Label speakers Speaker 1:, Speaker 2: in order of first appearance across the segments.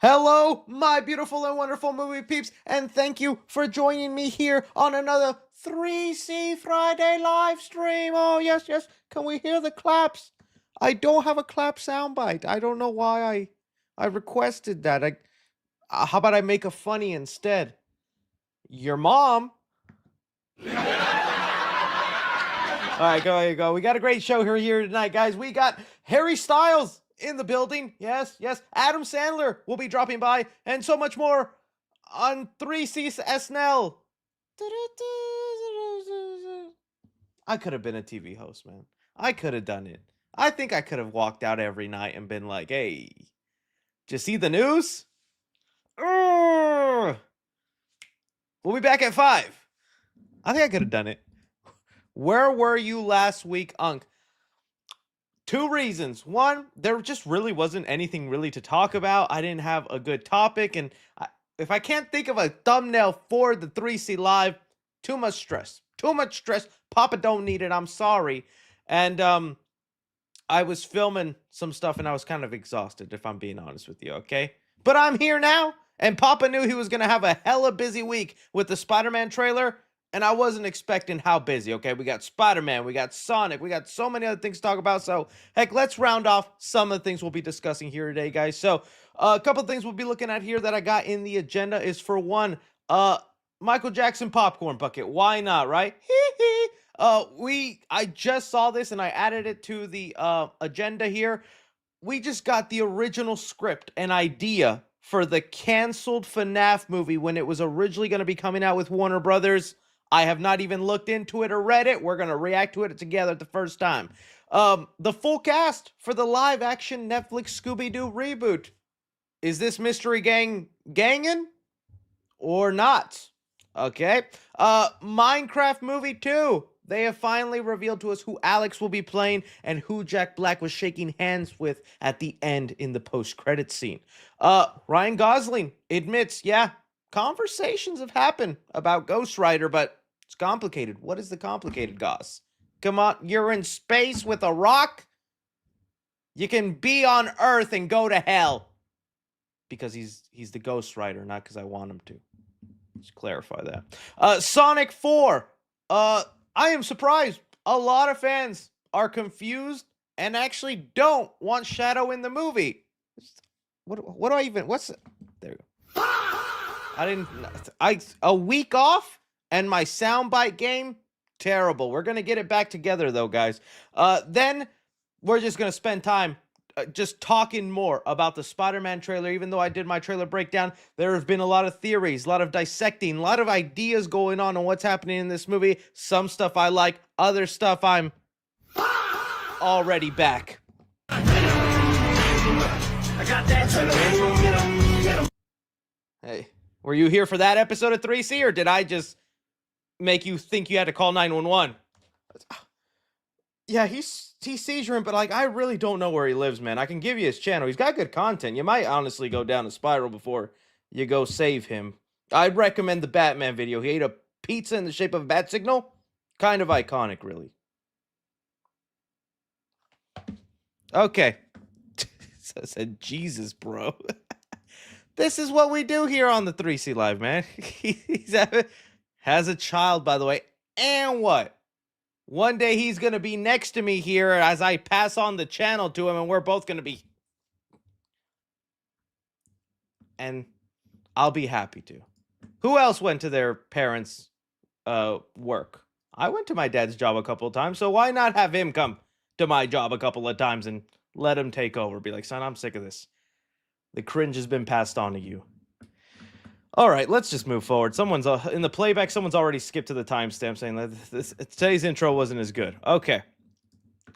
Speaker 1: Hello, my beautiful and wonderful movie peeps, and thank you for joining me here on another 3C Friday live stream. Oh, yes, yes. Can we hear the claps? I don't have a clap soundbite. I don't know why I requested that. How about I make a funny instead? Your mom. All right, go. We got a great show here tonight, guys. We got Harry Styles in the building. Yes. Adam Sandler will be dropping by, and so much more on 3C SNL. I could have been a TV host, man. I could have done it. I think I could have walked out every night and been like, hey, did you see the news? We'll be back at 5. I think I could have done it. Where were you last week, Unc? 2 reasons. One, there just really wasn't anything really to talk about. I didn't have a good topic, and if I can't think of a thumbnail for the 3C Live, too much stress. Too much stress. Papa don't need it. I'm sorry. And I was filming some stuff, and I was kind of exhausted, if I'm being honest with you, okay? But I'm here now, and Papa knew he was going to have a hella busy week with the Spider-Man trailer, and I wasn't expecting how busy, okay? We got Spider-Man, we got Sonic, we got so many other things to talk about. So, heck, let's round off some of the things we'll be discussing here today, guys. So, a couple of things we'll be looking at here that I got in the agenda is, for one, Michael Jackson popcorn bucket. Why not, right? I just saw this and I added it to the agenda here. We just got the original script and idea for the canceled FNAF movie when it was originally going to be coming out with Warner Brothers. I have not even looked into it or read it. We're going to react to it together the first time. The full cast for the live-action Netflix Scooby-Doo reboot. Is this mystery gang ganging or not? Okay. Minecraft movie 2. They have finally revealed to us who Alex will be playing and who Jack Black was shaking hands with at the end in the post-credit scene. Ryan Gosling admits, yeah, conversations have happened about Ghost Rider, but it's complicated. What is the complicated, Goss? Come on, you're in space with a rock? You can be on Earth and go to hell. Because he's the Ghost Rider, not because I want him to. Just clarify that. Sonic 4. I am surprised. A lot of fans are confused and actually don't want Shadow in the movie. What do I even... What's... There you go. A week off and my soundbite game, terrible. We're going to get it back together though, guys. Then we're just going to spend time just talking more about the Spider-Man trailer. Even though I did my trailer breakdown, there have been a lot of theories, a lot of dissecting, a lot of ideas going on what's happening in this movie. Some stuff I like, other stuff I'm already back. Hey, were you here for that episode of 3C, or did I just make you think you had to call 911? Yeah, he's seizuring, but like I really don't know where he lives, man. I can give you his channel. He's got good content. You might honestly go down a spiral before you go save him. I'd recommend the Batman video. He ate a pizza in the shape of a bat signal. Kind of iconic, really. Okay. So I said, Jesus, bro. This is what we do here on the 3C Live, man. Has a child, by the way. And what? One day he's going to be next to me here as I pass on the channel to him, and we're both going to be... And I'll be happy to. Who else went to their parents' work? I went to my dad's job a couple of times, so why not have him come to my job a couple of times and let him take over? Be like, son, I'm sick of this. The cringe has been passed on to you. All right, let's just move forward. Someone's in the playback. Someone's already skipped to the timestamp saying that today's intro wasn't as good. Okay,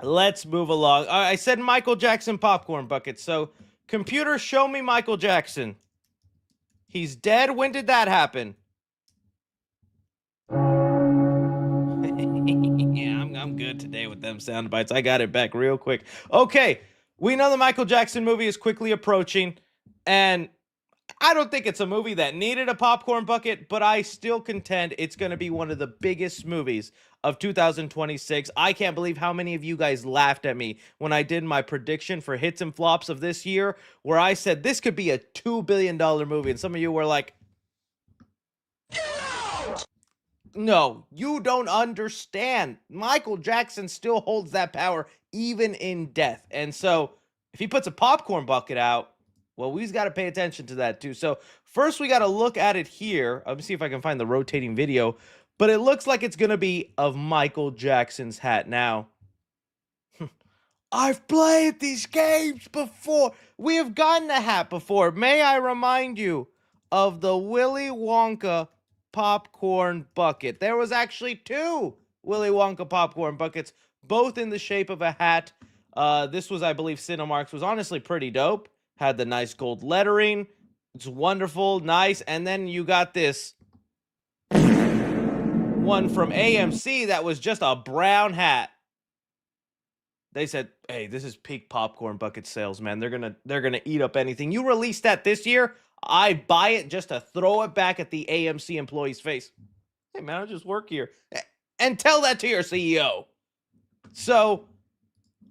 Speaker 1: let's move along. I said Michael Jackson popcorn bucket. So, computer, show me Michael Jackson. He's dead. When did that happen? Yeah, I'm good today with them sound bites. I got it back real quick. Okay, we know the Michael Jackson movie is quickly approaching, and I don't think it's a movie that needed a popcorn bucket, but I still contend it's going to be one of the biggest movies of 2026. I can't believe how many of you guys laughed at me when I did my prediction for hits and flops of this year, where I said this could be a $2 billion movie, and some of you were like, no, you don't understand. Michael Jackson still holds that power even in death. And so if he puts a popcorn bucket out, well, we've got to pay attention to that too. So first we got to look at it here. Let me see if I can find the rotating video. But it looks like it's going to be of Michael Jackson's hat. Now, I've played these games before. We have gotten a hat before. May I remind you of the Willy Wonka popcorn bucket. There was actually 2 Willy Wonka popcorn buckets, both in the shape of a hat. This was, I believe, Cinemark's. Was honestly pretty dope. Had the nice gold lettering. It's wonderful, nice. And then you got this one from AMC that was just a brown hat. They said, "Hey, this is peak popcorn bucket sales, man. They're gonna eat up anything. You release that this year, I buy it just to throw it back at the AMC employee's face. Hey, man, I just work here. And tell that to your CEO." So,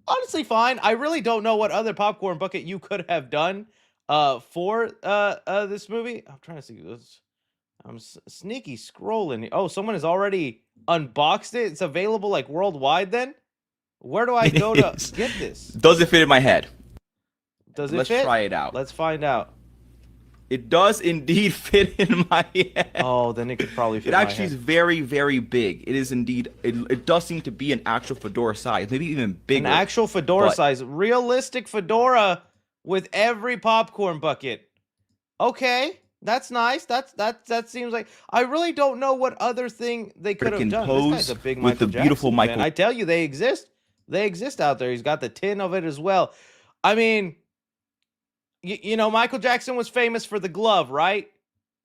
Speaker 1: honestly, fine. I really don't know what other popcorn bucket you could have done for this movie. I'm trying to see this. I'm sneaky scrolling. Oh, someone has already unboxed it. It's available like worldwide then? Where do I go to get this?
Speaker 2: Does it fit in my head?
Speaker 1: Does it
Speaker 2: Let's
Speaker 1: fit?
Speaker 2: try it out.
Speaker 1: Let's find out.
Speaker 2: It does indeed fit in my head.
Speaker 1: Oh, then it could probably fit
Speaker 2: It
Speaker 1: in my
Speaker 2: actually is
Speaker 1: head.
Speaker 2: very, very big. It is indeed, it does seem to be an actual fedora size, maybe even bigger.
Speaker 1: An actual fedora
Speaker 2: but-
Speaker 1: size. Realistic fedora with every popcorn bucket. Okay, that's nice. That seems like... I really don't know what other thing they could have done. This guy's a big
Speaker 2: with
Speaker 1: Michael
Speaker 2: the beautiful
Speaker 1: Jackson
Speaker 2: Michael.
Speaker 1: fan. I tell you, they exist. They exist out there. He's got the tin of it as well. I mean, you know, Michael Jackson was famous for the glove, right?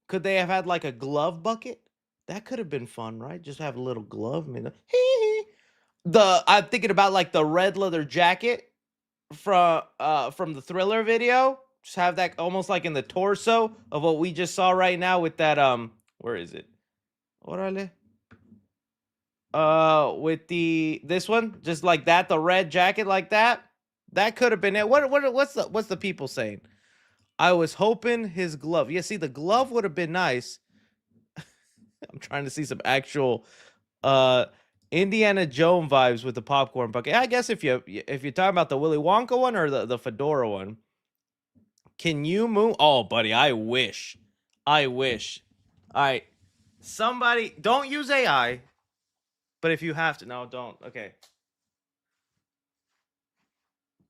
Speaker 1: Could they have had like a glove bucket? That could have been fun, right? Just have a little glove. I mean, I'm thinking about like the red leather jacket from the Thriller video. Just have that almost like in the torso of what we just saw right now with that where is it? Orale. With this one, just like that, the red jacket like that. That could have been it. What's the people saying? I was hoping his glove. Yeah, see, the glove would have been nice. I'm trying to see some actual Indiana Jones vibes with the popcorn bucket. I guess if you're talking about the Willy Wonka one or the fedora one. Can you move? Oh, buddy, I wish. All right. Somebody, don't use AI. But if you have to, no, don't. Okay.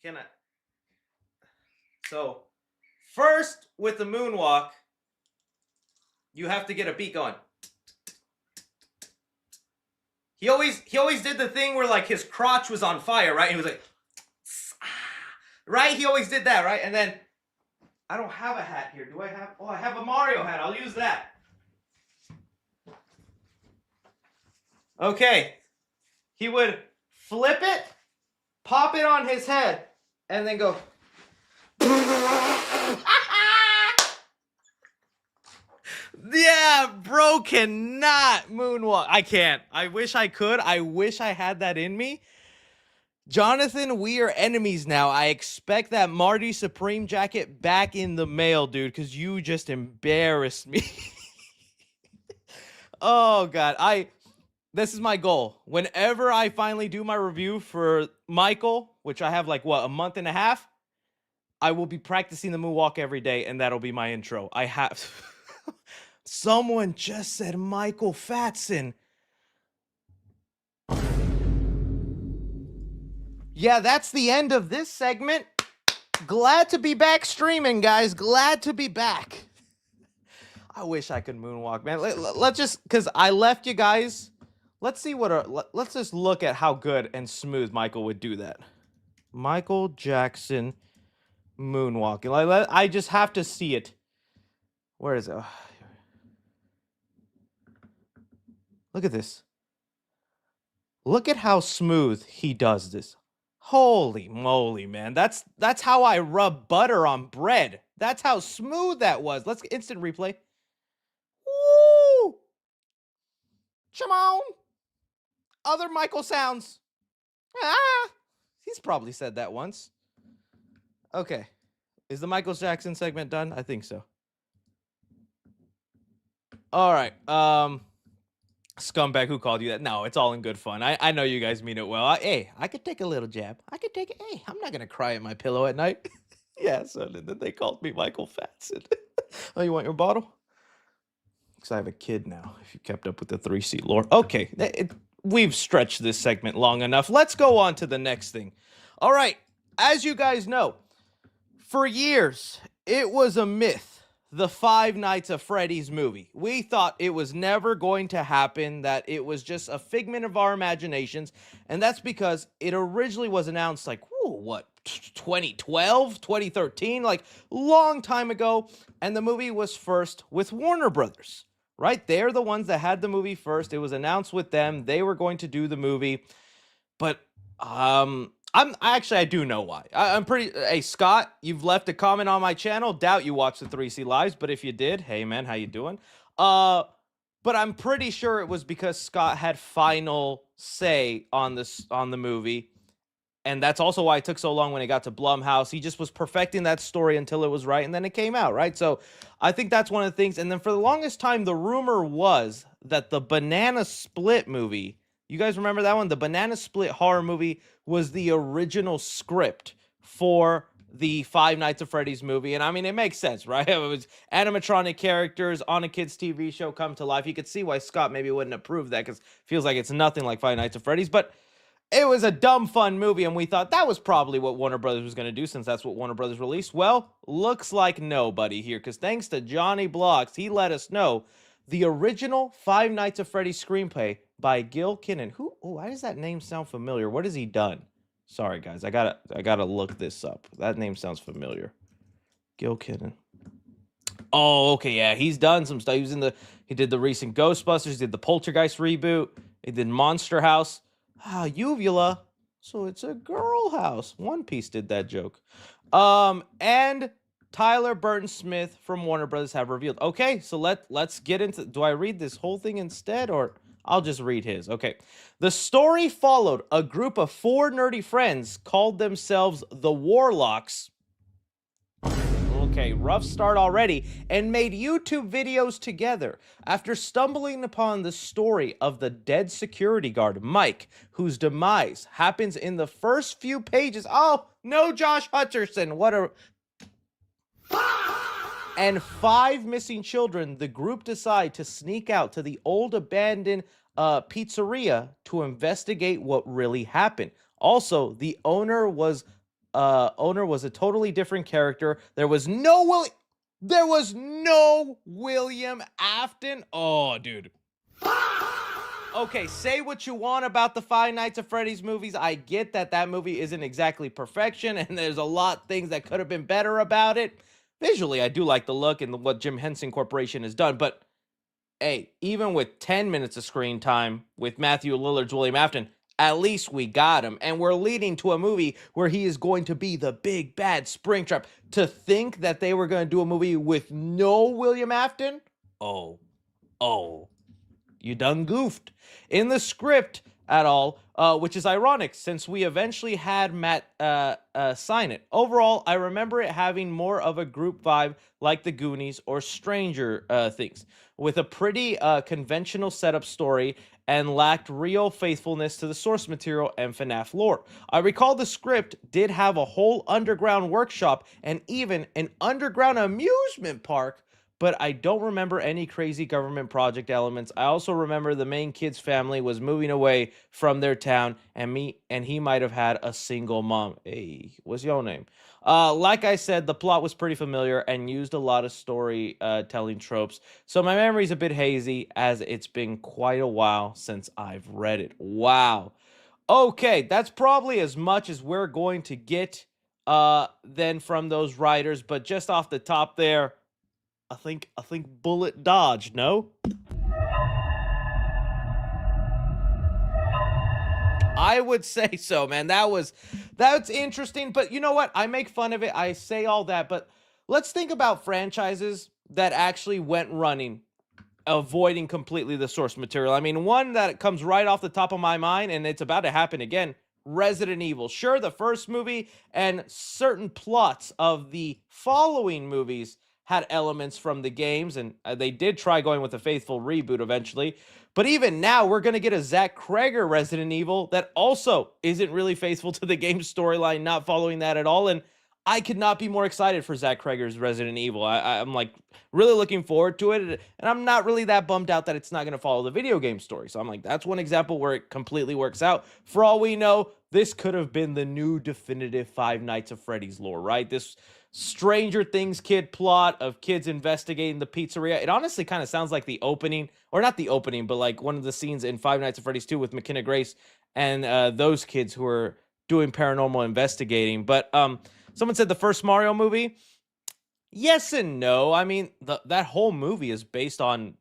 Speaker 1: Can I? So, first with the moonwalk, you have to get a beat going. He always did the thing where like his crotch was on fire, right? He was like, right? He always did that, right? And then I don't have a hat here. Do I have? Oh, I have a Mario hat. I'll use that. Okay. He would flip it, pop it on his head, and then go. Yeah, bro cannot moonwalk. I can't. I wish I could. I wish I had that in me. Jonathan, we are enemies now. I expect that Marty Supreme jacket back in the mail, dude, because you just embarrassed me. Oh, God. This is my goal. Whenever I finally do my review for Michael, which I have like, what, a month and a half, I will be practicing the moonwalk every day, and that'll be my intro. I have... Someone just said Michael Fatson. Yeah, that's the end of this segment. Glad to be back streaming, guys. Glad to be back. I wish I could moonwalk, man. Let's just, because I left you guys. Let's see let's just look at how good and smooth Michael would do that. Michael Jackson moonwalking. I just have to see it. Where is it? Oh. Look at this. Look at how smooth he does this. Holy moly, man. That's how I rub butter on bread. That's how smooth that was. Let's instant replay. Woo! Come on. Other Michael sounds. Ah! He's probably said that once. Okay. Is the Michael Jackson segment done? I think so. All right. Scumbag, who called you that? No, it's all in good fun. I know you guys mean it well. Hey, I could take a little jab. I could take it. Hey, I'm not gonna cry at my pillow at night. Yeah, so then they called me Michael Fatson. Oh, you want your bottle? Because I have a kid now, if you kept up with the 3C lore. Okay, we've stretched this segment long enough. Let's go on to the next thing. All right, as you guys know, for years, it was a myth, the Five Nights at Freddy's movie. We thought it was never going to happen, that it was just a figment of our imaginations, and that's because it originally was announced like, 2012, 2013, like long time ago, and the movie was first with Warner Brothers, right? They're the ones that had the movie first. It was announced with them. They were going to do the movie, but I do know why. I'm pretty. Hey, Scott, you've left a comment on my channel. Doubt you watched the 3C lives, but if you did, hey man, how you doing? But I'm pretty sure it was because Scott had final say on the movie, and that's also why it took so long when it got to Blumhouse. He just was perfecting that story until it was right, and then it came out, right? So I think that's one of the things. And then for the longest time, the rumor was that the Banana Split movie, you guys remember that one? The Banana Split horror movie was the original script for the Five Nights at Freddy's movie. And I mean, it makes sense, right? It was animatronic characters on a kid's TV show come to life. You could see why Scott maybe wouldn't approve that, because it feels like it's nothing like Five Nights at Freddy's. But it was a dumb, fun movie, and we thought that was probably what Warner Brothers was going to do, since that's what Warner Brothers released. Well, looks like nobody here, because thanks to Johnny Blocks, he let us know the original Five Nights at Freddy's screenplay by Gil Kinnan. Why does that name sound familiar? What has he done? Sorry, guys, I gotta look this up. That name sounds familiar. Gil Kinnan. Oh, okay, yeah, he's done some stuff. He did the recent Ghostbusters, he did the Poltergeist reboot, he did Monster House. Uvula. So it's a girl house. One Piece did that joke. And Tyler Burton Smith from Warner Brothers have revealed. Okay, so let's get into. Do I read this whole thing instead, or I'll just read his? Okay. The story followed a group of 4 nerdy friends called themselves the Warlocks. Okay, rough start already, and made YouTube videos together after stumbling upon the story of the dead security guard, Mike, whose demise happens in the first few pages. Oh, no Josh Hutcherson, what a... And 5 missing children, the group decide to sneak out to the old abandoned pizzeria to investigate what really happened. Also, the owner was a totally different character. There was no William Afton. Oh, dude. Okay, say what you want about the Five Nights at Freddy's movies. I get that movie isn't exactly perfection, and there's a lot of things that could have been better about it. Visually, I do like the look and what Jim Henson Corporation has done, but hey, even with 10 minutes of screen time with Matthew Lillard's William Afton, at least we got him, and we're leading to a movie where he is going to be the big bad Springtrap. To think that they were going to do a movie with no William Afton? Oh, you done goofed. In the script at all, which is ironic since we eventually had Matt sign it. Overall, I remember it having more of a group vibe like The Goonies or Stranger Things, with a pretty conventional setup story and lacked real faithfulness to the source material and FNAF lore. I recall the script did have a whole underground workshop and even an underground amusement park, but I don't remember any crazy government project elements. I also remember the main kid's family was moving away from their town, and he might have had a single mom. Hey, what's your name? Like I said, the plot was pretty familiar and used a lot of storytelling tropes, so my memory's a bit hazy as it's been quite a while since I've read it. Wow. Okay, that's probably as much as we're going to get then from those writers, but just off the top there, I think bullet dodged, no? I would say so, man. That's interesting, but you know what? I make fun of it. I say all that, but let's think about franchises that actually went running, avoiding completely the source material. I mean, one that comes right off the top of my mind, and it's about to happen again, Resident Evil. Sure, the first movie and certain plots of the following movies had elements from the games, and they did try going with a faithful reboot eventually. But even now, we're going to get a Zach Kreger Resident Evil that also isn't really faithful to the game storyline, not following that at all. And I could not be more excited for Zach Kreger's Resident Evil. I'm like really looking forward to it, and I'm not really that bummed out that it's not going to follow the video game story. So I'm like, that's one example where it completely works out. For all we know, this could have been the new definitive Five Nights at Freddy's lore, right? This Stranger Things kid plot of kids investigating the pizzeria. It honestly kind of sounds like the opening, or not the opening, but like one of the scenes in Five Nights at Freddy's 2 with McKenna Grace and those kids who are doing paranormal investigating. But someone said the first Mario movie. Yes and no. I mean, that whole movie is based on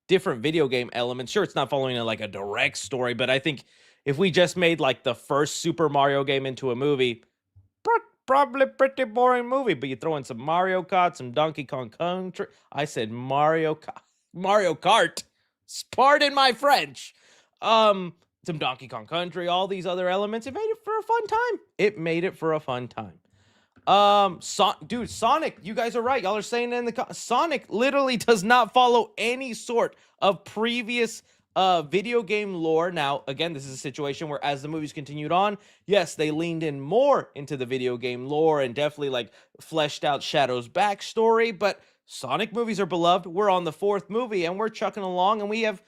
Speaker 1: different video game elements. Sure, it's not following like a direct story, but I think if we just made like the first Super Mario game into a movie, probably pretty boring movie. But you throw in some Mario Kart, some Donkey Kong Country. I said Mario Kart. Pardon my French. Some Donkey Kong Country, all these other elements. It made it for a fun time. Dude, Sonic, you guys are right. Y'all are saying in the Sonic literally does not follow any sort of previous video game lore. Now, again, this is a situation where as the movies continued on, yes, they leaned in more into the video game lore and definitely like fleshed out Shadow's backstory, but Sonic movies are beloved. We're on the fourth movie and we're chucking along, and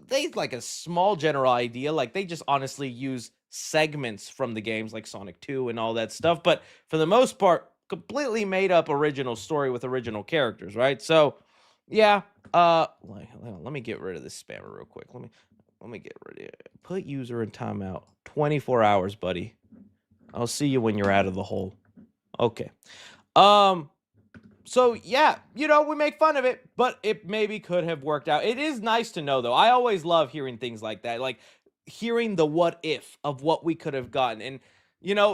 Speaker 1: they like a small general idea. Like they just honestly use segments from the games like Sonic 2 and all that stuff. But for the most part, completely made up original story with original characters, right? So yeah, let me get rid of this spammer real quick. Let me get rid of it. Put user in timeout. 24 hours, buddy. I'll see you when you're out of the hole. Okay. So yeah, we make fun of it, but it maybe could have worked out. It is nice to know, though. I always love hearing things like that, like hearing the what if of what we could have gotten. And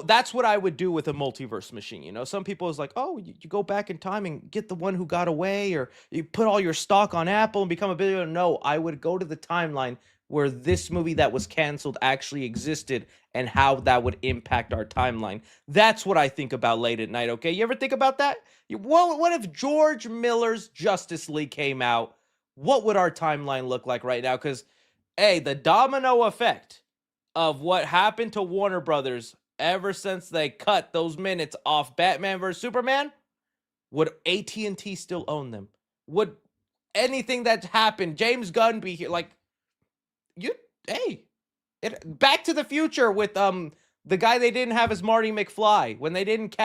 Speaker 1: that's what I would do with a multiverse machine. Some people is like, oh, you go back in time and get the one who got away, or you put all your stock on Apple and become a billionaire. No, I would go to the timeline where this movie that was canceled actually existed and how that would impact our timeline. That's what I think about late at night, okay? You ever think about that? What if George Miller's Justice League came out? What would our timeline look like right now? Because, hey, the domino effect of what happened to Warner Brothers ever since they cut those minutes off Batman vs. Superman, would AT&T still own them? Would anything that happened, James Gunn be here? Like, Back to the Future with the guy they didn't have as Marty McFly when they didn't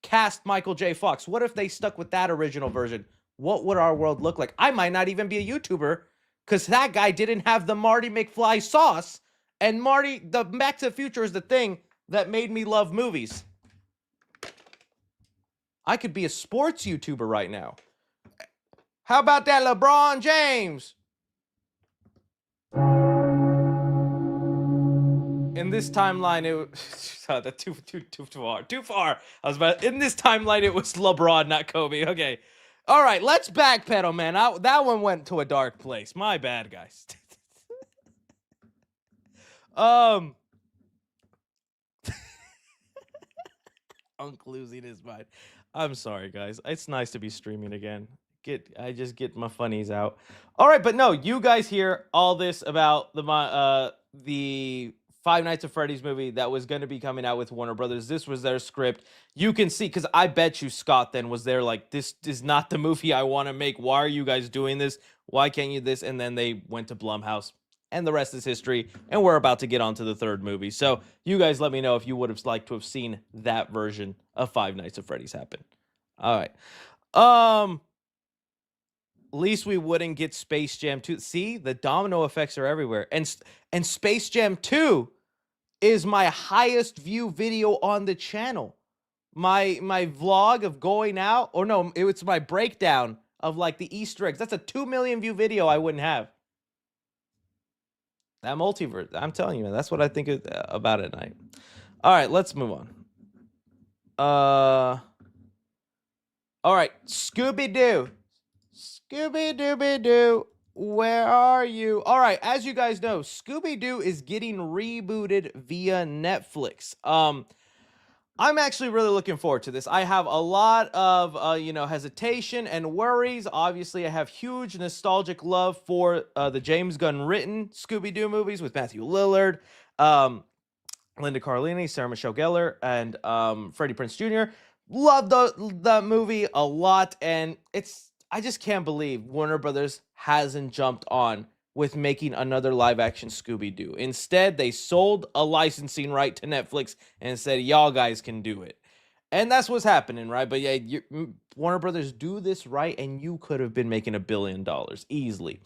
Speaker 1: cast Michael J. Fox. What if they stuck with that original version? What would our world look like? I might not even be a YouTuber because that guy didn't have the Marty McFly sauce. And the Back to the Future is the thing that made me love movies. I could be a sports YouTuber right now. How about that, LeBron James? In this timeline, too far. In this timeline, it was LeBron, not Kobe. Okay. All right, let's backpedal, man. That one went to a dark place. My bad, guys. Unc losing his mind. I'm sorry, guys. It's nice to be streaming again. I just get my funnies out. All right, but no, you guys hear all this about the Five Nights at Freddy's movie that was going to be coming out with Warner Brothers. This was their script. You can see, because I bet you Scott then was there like, this is not the movie I want to make. Why are you guys doing this? Why can't you this? And then they went to Blumhouse, and the rest is history. And we're about to get on to the third movie. So you guys let me know if you would have liked to have seen that version of Five Nights at Freddy's happen. All right. Least we wouldn't get Space Jam 2. See, the domino effects are everywhere. And Space Jam 2 is my highest view video on the channel. My vlog of going out, or no, it's my breakdown of like the Easter eggs. That's a 2 million view video I wouldn't have. That multiverse. I'm telling you, man. That's what I think about at night. All right, let's move on. All right, Scooby Doo. Scooby Dooby Doo. Where are you? All right, as you guys know, Scooby Doo is getting rebooted via Netflix. I'm actually really looking forward to this. I have a lot of, hesitation and worries. Obviously, I have huge nostalgic love for the James Gunn written Scooby-Doo movies with Matthew Lillard, um, Linda Cardellini, Sarah Michelle Gellar, and Freddie Prinze Jr. Love the movie a lot, and I just can't believe Warner Brothers hasn't jumped on with making another live action Scooby-Doo. Instead, they sold a licensing right to Netflix and said, y'all guys can do it. And that's what's happening, right? But yeah, Warner Brothers, do this right, and you could have been making $1 billion easily.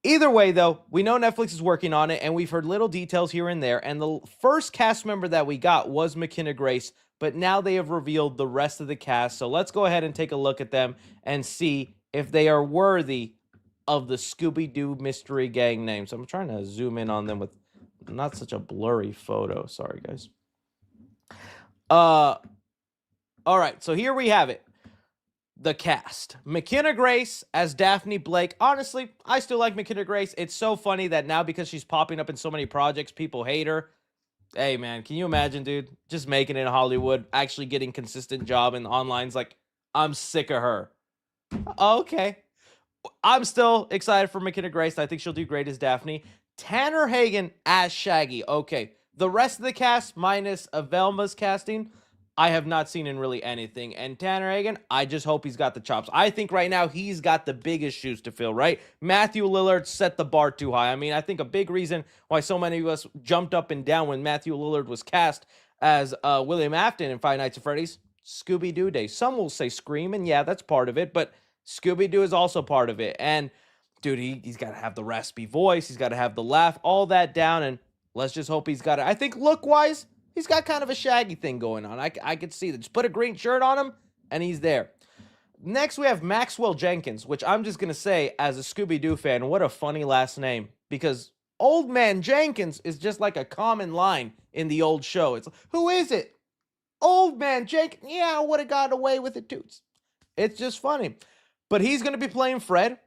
Speaker 1: Either way, though, we know Netflix is working on it, and we've heard little details here and there. And the first cast member that we got was McKenna Grace, but now they have revealed the rest of the cast. So let's go ahead and take a look at them and see if they are worthy of the Scooby-Doo Mystery Gang name. So I'm trying to zoom in on them with not such a blurry photo. Sorry, guys. All right, so here we have it. The cast. McKenna Grace as Daphne Blake. Honestly, I still like McKenna Grace. It's so funny that now because she's popping up in so many projects, people hate her. Hey, man, can you imagine, dude? Just making it in Hollywood, actually getting consistent job in online's like, I'm sick of her. Okay. I'm still excited for McKenna Grace. I think she'll do great as Daphne. Tanner Hagen as Shaggy. Okay. The rest of the cast, minus Velma's casting, I have not seen in really anything. And Tanner Hagen, I just hope he's got the chops. I think right now he's got the biggest shoes to fill, right? Matthew Lillard set the bar too high. I mean, I think a big reason why so many of us jumped up and down when Matthew Lillard was cast as William Afton in Five Nights at Freddy's, Scooby-Doo Day. Some will say Scream, and yeah, that's part of it, but Scooby-Doo is also part of it. And dude, he's got to have the raspy voice. He's got to have the laugh, all that down. And let's just hope he's got it. I think look-wise, he's got kind of a Shaggy thing going on. I could see that. Just put a green shirt on him, and he's there. Next, we have Maxwell Jenkins, which I'm just going to say, as a Scooby-Doo fan, what a funny last name. Because Old Man Jenkins is just like a common line in the old show. It's like, who is it? Old Man Jenkins. Yeah, I would have got away with it, too. It's just funny. But he's going to be playing Fred.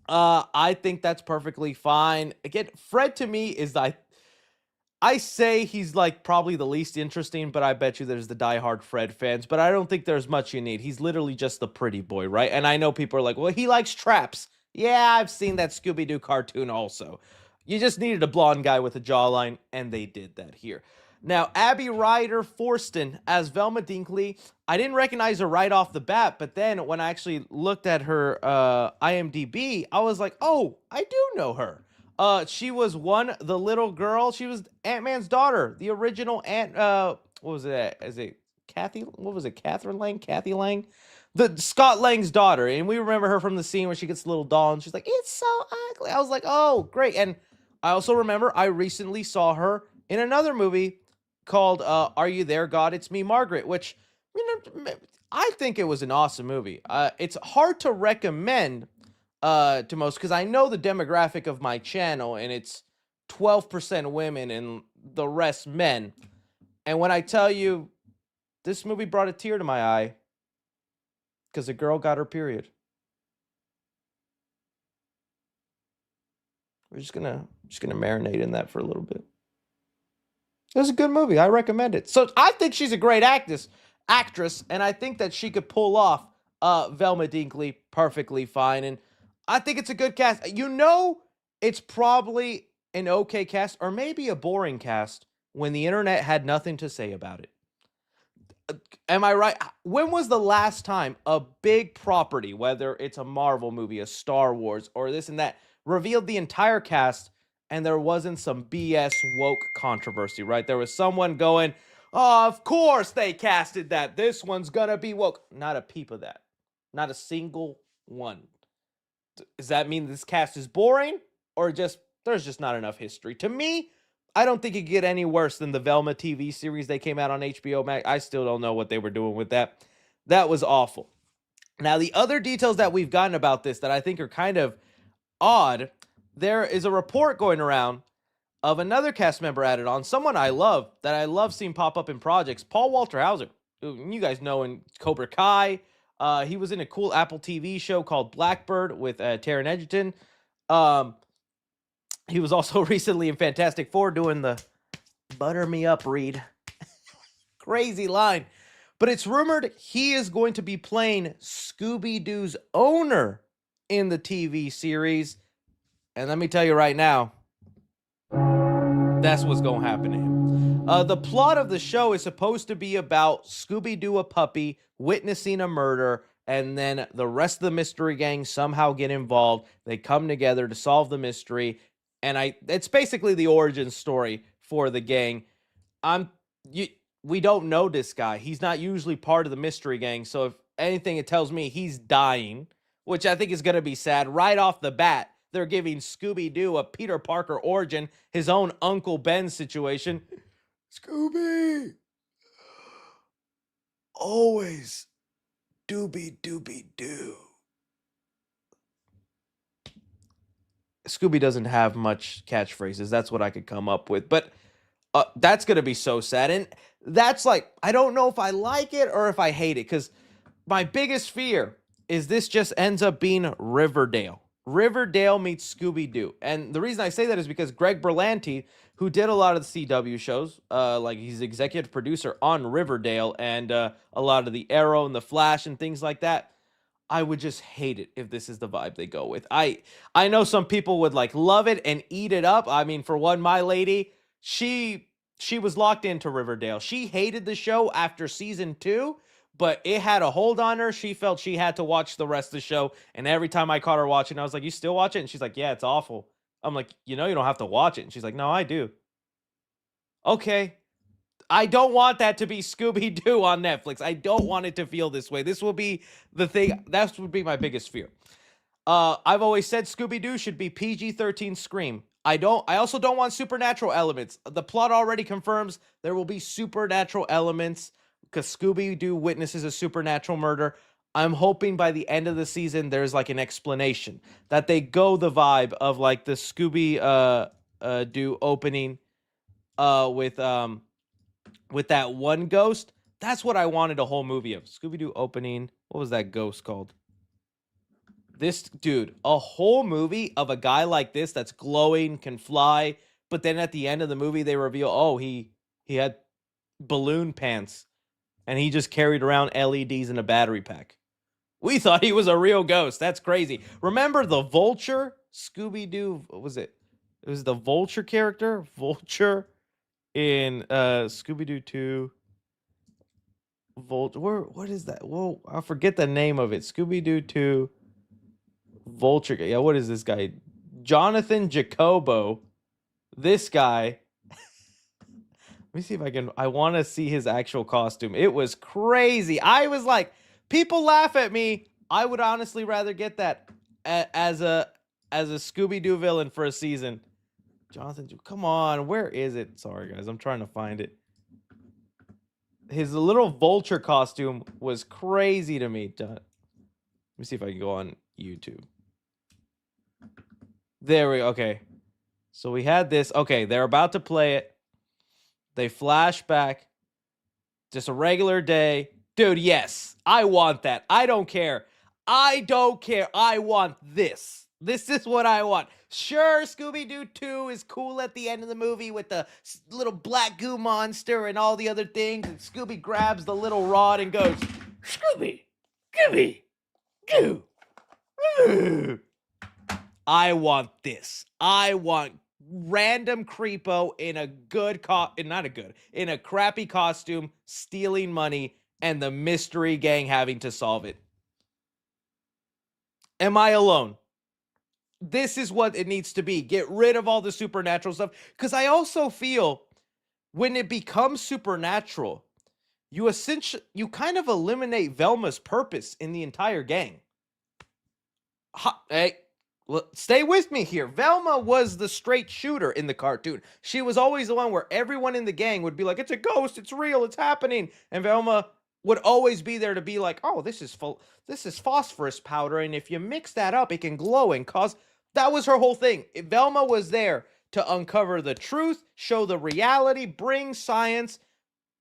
Speaker 1: I think that's perfectly fine. Again, Fred to me is I say he's like probably the least interesting, but I bet you there's the diehard Fred fans. But I don't think there's much you need. He's literally just the pretty boy, right? And I know people are like, well, he likes traps. Yeah, I've seen that Scooby-Doo cartoon also. You just needed a blonde guy with a jawline, and they did that here. Now, Abby Ryder Forston as Velma Dinkley. I didn't recognize her right off the bat, but then when I actually looked at her IMDb, I was like, oh, I do know her. She was the little girl. She was Ant-Man's daughter, the original what was it? Is it Kathy? What was it? Catherine Lang? Kathy Lang? The Scott Lang's daughter. And we remember her from the scene where she gets the little doll and she's like, it's so ugly. I was like, oh, great. And I also remember I recently saw her in another movie called Are You There, God? It's Me, Margaret, which, I think it was an awesome movie. It's hard to recommend to most because I know the demographic of my channel, and it's 12% women and the rest men. And when I tell you, this movie brought a tear to my eye because a girl got her period. We're just gonna marinate in that for a little bit. It was a good movie. I recommend it. So I think she's a great actress, and I think that she could pull off Velma Dinkley perfectly fine. And I think it's a good cast. It's probably an okay cast or maybe a boring cast when the internet had nothing to say about it. Am I right? When was the last time a big property, whether it's a Marvel movie, a Star Wars, or this and that, revealed the entire cast and there wasn't some BS woke controversy, right? There was someone going, oh, of course they casted that. This one's gonna be woke. Not a peep of that. Not a single one. Does that mean this cast is boring or there's just not enough history? To me, I don't think it could get any worse than the Velma TV series they came out on HBO Max. I still don't know what they were doing with that. That was awful. Now, the other details that we've gotten about this that I think are kind of odd, there is a report going around of another cast member added on, someone I love, that I love seeing pop up in projects, Paul Walter Hauser, who you guys know in Cobra Kai. He was in a cool Apple TV show called Blackbird with Taron Egerton. Um, he was also recently in Fantastic Four doing the butter me up read. Crazy line. But it's rumored he is going to be playing Scooby-Doo's owner in the TV series. And let me tell you right now, that's what's going to happen to him. The plot of the show is supposed to be about Scooby-Doo, a puppy, witnessing a murder, and then the rest of the mystery gang somehow get involved. They come together to solve the mystery, and it's basically the origin story for the gang. We don't know this guy. He's not usually part of the mystery gang, so if anything, it tells me he's dying, which I think is going to be sad. Right off the bat, they're giving Scooby-Doo a Peter Parker origin, his own Uncle Ben situation. Scooby! Always dooby-dooby-doo. Scooby doesn't have much catchphrases. That's what I could come up with. But that's going to be so sad. And that's like, I don't know if I like it or if I hate it. Because my biggest fear is this just ends up being Riverdale. Riverdale meets Scooby-Doo. And the reason I say that is because Greg Berlanti, who did a lot of the CW shows, like he's executive producer on Riverdale and a lot of the Arrow and the Flash and things like that, I would just hate it if this is the vibe they go with. I know some people would like love it and eat it up. I mean, for one, my lady, she was locked into Riverdale. She hated the show after season 2, but it had a hold on her. She felt she had to watch the rest of the show. And every time I caught her watching, I was like, "You still watch it?" And she's like, "Yeah, it's awful." I'm like, "You know, you don't have to watch it." And she's like, "No, I do." Okay. I don't want that to be Scooby-Doo on Netflix. I don't want it to feel this way. This will be the thing. That would be my biggest fear. I've always said Scooby-Doo should be PG-13 Scream. I also don't want supernatural elements. The plot already confirms there will be supernatural elements because Scooby-Doo witnesses a supernatural murder. I'm hoping by the end of the season there's like an explanation that they go the vibe of like the Scooby-Doo opening with that one ghost. That's what I wanted a whole movie of. Scooby-Doo opening. What was that ghost called? This dude, a whole movie of a guy like this that's glowing, can fly, but then at the end of the movie they reveal, oh, he had balloon pants and he just carried around LEDs in a battery pack. We thought he was a real ghost. That's crazy. Remember the Vulture? Scooby-Doo, what was it? It was the Vulture character? Vulture in Scooby-Doo 2. Vulture. What is that? Whoa, I forget the name of it. Scooby-Doo 2. Vulture. Yeah, what is this guy? Jonathan Jacobo. This guy. Let me see if I can. I want to see his actual costume. It was crazy. I was like, people laugh at me. I would honestly rather get that as a Scooby-Doo villain for a season. Jonathan, come on. Where is it? Sorry, guys. I'm trying to find it. His little vulture costume was crazy to me. Let me see if I can go on YouTube. There we go. Okay. So we had this. Okay, they're about to play it. They flash back. Just a regular day. Dude, yes. I want that. I don't care. I don't care. I want this. This is what I want. Sure, Scooby-Doo 2 is cool at the end of the movie with the little black goo monster and all the other things. And Scooby grabs the little rod and goes, Scooby, Scooby, goo. I want this. I want random creepo in a good in a crappy costume stealing money and the mystery gang having to solve it. Am I alone? This is what it needs to be. Get rid of all the supernatural stuff. Because I also feel when it becomes supernatural, you kind of eliminate Velma's purpose in the entire gang. Hey, stay with me here. Velma was the straight shooter in the cartoon. She was always the one where everyone in the gang would be like, it's a ghost, it's real, it's happening. And Velma would always be there to be like, oh, this is phosphorus powder, and if you mix that up, it can glow and cause... That was her whole thing. Velma was there to uncover the truth, show the reality, bring science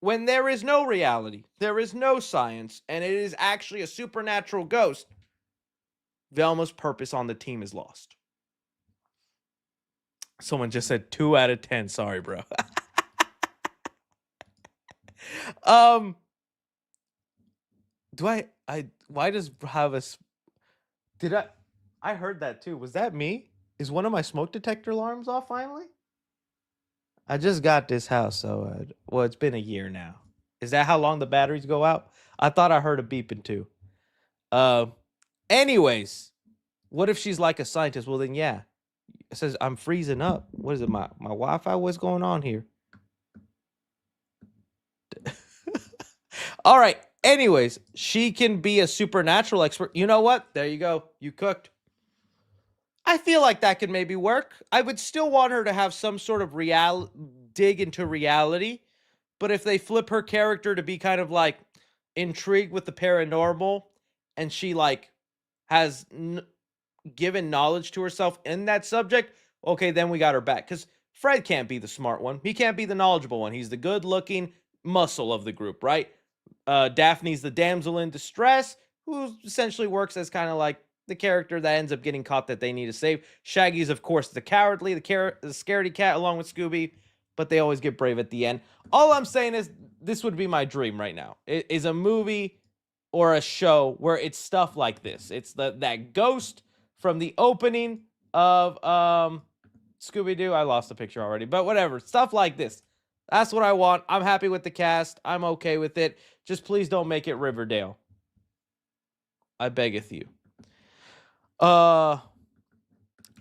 Speaker 1: when there is no reality, there is no science, and it is actually a supernatural ghost. Velma's purpose on the team is lost. Someone just said 2 out of 10. Sorry, bro. Do why does have a did I heard that too. Was that me? Is one of my smoke detector alarms off finally? I just got this house, so well, it's been a year now. Is that how long the batteries go out? I thought I heard a beeping too. Uh, anyways, what if she's like a scientist? Well, then yeah. It says I'm freezing up. What is it? My Wi-Fi? What's going on here? All right. Anyways, she can be a supernatural expert. You know what? There you go. You cooked. I feel like that could maybe work. I would still want her to have some sort of dig into reality, but if they flip her character to be kind of like intrigued with the paranormal, and she like has given knowledge to herself in that subject, okay, then we got her back. Because Fred can't be the smart one. He can't be the knowledgeable one. He's the good-looking muscle of the group, right? Daphne's the damsel in distress, who essentially works as kind of like the character that ends up getting caught that they need to save. Shaggy's, of course, the cowardly, the scaredy cat along with Scooby, but they always get brave at the end. All I'm saying is this would be my dream right now. It is a movie or a show where it's stuff like this. It's that ghost from the opening of Scooby-Doo. I lost the picture already, but whatever. Stuff like this. That's what I want. I'm happy with the cast. I'm okay with it. Just please don't make it Riverdale. I beggeth you.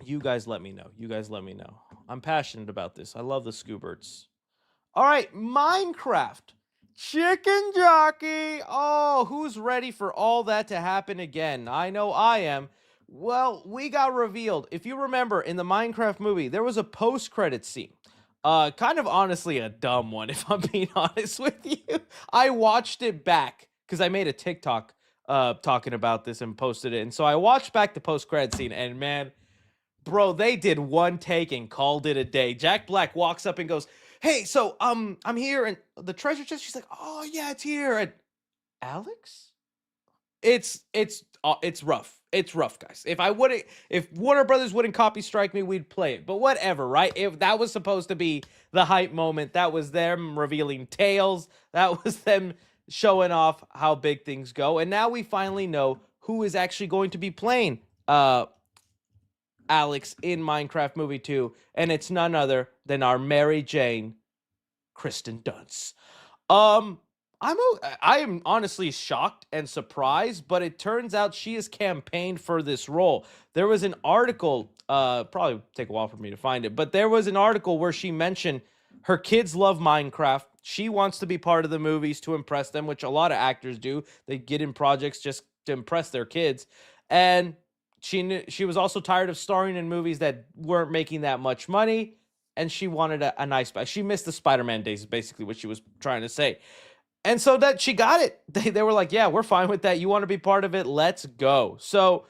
Speaker 1: You guys let me know. You guys let me know. I'm passionate about this. I love the Scooberts. All right, Minecraft. Chicken Jockey. Oh, who's ready for all that to happen again? I know I am. Well, we got revealed. If you remember, in the Minecraft movie, there was a post-credit scene. Kind of honestly a dumb one, if I'm being honest with you. I watched it back because I made a TikTok talking about this and posted it. And so I watched back the post-credit scene, and man, bro, they did one take and called it a day. Jack Black walks up and goes, "Hey, so I'm here, and the treasure chest." She's like, "Oh yeah, it's here." And Alex, it's rough. It's rough, guys. If Warner Brothers wouldn't copy strike me, we'd play it. But whatever, right? If that was supposed to be the hype moment, that was them revealing Tails. That was them showing off how big things go. And now we finally know who is actually going to be playing Alex in Minecraft Movie 2, and it's none other than our Mary Jane, Kristen Dunst. I am honestly shocked and surprised, but it turns out she has campaigned for this role. There was an article, probably take a while for me to find it, but there was an article where she mentioned her kids love Minecraft. She wants to be part of the movies to impress them, which a lot of actors do. They get in projects just to impress their kids. And she was also tired of starring in movies that weren't making that much money, and she wanted a nice back. She missed the Spider-Man days, is basically what she was trying to say. And so that she got it. They were like, yeah, we're fine with that. You want to be part of it? Let's go. So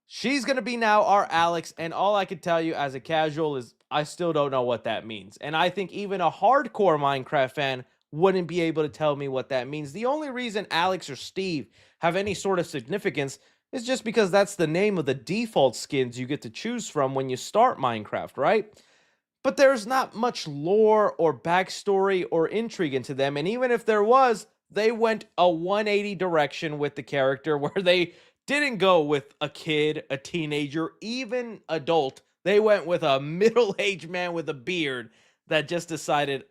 Speaker 1: she's going to be now our Alex, and all I can tell you as a casual is I still don't know what that means. And I think even a hardcore Minecraft fan wouldn't be able to tell me what that means. The only reason Alex or Steve have any sort of significance is just because that's the name of the default skins you get to choose from when you start Minecraft, right? But there's not much lore or backstory or intrigue into them, and even if there was, they went a 180 direction with the character where they didn't go with a kid, a teenager, even adult. They went with a middle-aged man with a beard that just decided,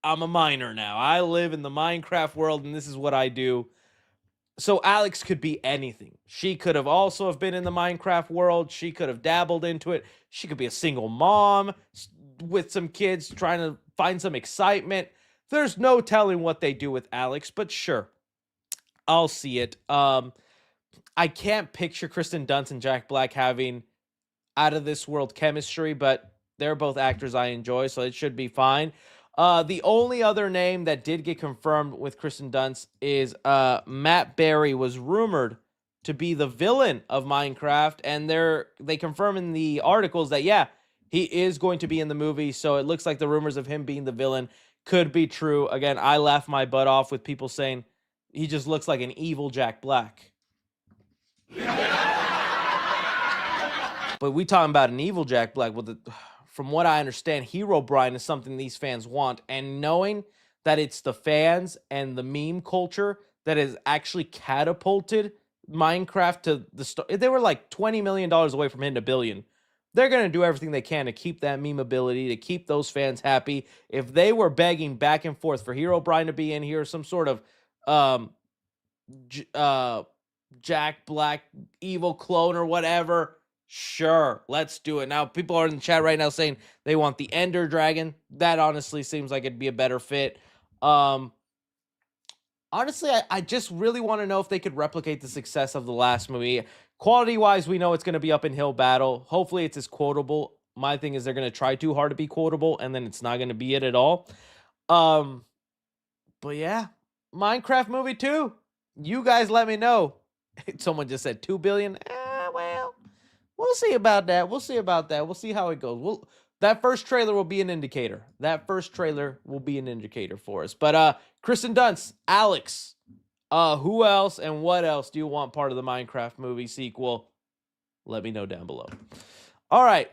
Speaker 1: I'm a miner now. I live in the Minecraft world, and this is what I do. So Alex could be anything. She could have also have been in the Minecraft world. She could have dabbled into it. She could be a single mom with some kids trying to find some excitement. There's no telling what they do with Alex, but sure, I'll see it. I can't picture Kristen Dunst and Jack Black having out of this world chemistry, but they're both actors I enjoy, so it should be fine. The only other name that did get confirmed with Kristen Dunst is Matt Berry was rumored to be the villain of Minecraft, and they confirm in the articles that, yeah, He is going to be in the movie, so it looks like the rumors of him being the villain could be true. Again, I laugh my butt off with people saying he just looks like an evil Jack Black. But we talking about an evil Jack Black. Well, from what I understand, Hero Brian is something these fans want. And knowing that it's the fans and the meme culture that has actually catapulted Minecraft to the start. They were like $20 million away from hitting $1 billion. They're going to do everything they can to keep that meme ability, to keep those fans happy. If they were begging back and forth for Hero Brian to be in here, some sort of Jack Black evil clone or whatever, sure, let's do it. Now, people are in the chat right now saying they want the Ender Dragon. That honestly seems like it'd be a better fit. Honestly, I just really want to know if they could replicate the success of the last movie. Quality-wise, we know it's going to be up in hill battle. Hopefully, it's as quotable. My thing is they're going to try too hard to be quotable, and then it's not going to be it at all. But yeah, Minecraft movie 2. You guys let me know. Someone just said 2 billion. Well, we'll see about that. We'll see about that. We'll see how it goes. That first trailer will be an indicator. That first trailer will be an indicator for us. But Kristen Dunst, Alex, who else and what else do you want part of the Minecraft movie sequel? Let me know down below. All right.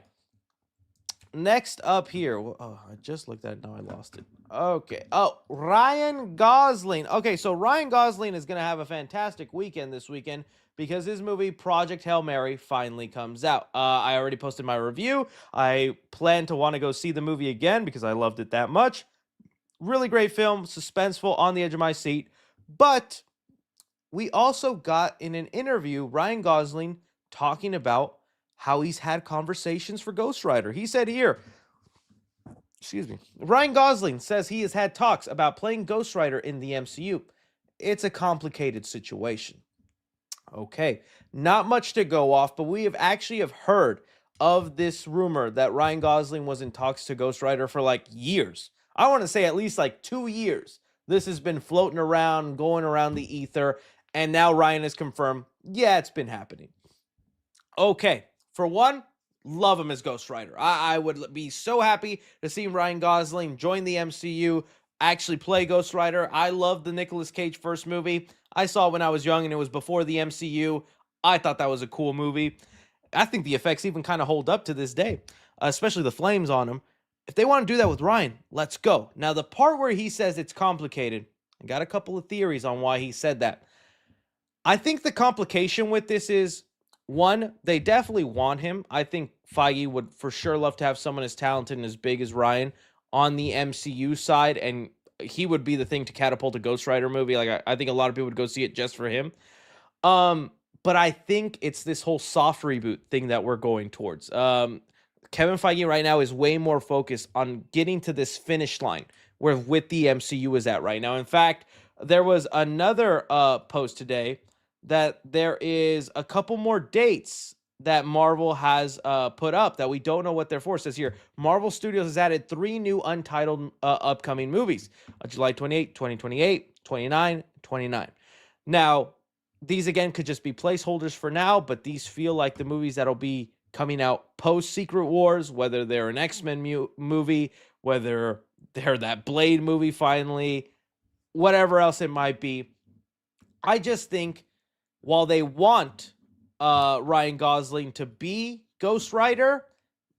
Speaker 1: Next up here. Oh, I just looked at it. Now I lost it. Okay. Oh, Ryan Gosling. Okay, so Ryan Gosling is going to have a fantastic weekend this weekend because his movie Project Hail Mary finally comes out. I already posted my review. I plan to want to go see the movie again because I loved it that much. Really great film, suspenseful, on the edge of my seat. But we also got in an interview Ryan Gosling talking about how he's had conversations for Ghost Rider. He said here, Ryan Gosling says he has had talks about playing Ghost Rider in the MCU. It's a complicated situation. Okay, not much to go off, but we have actually heard of this rumor that Ryan Gosling was in talks to Ghost Rider for like years. I want to say at least like 2 years. This has been floating around, going around the ether, and now Ryan has confirmed, yeah, it's been happening. Okay, for one, love him as Ghost Rider. I would be so happy to see Ryan Gosling join the MCU, actually play Ghost Rider. I love the Nicolas Cage first movie. I saw it when I was young, and it was before the MCU. I thought that was a cool movie. I think the effects even kind of hold up to this day, especially the flames on him. If they want to do that with Ryan, let's go. Now, the part where he says it's complicated, I got a couple of theories on why he said that. I think the complication with this is, one, they definitely want him. I think Feige would for sure love to have someone as talented and as big as Ryan on the MCU side, and he would be the thing to catapult a Ghost Rider movie. Like, I think a lot of people would go see it just for him. But I think it's this whole soft reboot thing that we're going towards. Kevin Feige right now is way more focused on getting to this finish line where with the MCU is at right now. In fact, there was another post today that there is a couple more dates that Marvel has put up that we don't know what they're for. It says here, Marvel Studios has added 3 new untitled upcoming movies. July 28, 2028, 29, 29. Now, these again could just be placeholders for now, but these feel like the movies that'll be coming out post Secret Wars, whether they're an X-Men movie, whether they're that Blade movie finally, whatever else it might be. I just think while they want Ryan Gosling to be Ghost Rider,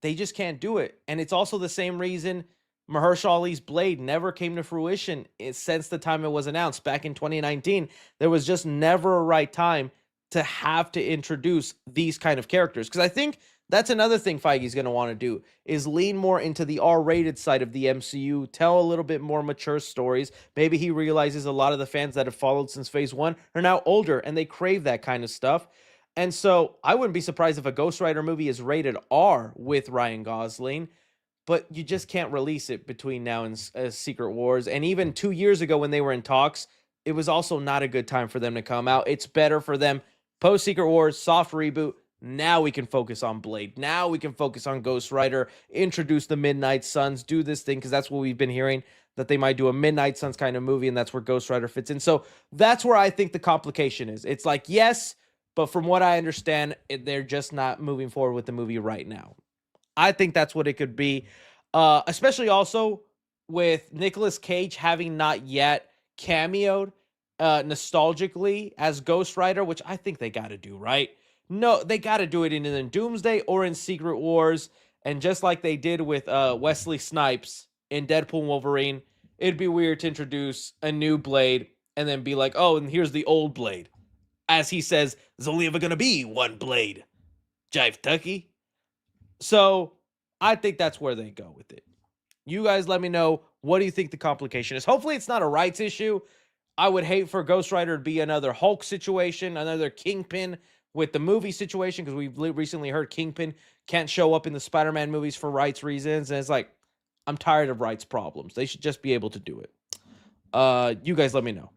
Speaker 1: they just can't do it. And it's also the same reason Mahershala Ali's Blade never came to fruition since the time it was announced back in 2019. There was just never a right time to have to introduce these kind of characters. Because I think that's another thing Feige's going to want to do is lean more into the R-rated side of the MCU, tell a little bit more mature stories. Maybe he realizes a lot of the fans that have followed since Phase 1 are now older and they crave that kind of stuff. And so I wouldn't be surprised if a Ghost Rider movie is rated R with Ryan Gosling, but you just can't release it between now and Secret Wars. And even 2 years ago when they were in talks, it was also not a good time for them to come out. It's better for them post Secret Wars, soft reboot. Now we can focus on Blade. Now we can focus on Ghost Rider, introduce the Midnight Suns, do this thing, because that's what we've been hearing, that they might do a Midnight Suns kind of movie, and that's where Ghost Rider fits in. So that's where I think the complication is. It's like, yes, but from what I understand, they're just not moving forward with the movie right now. I think that's what it could be. Especially also with Nicolas Cage having not yet cameoed nostalgically as Ghost Rider, which I think they got to do, right? No, they got to do it in Doomsday or in Secret Wars. And just like they did with Wesley Snipes in Deadpool and Wolverine, it'd be weird to introduce a new Blade and then be like, oh, and here's the old Blade. As he says, there's only ever going to be one Blade. Jive Tucky. So I think that's where they go with it. You guys let me know, what do you think the complication is? Hopefully it's not a rights issue. I would hate for Ghost Rider to be another Hulk situation, another Kingpin with the movie situation, because we've recently heard Kingpin can't show up in the Spider-Man movies for rights reasons. And it's like, I'm tired of rights problems. They should just be able to do it. You guys let me know.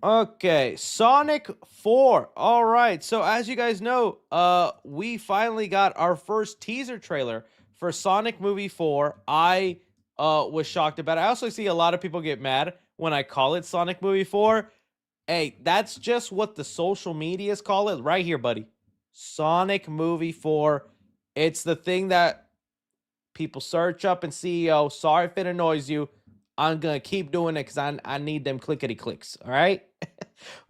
Speaker 1: Okay, Sonic 4. All right. So as you guys know, we finally got our first teaser trailer for Sonic Movie 4. I was shocked about it. I also see a lot of people get mad when I call it Sonic Movie 4. Hey, that's just what the social medias call it right here, buddy. Sonic Movie 4. It's the thing that people search up in CEO. Sorry if it annoys you. I'm going to keep doing it because I need them clickety clicks. All right.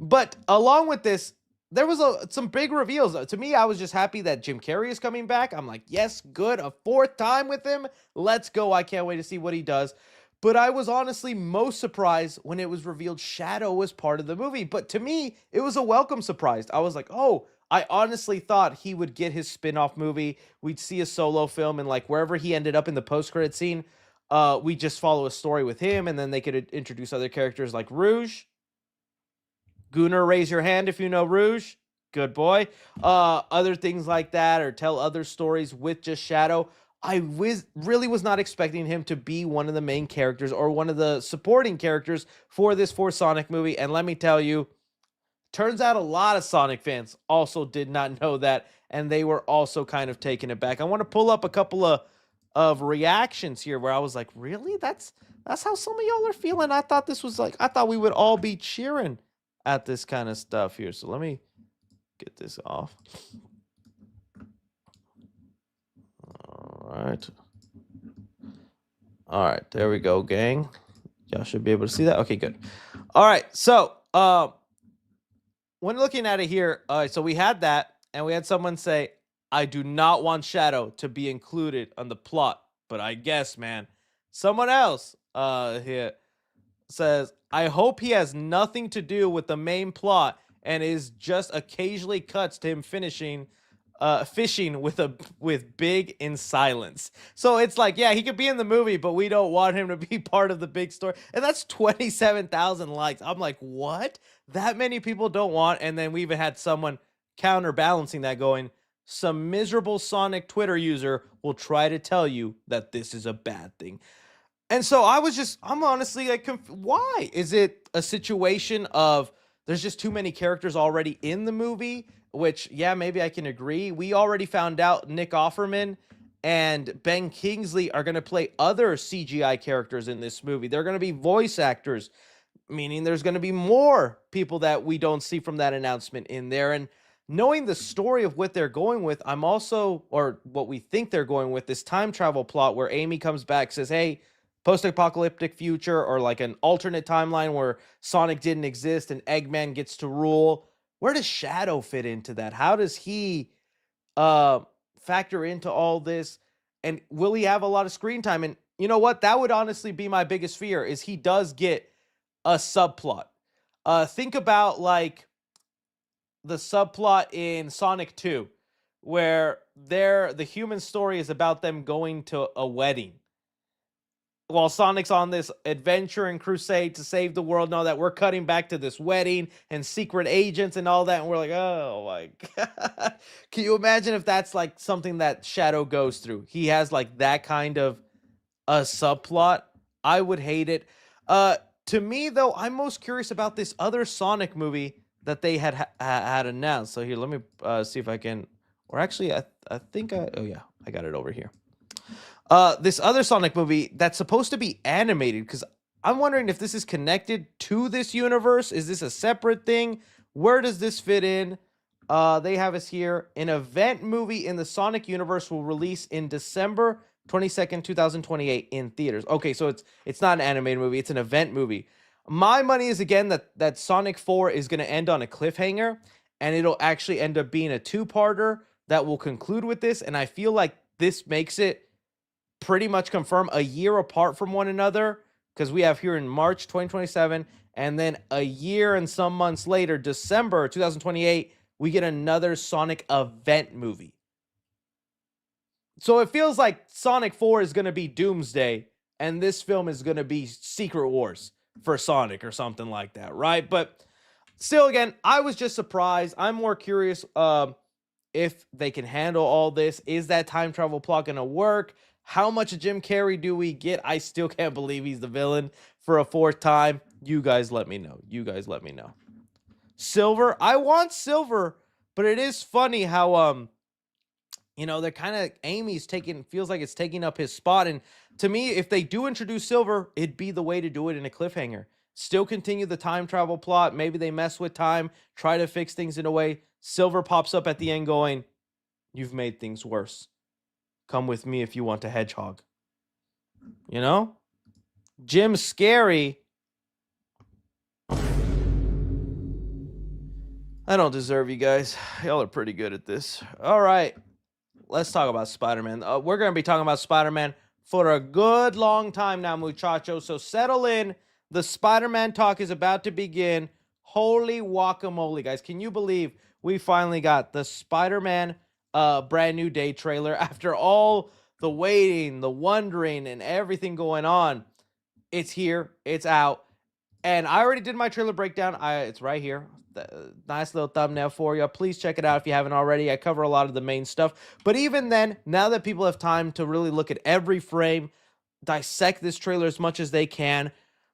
Speaker 1: But along with this, there was some big reveals. To me, I was just happy that Jim Carrey is coming back. I'm like, yes, good. A fourth time with him. Let's go. I can't wait to see what he does. But I was honestly most surprised when it was revealed Shadow was part of the movie. But to me, it was a welcome surprise. I was like, oh, I honestly thought he would get his spin-off movie. We'd see a solo film, and like wherever he ended up in the post-credit scene, we just follow a story with him, and then they could introduce other characters like Rouge. Gunnar, raise your hand if you know Rouge. Good boy. Other things like that, or tell other stories with just Shadow. I really was not expecting him to be one of the main characters or one of the supporting characters for this Sonic movie. And let me tell you, turns out a lot of Sonic fans also did not know that, and they were also kind of taken aback. I want to pull up a couple of reactions here where I was like, really? That's how some of y'all are feeling? I thought this was like, I thought we would all be cheering at this kind of stuff here. So let me get this off. All right, there we go, gang. Y'all should be able to see that. Okay, good. All right, so when looking at it here, so we had that, and we had someone say, I do not want Shadow to be included on the plot, but I guess, man. Someone else here says, I hope he has nothing to do with the main plot and is just occasionally cuts to him fishing with Big in silence. So it's like, yeah, he could be in the movie, but we don't want him to be part of the big story. And that's 27,000 likes. I'm like, what? That many people don't want. And then we even had someone counterbalancing that going, some miserable Sonic Twitter user will try to tell you that this is a bad thing. And so I'm honestly like, why? Is it a situation of there's just too many characters already in the movie? Which, yeah, maybe I can agree. We already found out Nick Offerman and Ben Kingsley are going to play other CGI characters in this movie. They're going to be voice actors, meaning there's going to be more people that we don't see from that announcement in there. And knowing the story of what they're going with, I'm also, or what we think they're going with, this time travel plot where Amy comes back, says, hey, post-apocalyptic future, or like an alternate timeline where Sonic didn't exist and Eggman gets to rule. Where does Shadow fit into that? How does he factor into all this? And will he have a lot of screen time? And you know what? That would honestly be my biggest fear, is he does get a subplot. Think about like the subplot in Sonic 2, where the human story is about them going to a wedding, while Sonic's on this adventure and crusade to save the world and all that. We're cutting back to this wedding and secret agents and all that, and we're like, oh my god. Can you imagine if that's like something that Shadow goes through? He has like that kind of a subplot. I would hate it. To me though, I'm most curious about this other Sonic movie that they had announced. So here, let me see if I can, or actually I think oh yeah, I got it over here. This other Sonic movie that's supposed to be animated, because I'm wondering if this is connected to this universe. Is this a separate thing? Where does this fit in? They have us here. An event movie in the Sonic universe will release in December 22nd, 2028 in theaters. Okay, so it's not an animated movie, it's an event movie. My money is again that Sonic 4 is going to end on a cliffhanger, and it'll actually end up being a two-parter that will conclude with this, and I feel like this makes it pretty much confirm a year apart from one another, because we have here in March 2027, and then a year and some months later, December 2028, we get another Sonic event movie. So it feels like Sonic 4 is going to be Doomsday, and this film is going to be Secret Wars for Sonic or something like that, right? But still, again, I was just surprised. I'm more curious if they can handle all this. Is that time travel plot going to work? How much of Jim Carrey do we get? I still can't believe he's the villain for a fourth time. You guys let me know. You guys let me know. Silver. I want Silver, but it is funny how they're kind of Amy's feels like it's taking up his spot. And to me, if they do introduce Silver, it'd be the way to do it in a cliffhanger. Still continue the time travel plot. Maybe they mess with time, try to fix things in a way. Silver pops up at the end going, "You've made things worse. Come with me if you want a hedgehog." You know? Jim's scary. I don't deserve you guys. Y'all are pretty good at this. All right. Let's talk about Spider-Man. We're going to be talking about Spider-Man for a good long time now, muchachos. So settle in. The Spider-Man talk is about to begin. Holy guacamole, guys. Can you believe we finally got the Spider-Man brand new day trailer after all the waiting, the wondering, and everything going on? It's here. It's out. And I already did my trailer breakdown. It's right here. Nice little thumbnail for you. Please check it out if you haven't already. I cover a lot of the main stuff. But even then, now that people have time to really look at every frame, dissect this trailer as much as they can,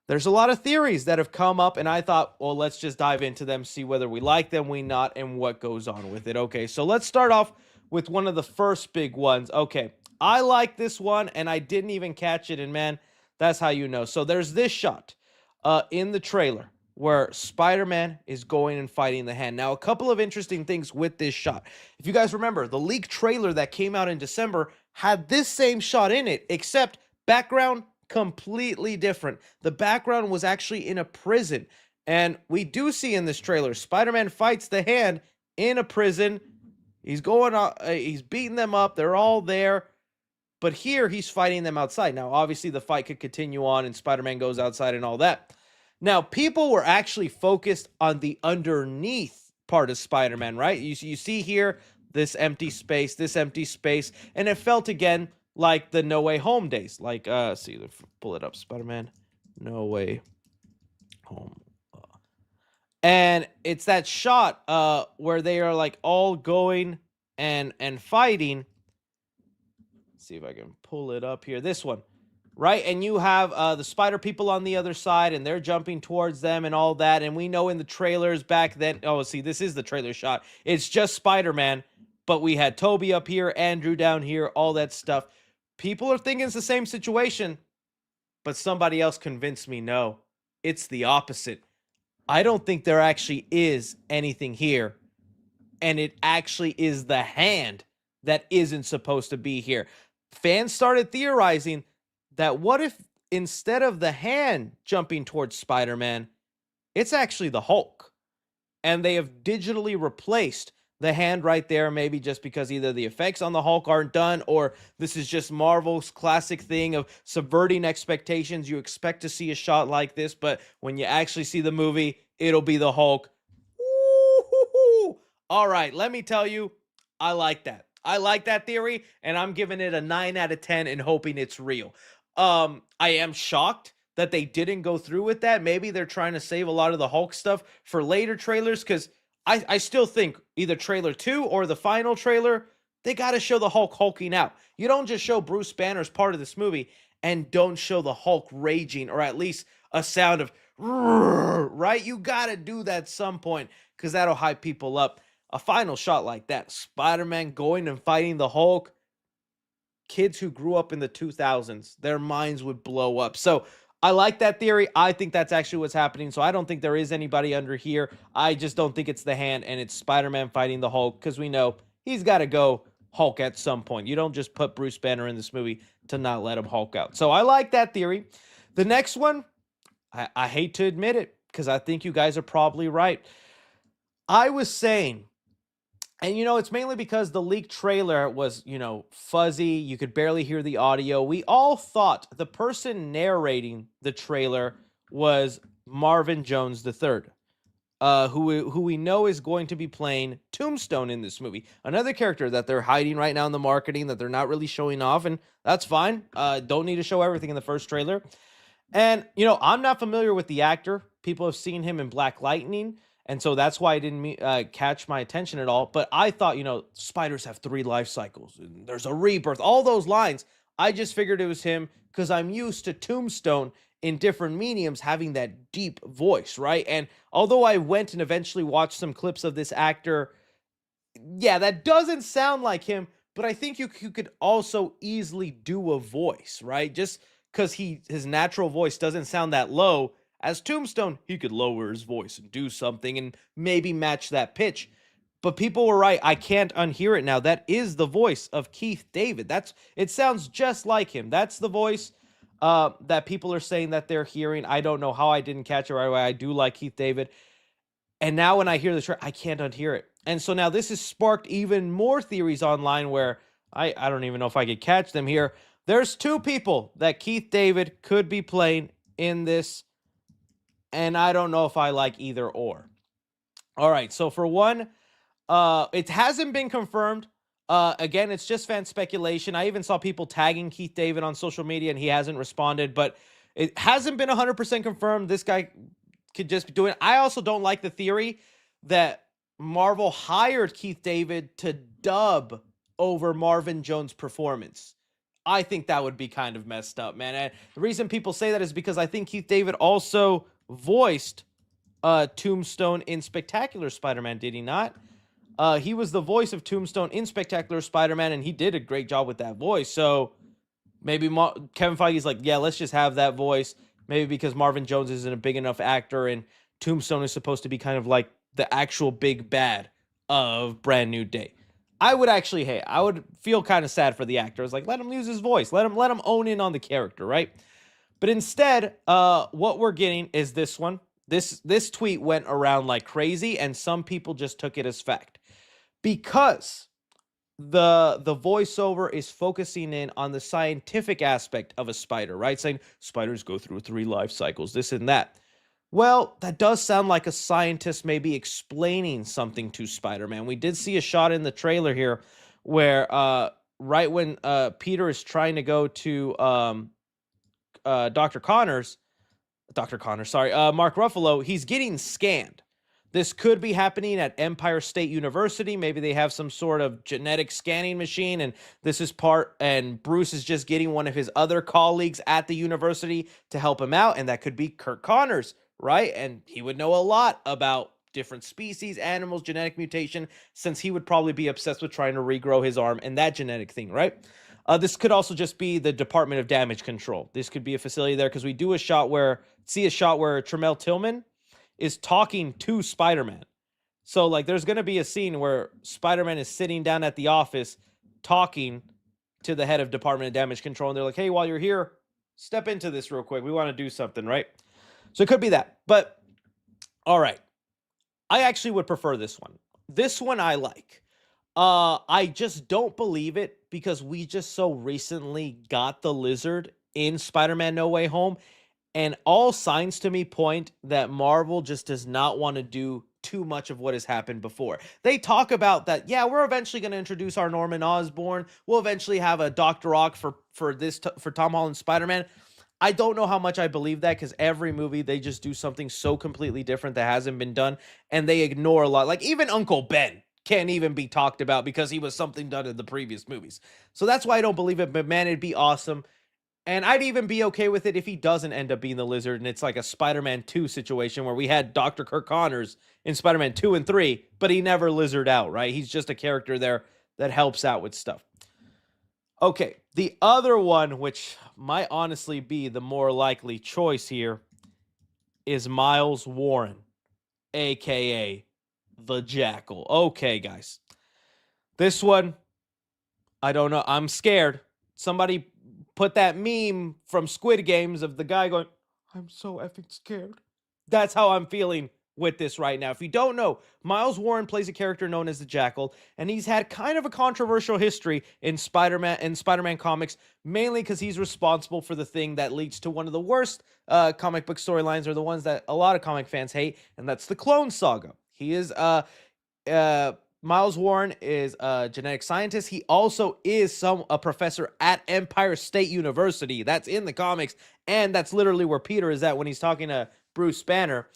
Speaker 1: there's a lot of theories that have come up, and I thought, well, let's just dive into them, see whether we like them, we not, and what goes on with it. Okay, so let's start off with one of the first big ones. Okay, I like this one, and I didn't even catch it, and man, that's how you know. So there's this shot in the trailer where Spider-Man is going and fighting the Hand. Now, a couple of interesting things with this shot. If you guys remember, the leaked trailer that came out in December had this same shot in it, except background completely different. The background was actually in a prison. And we do see in this trailer, Spider-Man fights the Hand in a prison. He's going on, he's beating them up. They're all there. But here, he's fighting them outside. Now, obviously, the fight could continue on, and Spider-Man goes outside and all that. Now, people were actually focused on the underneath part of Spider-Man, right? You see here this empty space, and it felt, again, like the No Way Home days. Like, see, pull it up, Spider-Man, No Way Home. And it's that shot where they are, like, all going and fighting. See if I can pull it up here. This one, right? And you have the spider people on the other side, and they're jumping towards them and all that. And we know in the trailers back then, oh, see, this is the trailer shot. It's just Spider-Man, but we had Toby up here, Andrew down here, all that stuff. People are thinking it's the same situation, but somebody else convinced me, no, it's the opposite. I don't think there actually is anything here, and it actually is the Hand that isn't supposed to be here. Fans started theorizing that what if instead of the Hand jumping towards Spider-Man, it's actually the Hulk. And they have digitally replaced the Hand right there, maybe just because either the effects on the Hulk aren't done, or this is just Marvel's classic thing of subverting expectations. You expect to see a shot like this, but when you actually see the movie, it'll be the Hulk. Ooh, all right, let me tell you, I like that. I like that theory, and I'm giving it a 9 out of 10 and hoping it's real. I am shocked that they didn't go through with that. Maybe they're trying to save a lot of the Hulk stuff for later trailers, because I still think either trailer 2 or the final trailer, they got to show the Hulk hulking out. You don't just show Bruce Banner as part of this movie and don't show the Hulk raging, or at least a sound of, right? You got to do that at some point, because that'll hype people up. A final shot like that, Spider-Man going and fighting the Hulk, kids who grew up in the 2000s, their minds would blow up. So I like that theory. I think that's actually what's happening. So I don't think there is anybody under here. I just don't think it's the Hand and it's Spider-Man fighting the Hulk, because we know he's got to go Hulk at some point. You don't just put Bruce Banner in this movie to not let him Hulk out. So I like that theory. The next one, I hate to admit it, because I think you guys are probably right. I was saying, and it's mainly because the leaked trailer was, fuzzy. You could barely hear the audio. We all thought the person narrating the trailer was Marvin Jones III, who we know is going to be playing Tombstone in this movie. Another character that they're hiding right now in the marketing, that they're not really showing off, and that's fine. Don't need to show everything in the first trailer. And, I'm not familiar with the actor. People have seen him in Black Lightning, and so that's why it didn't catch my attention at all. But I thought, spiders have 3 life cycles, and there's a rebirth, all those lines. I just figured it was him because I'm used to Tombstone in different mediums having that deep voice, right? And although I went and eventually watched some clips of this actor, yeah, that doesn't sound like him, but I think you could also easily do a voice, right? Just because his natural voice doesn't sound that low. As Tombstone, he could lower his voice and do something and maybe match that pitch. But people were right. I can't unhear it now. That is the voice of Keith David. It sounds just like him. That's the voice that people are saying that they're hearing. I don't know how I didn't catch it right away. I do like Keith David. And now when I hear the track, I can't unhear it. And so now this has sparked even more theories online where I don't even know if I could catch them here. There's 2 people that Keith David could be playing in this, and I don't know if I like either or. All right, so for one, it hasn't been confirmed. Again, it's just fan speculation. I even saw people tagging Keith David on social media, and he hasn't responded, but it hasn't been 100% confirmed. This guy could just be doing it. I also don't like the theory that Marvel hired Keith David to dub over Marvin Jones' performance. I think that would be kind of messed up, man. And the reason people say that is because I think Keith David also voiced Tombstone in Spectacular Spider-Man, did he not? He was the voice of Tombstone in Spectacular Spider-Man, and he did a great job with that voice. So maybe Kevin Feige's like, yeah, let's just have that voice. Maybe because Marvin Jones isn't a big enough actor, and Tombstone is supposed to be kind of like the actual big bad of Brand New Day. I would feel kind of sad for the actor. It's like, let him use his voice. Let him own in on the character, right? But instead, what we're getting is this one. This tweet went around like crazy, and some people just took it as fact. Because the voiceover is focusing in on the scientific aspect of a spider, right? Saying spiders go through 3 life cycles, this and that. Well, that does sound like a scientist maybe explaining something to Spider-Man. We did see a shot in the trailer here where right when Peter is trying to go to Mark Ruffalo, he's getting scanned. This could be happening at Empire State University. Maybe they have some sort of genetic scanning machine, and and Bruce is just getting one of his other colleagues at the university to help him out, and that could be Kirk Connors, right? And he would know a lot about different species, animals, genetic mutation, since he would probably be obsessed with trying to regrow his arm and that genetic thing, right? This could also just be the Department of Damage Control. This could be a facility there, because we see a shot where Tremel Tillman is talking to Spider-Man. So, like, there's going to be a scene where Spider-Man is sitting down at the office talking to the head of Department of Damage Control, and they're like, hey, while you're here, step into this real quick. We want to do something, right? So it could be that. But, all right. I actually would prefer this one. This one I like. I just don't believe it because we just so recently got the Lizard in Spider-Man No Way Home, and all signs to me point that Marvel just does not want to do too much of what has happened before. They talk about that, yeah, we're eventually going to introduce our Norman Osborn. We'll eventually have a Dr. Ock for Tom Holland's Spider-Man. I don't know how much I believe that, because every movie they just do something so completely different that hasn't been done, and they ignore a lot. Like, even Uncle Ben can't even be talked about because he was something done in the previous movies. So that's why I don't believe it, but man, it'd be awesome. And I'd even be okay with it if he doesn't end up being the Lizard, and it's like a Spider-Man 2 situation where we had Dr. Kirk Connors in Spider-Man 2 and 3, but he never Lizard out, right? He's just a character there that helps out with stuff. Okay, the other one, which might honestly be the more likely choice here, is Miles Warren, aka the Jackal. Okay, guys. This one, I don't know. I'm scared. Somebody put that meme from Squid Games of the guy going, I'm so effing scared. That's how I'm feeling with this right now. If you don't know, Miles Warren plays a character known as the Jackal, and he's had kind of a controversial history in Spider-Man comics, mainly because he's responsible for the thing that leads to one of the worst comic book storylines, or the ones that a lot of comic fans hate, and that's the Clone Saga. He is uh Miles Warren is a genetic scientist. He also is a professor at Empire State University. That's in the comics, and that's literally where Peter is at when he's talking to Bruce Banner.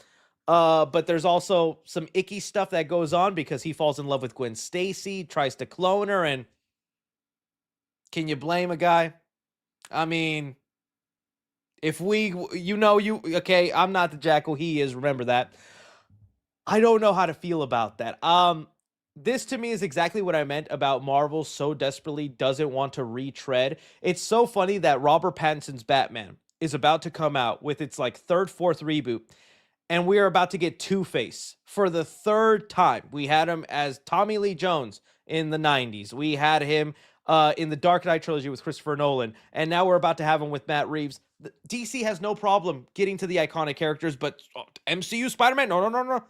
Speaker 1: But there's also some icky stuff that goes on because he falls in love with Gwen Stacy, tries to clone her, and can you blame a guy? I mean, if okay, I'm not the Jackal, he is, remember that. I don't know how to feel about that. This to me is exactly what I meant about Marvel so desperately doesn't want to retread. It's so funny that Robert Pattinson's Batman is about to come out with its like third, fourth reboot, and we are about to get Two-Face for the third time. We had him as Tommy Lee Jones in the 90s. We had him in the Dark Knight trilogy with Christopher Nolan, and now we're about to have him with Matt Reeves. DC has no problem getting to the iconic characters, but MCU Spider-Man, no.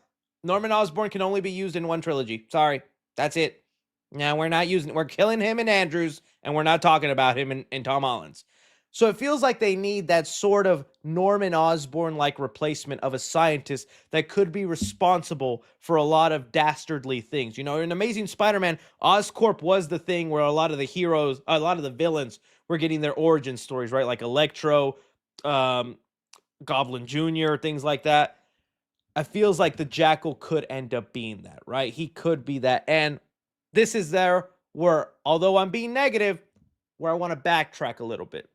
Speaker 1: Norman Osborn can only be used in one trilogy. Sorry, that's it. Now we're killing him in Andrews, and we're not talking about him in Tom Holland's. So it feels like they need that sort of Norman Osborn-like replacement of a scientist that could be responsible for a lot of dastardly things. You know, in Amazing Spider-Man, Oscorp was the thing where a lot of the villains were getting their origin stories, right? Like Electro, Goblin Jr., things like that. I feels like the Jackal could end up being that, right? He could be that. And this is there where, although I'm being negative, where I want to backtrack a little bit.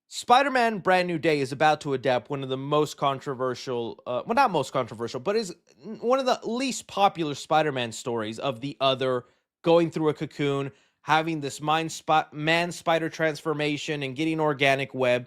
Speaker 1: Spider-Man Brand New Day is about to adapt one of the most controversial, well, not most controversial, but is one of the least popular Spider-Man stories of the other going through a cocoon, having this man-spider transformation and getting organic web.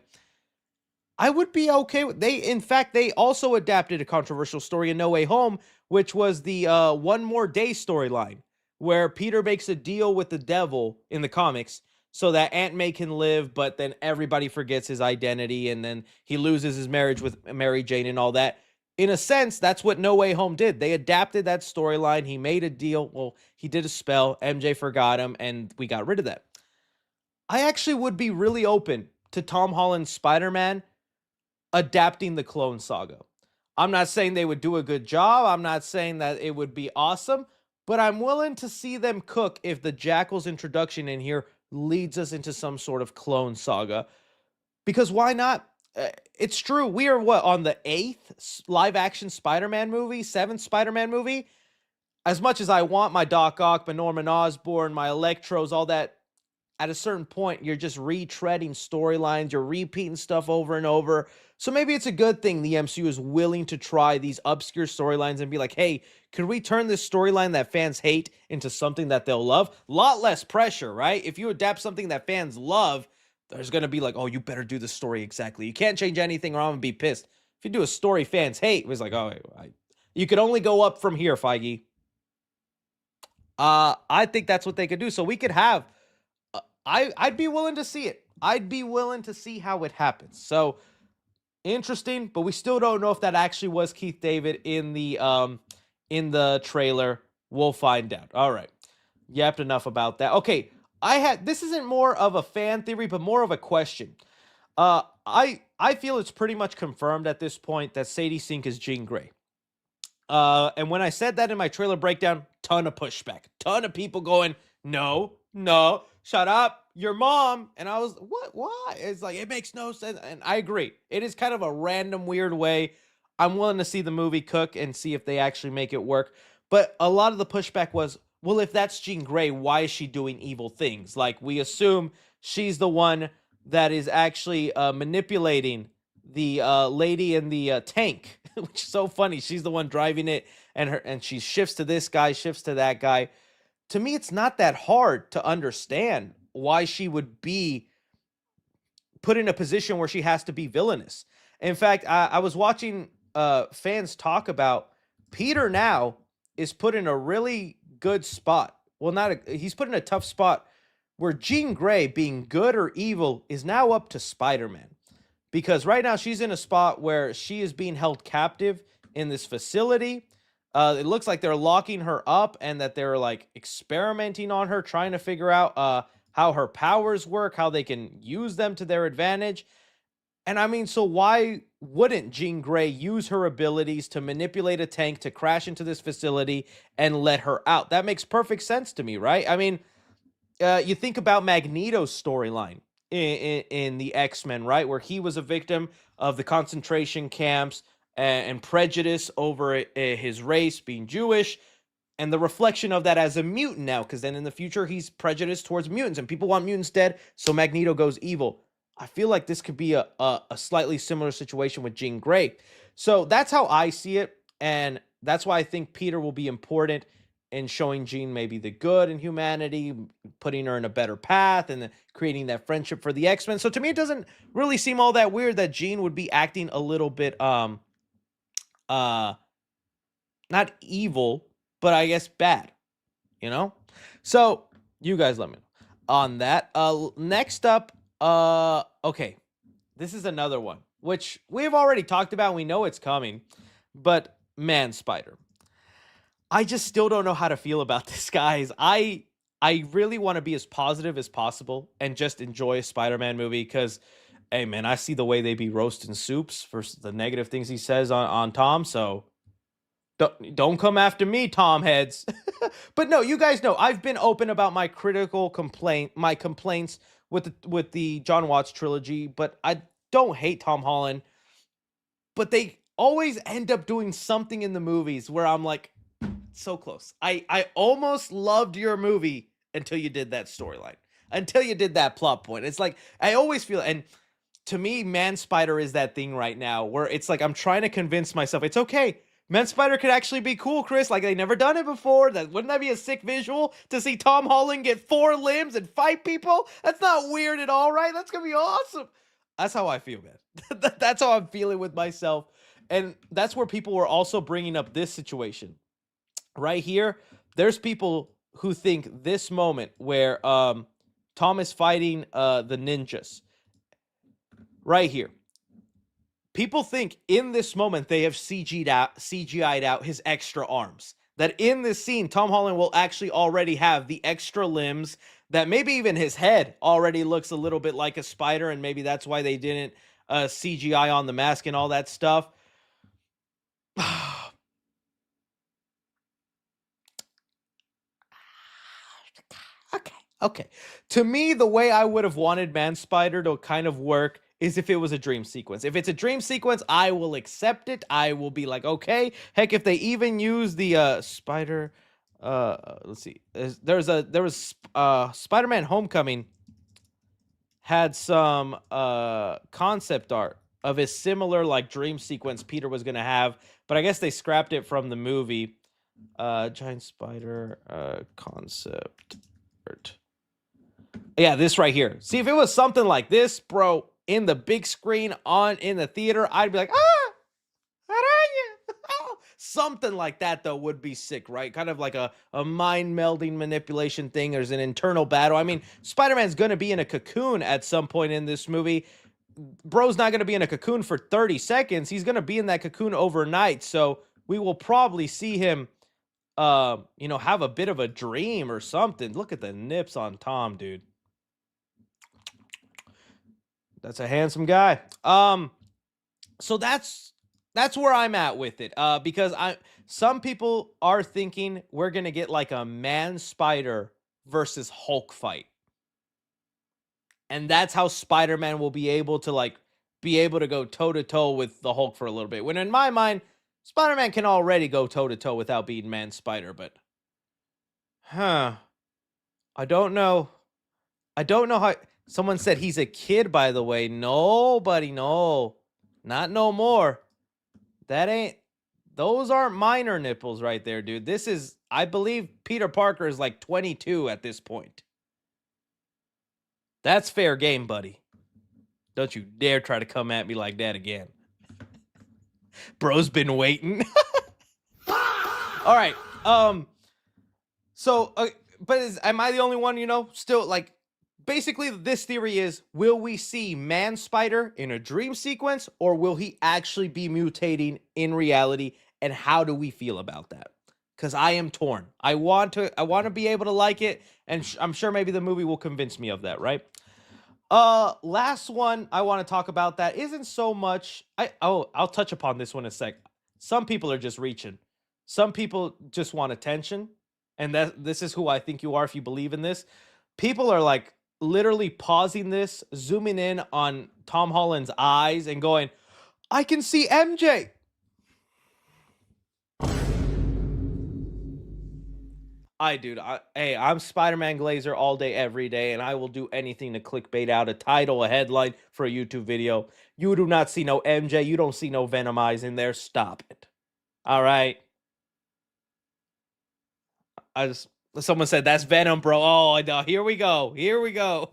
Speaker 1: I would be okay with in fact, they also adapted a controversial story in No Way Home, which was the One More Day storyline, where Peter makes a deal with the devil in the comics so that Aunt May can live, but then everybody forgets his identity, and then he loses his marriage with Mary Jane and all that. In a sense, that's what No Way Home did. They adapted that storyline. He made a deal. Well, he did a spell. MJ forgot him, and we got rid of that. I actually would be really open to Tom Holland's Spider-Man adapting the Clone Saga. I'm not saying they would do a good job. I'm not saying that it would be awesome, but I'm willing to see them cook if the Jackal's introduction in here leads us into some sort of Clone Saga. Because why not? It's true. We are on the 8th live action Spider-Man movie, 7th Spider-Man movie. As much as I want my Doc Ock, my Norman Osborn, my Electros, all that, at a certain point, you're just retreading storylines, you're repeating stuff over and over. So maybe it's a good thing the MCU is willing to try these obscure storylines and be like, hey, could we turn this storyline that fans hate into something that they'll love? A lot less pressure, right? If you adapt something that fans love, there's going to be like, oh, you better do the story exactly. You can't change anything or I'm going to be pissed. If you do a story fans hate, it was like, oh, you could only go up from here, Feige. I think that's what they could do. So we could have I'd be willing to see it. I'd be willing to see how it happens. So interesting, but we still don't know if that actually was Keith David in the trailer. We'll find out. All right. Yapped enough about that. Okay. This isn't more of a fan theory, but more of a question. I feel it's pretty much confirmed at this point that Sadie Sink is Jean Grey. And when I said that in my trailer breakdown, ton of pushback, ton of people going, no, shut up, your mom. And I was, what, why? It's like, it makes no sense. And I agree. It is kind of a random, weird way. I'm willing to see the movie cook and see if they actually make it work. But a lot of the pushback was, well, if that's Jean Grey, why is she doing evil things? Like, we assume she's the one that is actually manipulating the lady in the tank, which is so funny. She's the one driving it, and she shifts to this guy, shifts to that guy. To me, it's not that hard to understand why she would be put in a position where she has to be villainous. In fact, I was watching fans talk about Peter now is put in a really good spot. Well, he's put in a tough spot where Jean Grey, being good or evil, is now up to Spider-Man. Because right now she's in a spot where she is being held captive in this facility. It looks like they're locking her up and that they're like experimenting on her, trying to figure out how her powers work, how they can use them to their advantage. And I mean, so why wouldn't Jean Grey use her abilities to manipulate a tank to crash into this facility and let her out? That makes perfect sense to me, right? I mean, you think about Magneto's storyline in the X-Men, right? Where he was a victim of the concentration camps and prejudice over his race being Jewish, and the reflection of that as a mutant now, because then in the future he's prejudiced towards mutants and people want mutants dead, so Magneto goes evil. I feel like this could be a slightly similar situation with Jean Grey. So that's how I see it, and that's why I think Peter will be important in showing Jean maybe the good in humanity, putting her in a better path, and then creating that friendship for the X-Men. So to me, it doesn't really seem all that weird that Jean would be acting a little bit not evil, but I guess bad, you know? So you guys let me know on that. Next up, okay, this is another one, which we've already talked about. We know it's coming, but Man Spider. I just still don't know how to feel about this, guys. I really want to be as positive as possible and just enjoy a Spider-Man movie because, hey, man, I see the way they be roasting soups for the negative things he says on Tom, so don't come after me, Tom heads. But no, you guys know I've been open about my complaints with the John Watts trilogy, but I don't hate Tom Holland. But they always end up doing something in the movies where I'm like, so close. I almost loved your movie until you did that storyline, until you did that plot point. It's like I always feel, and to me, Man Spider is that thing right now where it's like I'm trying to convince myself it's okay. Man Spider could actually be cool, Chris. Like they never done it before. Wouldn't that be a sick visual to see Tom Holland get 4 limbs and fight people? That's not weird at all, right? That's gonna be awesome. That's how I feel, man. That's how I'm feeling with myself, and that's where people were also bringing up this situation right here. There's people who think this moment where Tom is fighting the ninjas right here. People think in this moment they have CGI'd out his extra arms. That in this scene, Tom Holland will actually already have the extra limbs, that maybe even his head already looks a little bit like a spider, and maybe that's why they didn't CGI on the mask and all that stuff. Okay. To me, the way I would have wanted Man Spider to kind of work is if it was a dream sequence. If it's a dream sequence, I will accept it. I will be like, okay. Heck, if they even use the spider, let's see. There was Spider-Man Homecoming had some concept art of a similar like dream sequence Peter was gonna have, but I guess they scrapped it from the movie. Giant spider concept art. Yeah, this right here. See, if it was something like this, bro, in the big screen in the theater, I'd be like, how are you? Something like that, though, would be sick, right? Kind of like a mind melding manipulation thing. There's an internal battle. I mean, Spider-Man's going to be in a cocoon at some point in this movie. Bro's not going to be in a cocoon for 30 seconds. He's going to be in that cocoon overnight. So we will probably see him, have a bit of a dream or something. Look at the nips on Tom, dude. That's a handsome guy. So that's where I'm at with it. Because some people are thinking we're gonna get like a Man Spider versus Hulk fight, and that's how Spider-Man will be able to go toe to toe with the Hulk for a little bit. When in my mind, Spider-Man can already go toe to toe without being Man Spider. But, I don't know. I don't know how. Someone said he's a kid, by the way. Nobody, no. Not no more. Those aren't minor nipples right there, dude. This is, I believe Peter Parker is like 22 at this point. That's fair game, buddy. Don't you dare try to come at me like that again. Bro's been waiting. All right. So, am I the only one, still like, basically this theory is, will we see Man Spider in a dream sequence, or will he actually be mutating in reality? And how do we feel about that? Because I am torn. I want to be able to like it, and I'm sure maybe the movie will convince me of that, right? Last one I want to talk about that isn't so much. I'll touch upon this one in a sec. Some people are just reaching. Some people just want attention, and this is who I think you are if you believe in this. People are like literally pausing this, zooming in on Tom Holland's eyes, and going, "I can see MJ." Hey, I'm Spider-Man Glazer all day, every day, and I will do anything to clickbait out a title, a headline for a YouTube video. You do not see no MJ. You don't see no Venom eyes in there. Stop it. All right. Someone said that's Venom, bro. Oh, no, here we go. Here we go.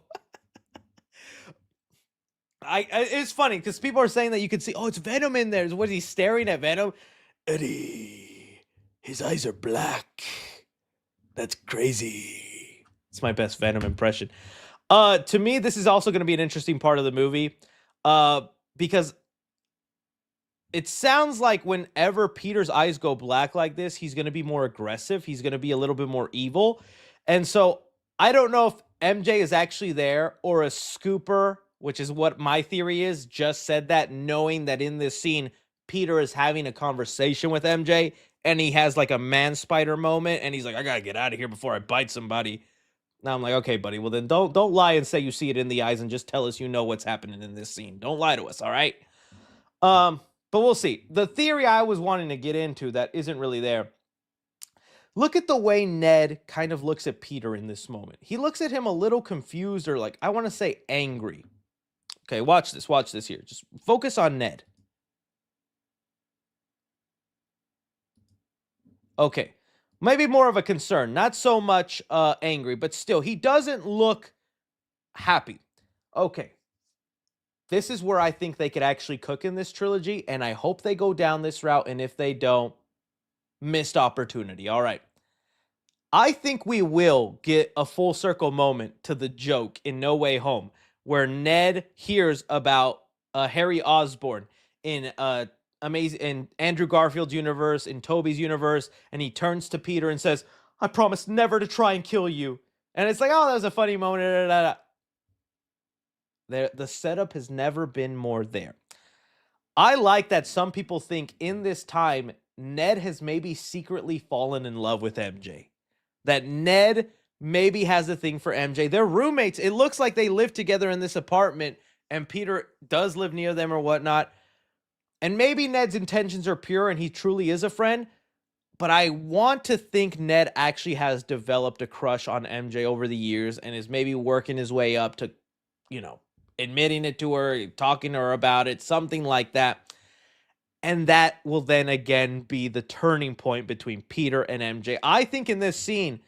Speaker 1: It's funny because people are saying that you can see, oh, it's Venom in there. What is he staring at Venom? Eddie, his eyes are black. That's crazy. It's my best Venom impression. To me, this is also going to be an interesting part of the movie, because it sounds like whenever Peter's eyes go black like this, he's going to be more aggressive. He's going to be a little bit more evil. And so I don't know if MJ is actually there, or a scooper, which is what my theory is, just said that, knowing that in this scene, Peter is having a conversation with MJ, and he has like a Man Spider moment, and he's like, I got to get out of here before I bite somebody. Now I'm like, okay, buddy, well then don't lie and say you see it in the eyes, and just tell us you know what's happening in this scene. Don't lie to us, all right? But we'll see. The theory I was wanting to get into that isn't really there. Look at the way Ned kind of looks at Peter in this moment. He looks at him a little confused, or like, I want to say angry. Okay, watch this here. Just focus on Ned. Okay, maybe more of a concern, not so much angry, but still, he doesn't look happy. Okay, this is where I think they could actually cook in this trilogy, and I hope they go down this route, and if they don't, missed opportunity. All right. I think we will get a full circle moment to the joke in No Way Home, where Ned hears about Harry Osborn in Andrew Garfield's universe, in Toby's universe, and he turns to Peter and says, "I promise never to try and kill you." And it's like, oh, that was a funny moment. The setup has never been more there. I like that some people think in this time, Ned has maybe secretly fallen in love with MJ. That Ned maybe has a thing for MJ. They're roommates. It looks like they live together in this apartment, and Peter does live near them or whatnot. And maybe Ned's intentions are pure and he truly is a friend, but I want to think Ned actually has developed a crush on MJ over the years and is maybe working his way up to, admitting it to her, talking to her about it, something like that. And that will then again be the turning point between Peter and MJ. I think in this scene,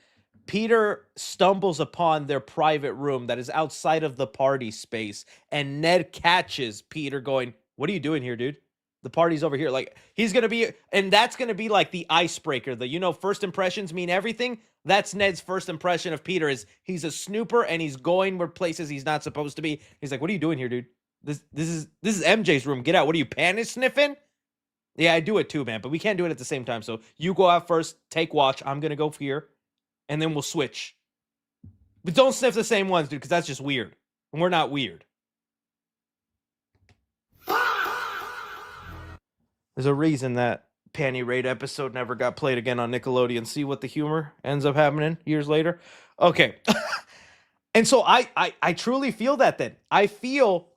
Speaker 1: Peter stumbles upon their private room that is outside of the party space, and Ned catches Peter going, "What are you doing here, dude? The party's over here." Like, he's going to be, and that's going to be like the icebreaker. First impressions mean everything. That's Ned's first impression of Peter, is he's a snooper and he's going where places he's not supposed to be. He's like, "What are you doing here, dude? This is MJ's room. Get out. What are you, panty sniffing?" Yeah, I do it too, man, but we can't do it at the same time. So you go out first, take watch. I'm going to go here, and then we'll switch. But don't sniff the same ones, dude, because that's just weird. And we're not weird. There's a reason that Panty Raid episode never got played again on Nickelodeon. See what the humor ends up happening years later? Okay. And so I truly feel that then. I feel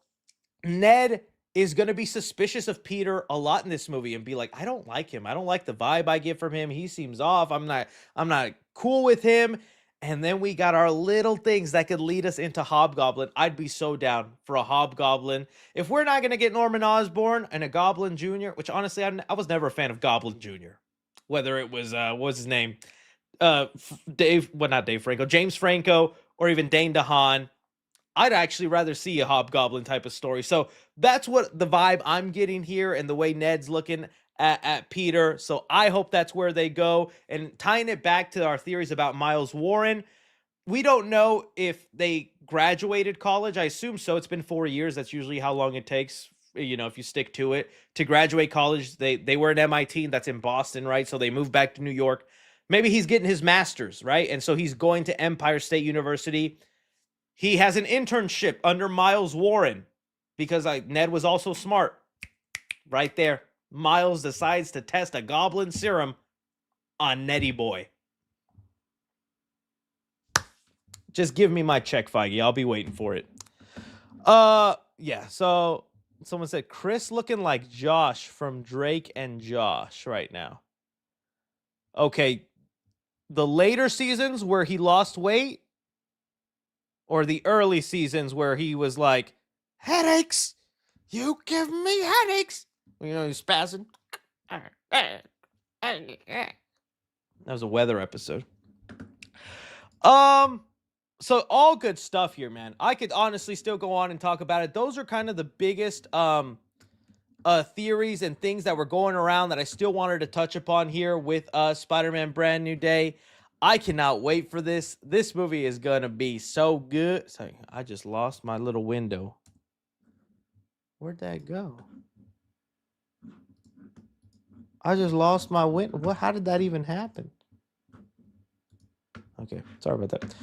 Speaker 1: Ned is going to be suspicious of Peter a lot in this movie and be like, I don't like him. I don't like the vibe I get from him. He seems off. I'm not cool with him. And then we got our little things that could lead us into Hobgoblin. I'd be so down for a Hobgoblin. If we're not going to get Norman Osborn and a Goblin Jr., which honestly, I was never a fan of Goblin Jr., whether it was, what's his name? Not Dave Franco, James Franco, or even Dane DeHaan. I'd actually rather see a Hobgoblin type of story. So that's what the vibe I'm getting here, and the way Ned's looking at Peter. So I hope that's where they go. And tying it back to our theories about Miles Warren, we don't know if they graduated college. I assume so. It's been 4 years. That's usually how long it takes, you know, if you stick to it, to graduate college. They were at MIT, that's in Boston, right? So they moved back to New York. Maybe he's getting his master's, right? And so he's going to Empire State University. He has an internship under Miles Warren because Ned was also smart. Right there. Miles decides to test a goblin serum on Netty Boy. Just give me my check, Feige. I'll be waiting for it. Yeah, so someone said Chris looking like Josh from Drake and Josh right now. Okay, the later seasons where he lost weight, or the early seasons where he was like, headaches, you give me headaches. You know, he's spazzing. That was a weather episode. So all good stuff here, man. I could honestly still go on and talk about it. Those are kind of the biggest theories and things that were going around that I still wanted to touch upon here with Spider-Man Brand New Day. I cannot wait for this. This movie is gonna be so good. Sorry, I just lost my little window. Where'd that go? I just lost my window. What? How did that even happen? Okay, sorry about that.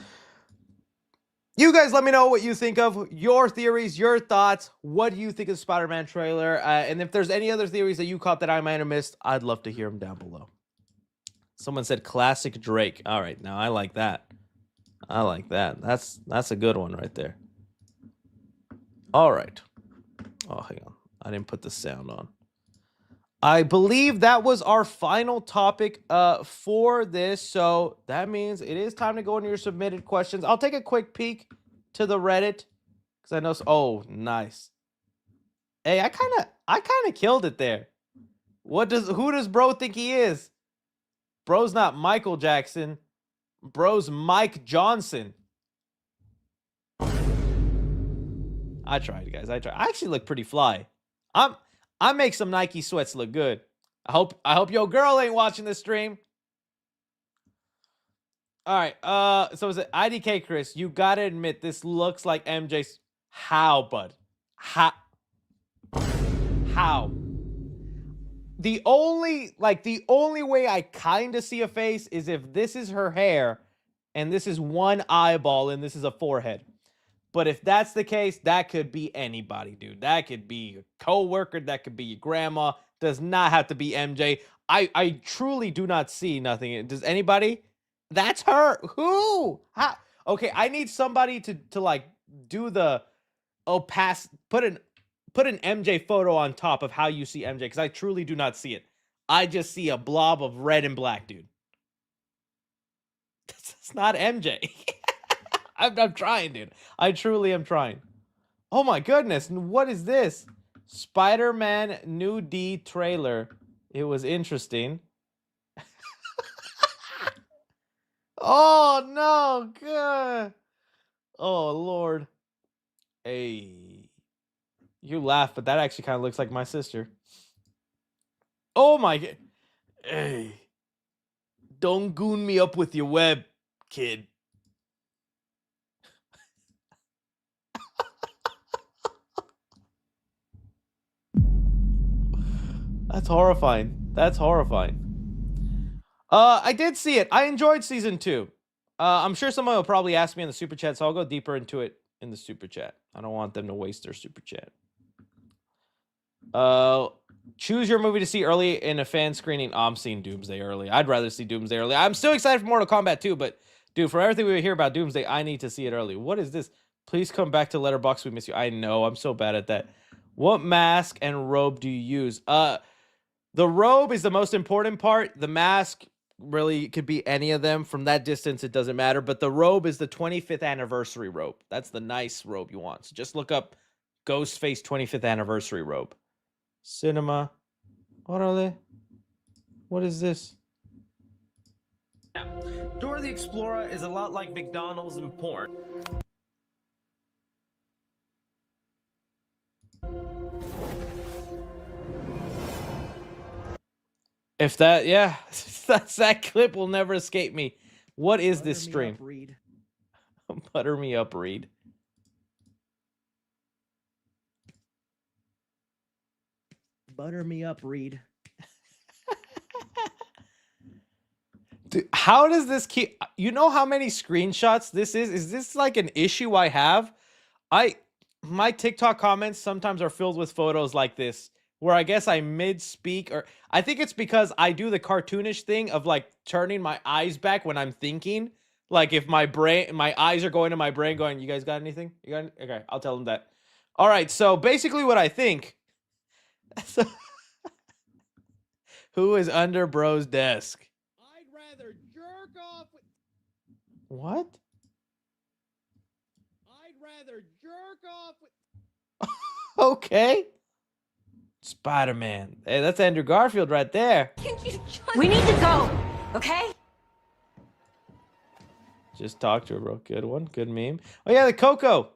Speaker 1: You guys let me know what you think of, your theories, your thoughts. What do you think of the Spider-Man trailer? And if there's any other theories that you caught that I might have missed, I'd love to hear them down below. Someone said classic Drake. All right, now I like that. I like that. That's a good one right there. All right. Oh, hang on. I didn't put the sound on. I believe that was our final topic for this. So that means it is time to go into your submitted questions. I'll take a quick peek to the Reddit because I know. Oh, nice. Hey, I kind of killed it there. Who does bro think he is? Bro's not Michael Jackson. Bro's Mike Johnson. I tried, guys. I tried. I actually look pretty fly. I make some Nike sweats look good. I hope your girl ain't watching this stream. All right. So is it IDK Chris? You gotta admit this looks like MJ's. How, bud? How? The only way I kind of see a face is if this is her hair and this is one eyeball and this is a forehead. But if that's the case, that could be anybody, dude. That could be a coworker, that could be your grandma. Does not have to be MJ. I truly do not see nothing. Does anybody? That's her. Who? How? Okay, I need somebody to like do the put an MJ photo on top of how you see MJ, because I truly do not see it. I just see a blob of red and black, dude. That's not MJ. I'm trying, dude. I truly am trying. Oh my goodness. What is this? Spider-Man New D trailer. It was interesting. Oh no. God. Oh Lord. Hey. You laugh, but that actually kind of looks like my sister. Oh my God. Hey. Don't goon me up with your web, kid. That's horrifying. That's horrifying. I did see it. I enjoyed season 2. I'm sure someone will probably ask me in the super chat, so I'll go deeper into it in the super chat. I don't want them to waste their super chat. Choose your movie to see early in a fan screening. Oh, I'm seeing Doomsday early. I'd rather see Doomsday early. I'm still excited for Mortal Kombat 2, but dude, for everything we hear about Doomsday, I need to see it early. What is this? Please come back to Letterboxd. We miss you. I know. I'm so bad at that. What mask and robe do you use? The robe is the most important part. The mask really could be any of them. From that distance, it doesn't matter. But the robe is the 25th anniversary robe. That's the nice robe you want. So just look up Ghostface 25th anniversary robe. Cinema. Orale. What is this? Dora the Explorer is a lot like McDonald's and porn. If that, yeah, that clip will never escape me. What is this stream?
Speaker 3: Reed.
Speaker 1: Butter me up, Reed.
Speaker 3: Butter me up, Reed.
Speaker 1: Dude, how does this keep? You know how many screenshots this is? Is this like an issue I have? My TikTok comments sometimes are filled with photos like this, where I guess I mid-speak, or I think it's because I do the cartoonish thing of like turning my eyes back when I'm thinking. Like if my eyes are going to my brain going, you guys got anything? You got okay, I'll tell them that. All right, so basically what I think. So, who is under bro's desk?
Speaker 3: I'd rather jerk off.
Speaker 1: What?
Speaker 3: I'd rather jerk off.
Speaker 1: Okay. Spider-Man. Hey, that's Andrew Garfield right there.
Speaker 4: We need to go, okay?
Speaker 1: Just talk to her, bro. Good one. Good meme. Oh yeah, the Coco.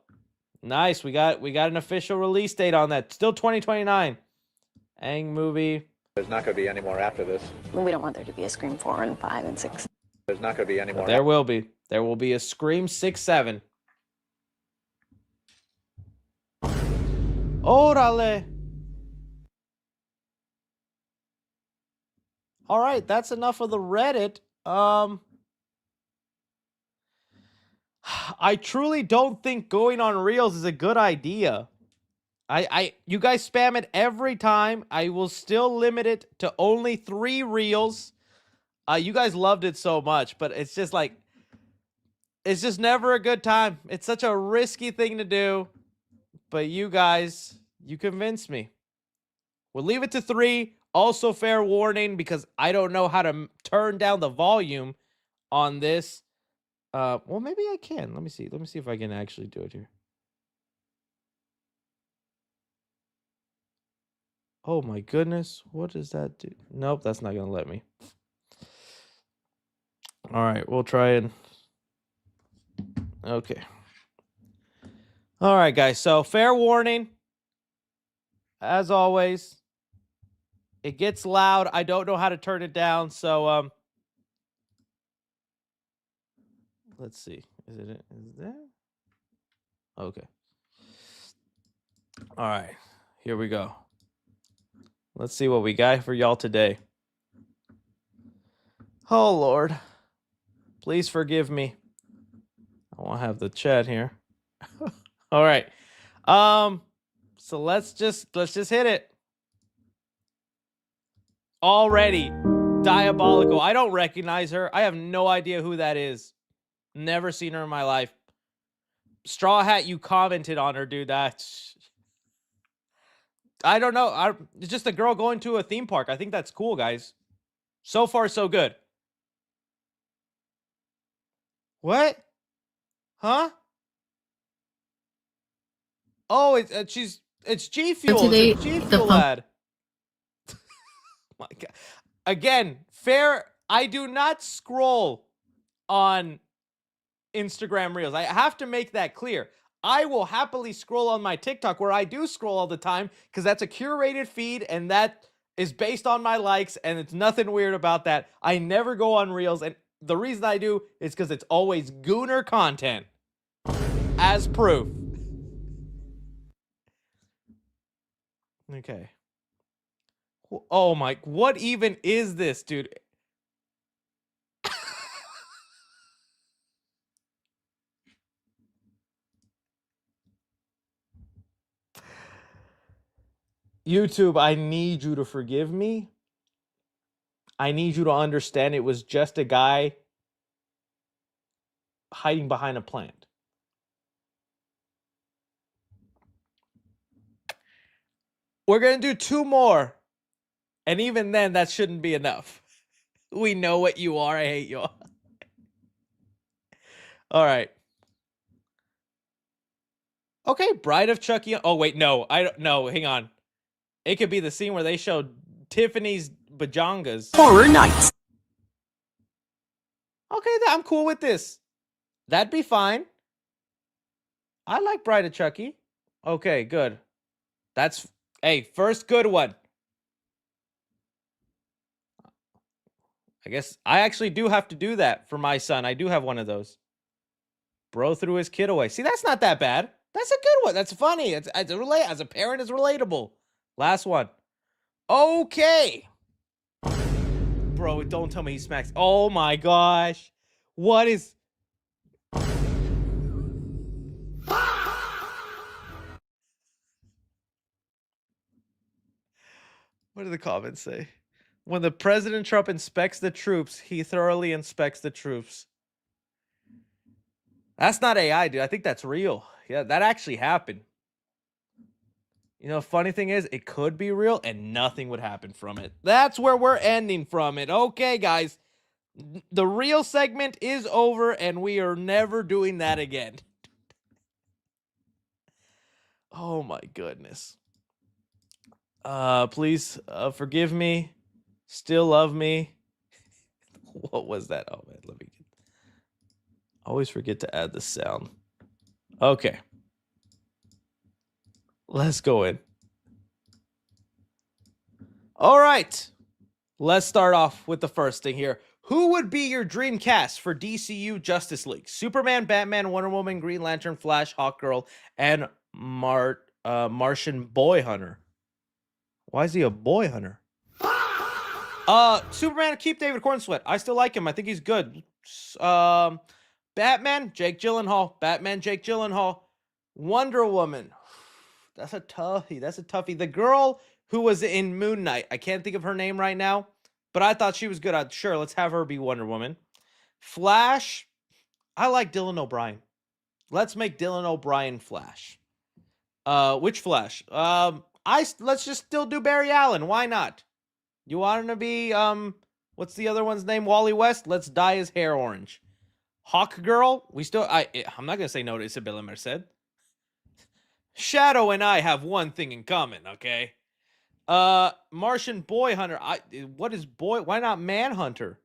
Speaker 1: Nice. We got an official release date on that. Still 2029. Aang movie.
Speaker 5: There's not going to be any more after this.
Speaker 4: We don't want there to be a Scream 4 and 5 and 6.
Speaker 5: There's not going to be any more.
Speaker 1: There will be. There will be a Scream 6, 7. Órale. All right, that's enough of the Reddit. I truly don't think going on Reels is a good idea. You guys spam it every time. I will still limit it to only 3 Reels. You guys loved it so much, but it's just like, it's just never a good time. It's such a risky thing to do, but you guys, you convinced me. We'll leave it to 3. Also, fair warning, because I don't know how to turn down the volume on this. Well, maybe I can. Let me see. Let me see if I can actually do it here. Oh my goodness. What does that do? Nope, that's not going to let me. All right, we'll try and... Okay. All right, guys. So, fair warning. As always, it gets loud. I don't know how to turn it down, so let's see. Is there? Okay. All right. Here we go. Let's see what we got for y'all today. Oh Lord. Please forgive me. I won't have the chat here. All right. So let's just hit it. Already diabolical. I don't recognize her. I have no idea who that is. Never seen her in my life. Straw Hat, you commented on her, dude. That's... I don't know. It's just a girl going to a theme park. I think that's cool, guys. So far, so good. What? Huh? Oh, it's G Fuel.
Speaker 6: Today,
Speaker 1: It's G Fuel lad. My God. Again, fair. I do not scroll on Instagram Reels. I have to make that clear. I will happily scroll on my TikTok, where I do scroll all the time, because that's a curated feed and that is based on my likes, and it's nothing weird about that. I never go on Reels, and the reason I do is because it's always gooner content. As proof. Okay. Oh my, what even is this, dude? YouTube, I need you to forgive me. I need you to understand it was just a guy hiding behind a plant. We're going to do 2 more. And even then, that shouldn't be enough. We know what you are. I hate you all. All right. Okay, Bride of Chucky. Oh, wait, no. I don't know. Hang on. It could be the scene where they show Tiffany's bajongas.
Speaker 6: Horror Nights.
Speaker 1: Okay, I'm cool with this. That'd be fine. I like Bride of Chucky. Okay, good. That's, hey, first good one. I guess I actually do have to do that for my son. I do have one of those. Bro threw his kid away. See, that's not that bad. That's a good one. That's funny. It's as a parent, it's relatable. Last one. Okay. Bro, don't tell me he smacks. Oh my gosh. What is... What do the comments say? When the President Trump inspects the troops, he thoroughly inspects the troops. That's not AI, dude. I think that's real. Yeah, that actually happened. You know, funny thing is, it could be real and nothing would happen from it. That's where we're ending from it. Okay, guys. The real segment is over and we are never doing that again. Oh my goodness. Please forgive me. Still love me. What was that? Oh man, let me get... Always forget to add the sound. Okay. Let's go in. All right. Let's start off with the first thing here. Who would be your dream cast for DCU Justice League? Superman, Batman, Wonder Woman, Green Lantern, Flash, Hawkgirl, and Martian Boy Hunter. Why is he a boy hunter? Superman, keep David Cornsweet. I still like him. I think he's good. Batman, Jake Gyllenhaal. Batman, Jake Gyllenhaal. Wonder Woman. That's a toughie. That's a toughie. The girl who was in Moon Knight. I can't think of her name right now, but I thought she was good. Sure, let's have her be Wonder Woman. Flash. I like Dylan O'Brien. Let's make Dylan O'Brien Flash. Which Flash? Let's just still do Barry Allen. Why not? You want him to be what's the other one's name? Wally West. Let's dye his hair orange. Hawkgirl. I'm not gonna say no to Isabella Merced. Shadow and I have one thing in common, okay? Martian Boy Hunter. What is boy? Why not Manhunter?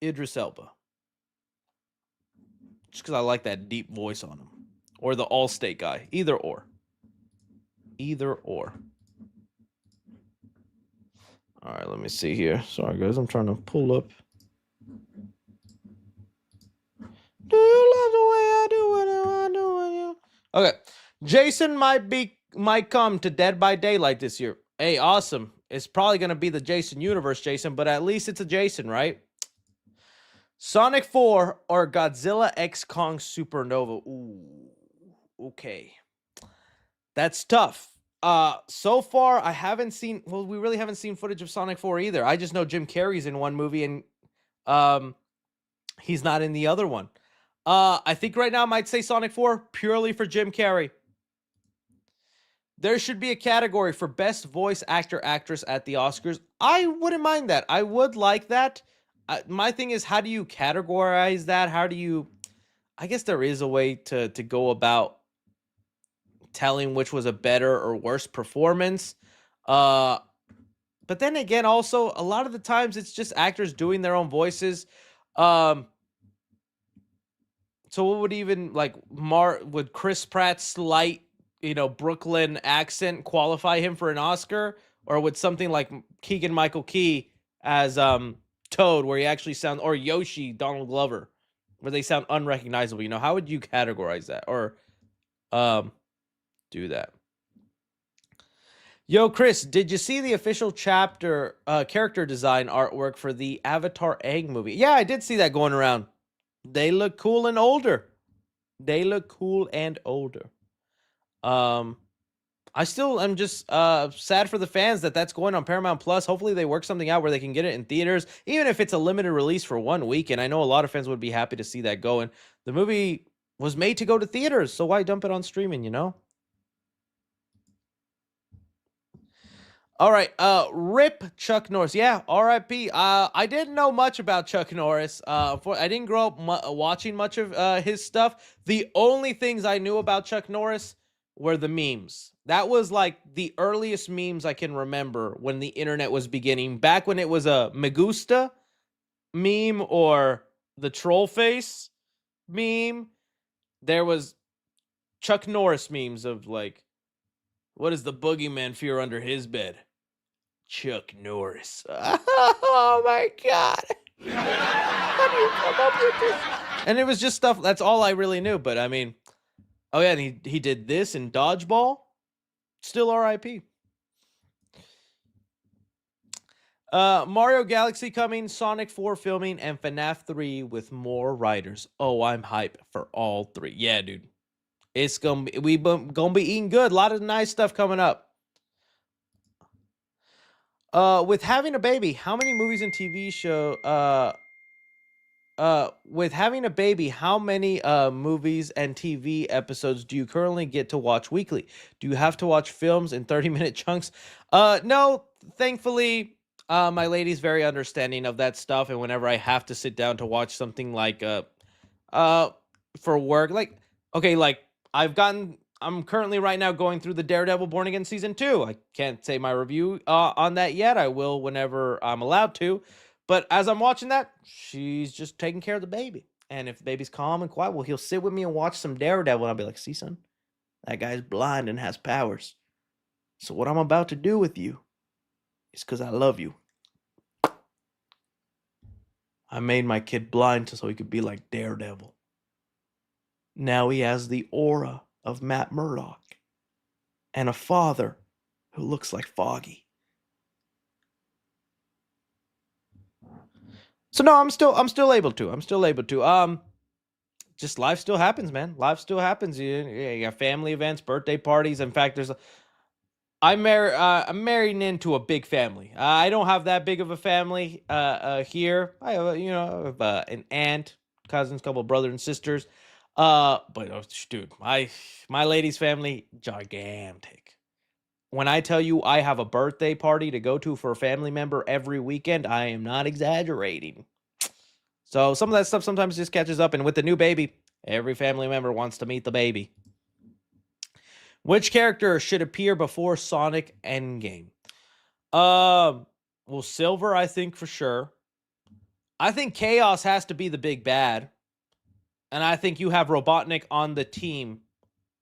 Speaker 1: Idris Elba. Just because I like that deep voice on him. Or the Allstate guy. Either or. Either or. All right, let me see here. Sorry, guys. I'm trying to pull up. Do you love the way I do it? I do it. Okay. Jason might come to Dead by Daylight this year. Hey, awesome. It's probably going to be the Jason universe, Jason, but at least it's a Jason, right? Sonic 4 or Godzilla X Kong Supernova. Ooh. Okay. That's tough. So far I haven't seen, well, we really haven't seen footage of Sonic 4 either. I just know Jim Carrey's in one movie and he's not in the other one. I think right now I might say Sonic 4 purely for Jim Carrey. There should be a category for best voice actor actress at the Oscars. I wouldn't mind that. I would like that. My thing is, how do you categorize that? How do you, I guess there is a way to go about telling which was a better or worse performance. But then again, also, a lot of the times it's just actors doing their own voices. So what would even, like, would Chris Pratt's slight, Brooklyn accent qualify him for an Oscar? Or would something like Keegan-Michael Key as Toad, where he actually sounds, or Yoshi, Donald Glover, where they sound unrecognizable? How would you categorize that? Or do that? Yo, Chris, did you see the official chapter character design artwork for the Avatar Aang movie? Yeah, I did see that going around. They look cool and older. They look cool and older. I still am just sad for the fans that that's going on Paramount Plus. Hopefully they work something out where they can get it in theaters, even if it's a limited release for 1 week. And I know a lot of fans would be happy to see that going. The movie was made to go to theaters, so why dump it on streaming, All right, rip Chuck Norris. Yeah, R.I.P. I didn't know much about Chuck Norris. I didn't grow up watching much of his stuff. The only things I knew about Chuck Norris were the memes. That was like the earliest memes I can remember when the internet was beginning. Back when it was a Me Gusta meme or the troll face meme, there was Chuck Norris memes of like, what does the boogeyman fear under his bed? Chuck Norris. Oh my god. How do you come up with this? And it was just stuff, that's all I really knew. But I mean, oh yeah, and he did this in Dodgeball. Still RIP. Mario Galaxy coming, Sonic 4 filming, and FNAF 3 with more writers. Oh, I'm hyped for all 3. Yeah, dude. It's gonna be, gonna be eating good. A lot of nice stuff coming up. With having a baby, how many movies and TV show with having a baby, how many movies and TV episodes do you currently get to watch weekly? Do you have to watch films in 30-minute chunks? No, thankfully, my lady's very understanding of that stuff, and whenever I have to sit down to watch something like for work, like okay, like I'm currently right now going through the Daredevil Born Again season 2. I can't say my review on that yet. I will whenever I'm allowed to. But as I'm watching that, she's just taking care of the baby. And if the baby's calm and quiet, well, he'll sit with me and watch some Daredevil. And I'll be like, see, son, that guy's blind and has powers. So what I'm about to do with you is because I love you. I made my kid blind so he could be like Daredevil. Now he has the aura of Matt Murdock and a father who looks like Foggy. So no, I'm still able to. Just life still happens, man. Life still happens. You got family events, birthday parties. In fact, I'm married into a big family. I don't have that big of a family here. I have an aunt, cousins, couple of brothers and sisters. But dude, my lady's family, gigantic. When I tell you I have a birthday party to go to for a family member every weekend, I am not exaggerating. So some of that stuff sometimes just catches up, and with the new baby, every family member wants to meet the baby. Which character should appear before Sonic Endgame? Well, Silver, I think for sure. I think Chaos has to be the big bad. And I think you have Robotnik on the team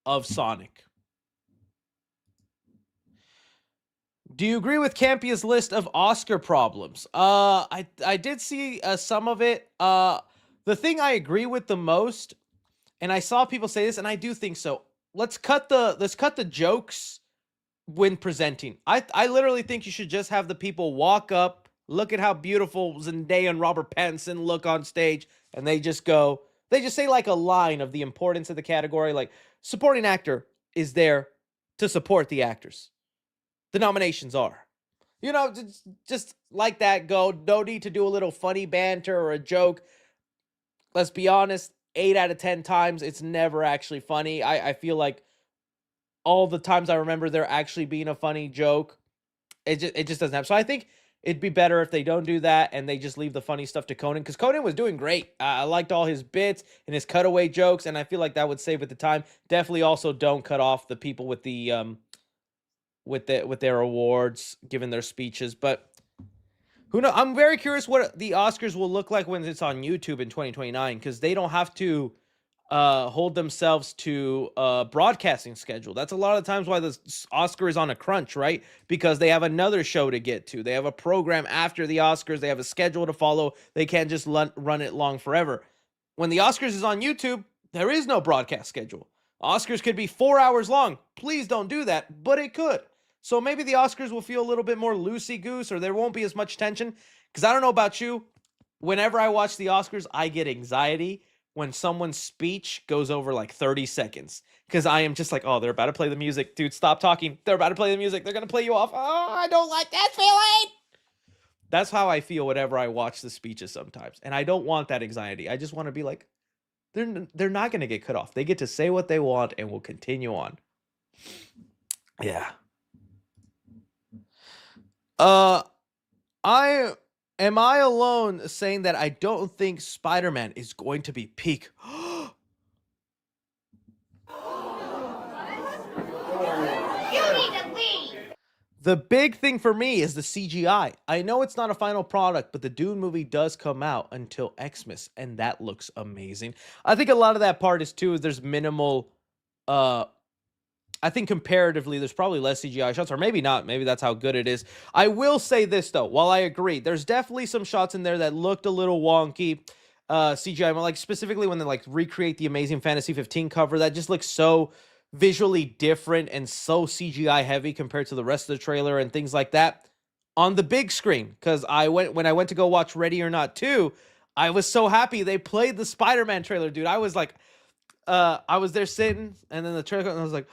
Speaker 1: of Sonic. Do you agree with Campia's list of Oscar problems? I did see some of it. The thing I agree with the most, and I saw people say this, and I do think so. Let's cut the jokes when presenting. I literally think you should just have the people walk up, look at how beautiful Zendaya and Robert Pattinson look on stage, and they just say like a line of the importance of the category, like supporting actor is there to support the actors. The nominations are. Just like that go. No need to do a little funny banter or a joke. Let's be honest, 8 out of 10 times, it's never actually funny. I feel like all the times I remember there actually being a funny joke, it just doesn't happen. So I think it'd be better if they don't do that and they just leave the funny stuff to Conan, because Conan was doing great. I liked all his bits and his cutaway jokes, and I feel like that would save at the time. Definitely also don't cut off the people with the with their awards, given their speeches. But who knows? I'm very curious what the Oscars will look like when it's on YouTube in 2029, because they don't have to hold themselves to a broadcasting schedule. That's a lot of times why the Oscar is on a crunch, right? Because they have another show to get to. They have a program after the Oscars. They have a schedule to follow. They can't just run it long forever. When the Oscars is on YouTube, there is no broadcast schedule. Oscars could be 4 hours long. Please don't do that, but it could. So maybe the Oscars will feel a little bit more loosey-goose, or there won't be as much tension. Because I don't know about you, whenever I watch the Oscars, I get anxiety when someone's speech goes over like 30 seconds. Because I am just like, oh, they're about to play the music. Dude, stop talking. They're about to play the music. They're going to play you off. Oh, I don't like that feeling. That's how I feel whenever I watch the speeches sometimes. And I don't want that anxiety. I just want to be like, they're not going to get cut off. They get to say what they want and we'll continue on. Yeah. Am I alone saying that I don't think Spider-Man is going to be peak? The big thing for me is the CGI. I know it's not a final product, but the Dune movie does come out until Xmas, and that looks amazing. I think a lot of that part is too, there's minimal I think comparatively, there's probably less CGI shots, or maybe not. Maybe that's how good it is. I will say this, though. While I agree, there's definitely some shots in there that looked a little wonky. CGI, like specifically when they like recreate the Amazing Fantasy 15 cover, that just looks so visually different and so CGI heavy compared to the rest of the trailer and things like that on the big screen. Because when I went to go watch Ready or Not 2, I was so happy they played the Spider-Man trailer, dude. I was like, I was there sitting, and then the trailer, and I was like,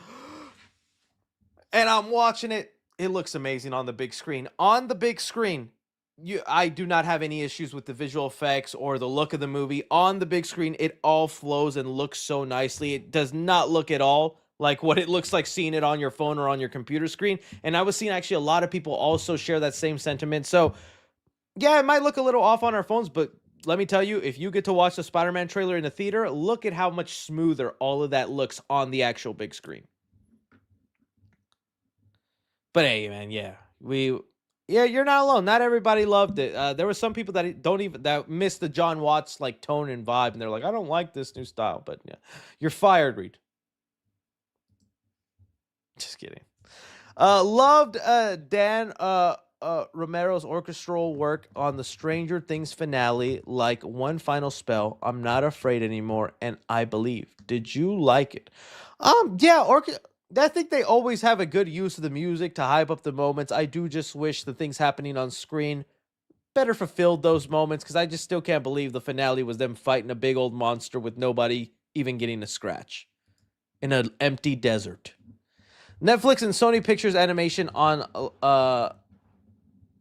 Speaker 1: and I'm watching it. It looks amazing on the big screen. On the big screen, I do not have any issues with the visual effects or the look of the movie. On the big screen, it all flows and looks so nicely. It does not look at all like what it looks like seeing it on your phone or on your computer screen. And I was seeing actually a lot of people also share that same sentiment. So, yeah, it might look a little off on our phones, but let me tell you, if you get to watch the Spider-Man trailer in the theater, look at how much smoother all of that looks on the actual big screen. But hey, man, yeah, you're not alone. Not everybody loved it. There were some people that missed the John Watts like tone and vibe, and they're like, I don't like this new style. But yeah, you're fired, Reed. Just kidding. Loved Dan Romero's orchestral work on the Stranger Things finale, like One Final Spell, I'm Not Afraid Anymore, and I Believe. Did you like it? Yeah, I think they always have a good use of the music to hype up the moments. I do just wish the things happening on screen better fulfilled those moments, because I just still can't believe the finale was them fighting a big old monster with nobody even getting a scratch in an empty desert. Netflix and Sony Pictures Animation on a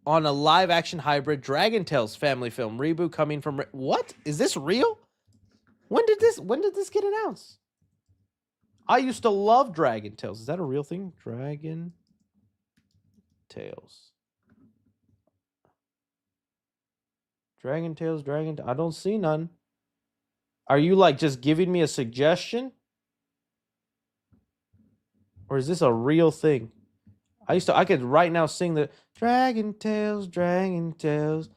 Speaker 1: live-action hybrid Dragon Tales family film reboot coming from... What? Is this real? When did this get announced? I used to love Dragon Tales. Is that a real thing? Dragon Tales. Dragon Tales, I don't see none. Are you like just giving me a suggestion? Or is this a real thing? I could right now sing the Dragon Tales, Dragon Tales.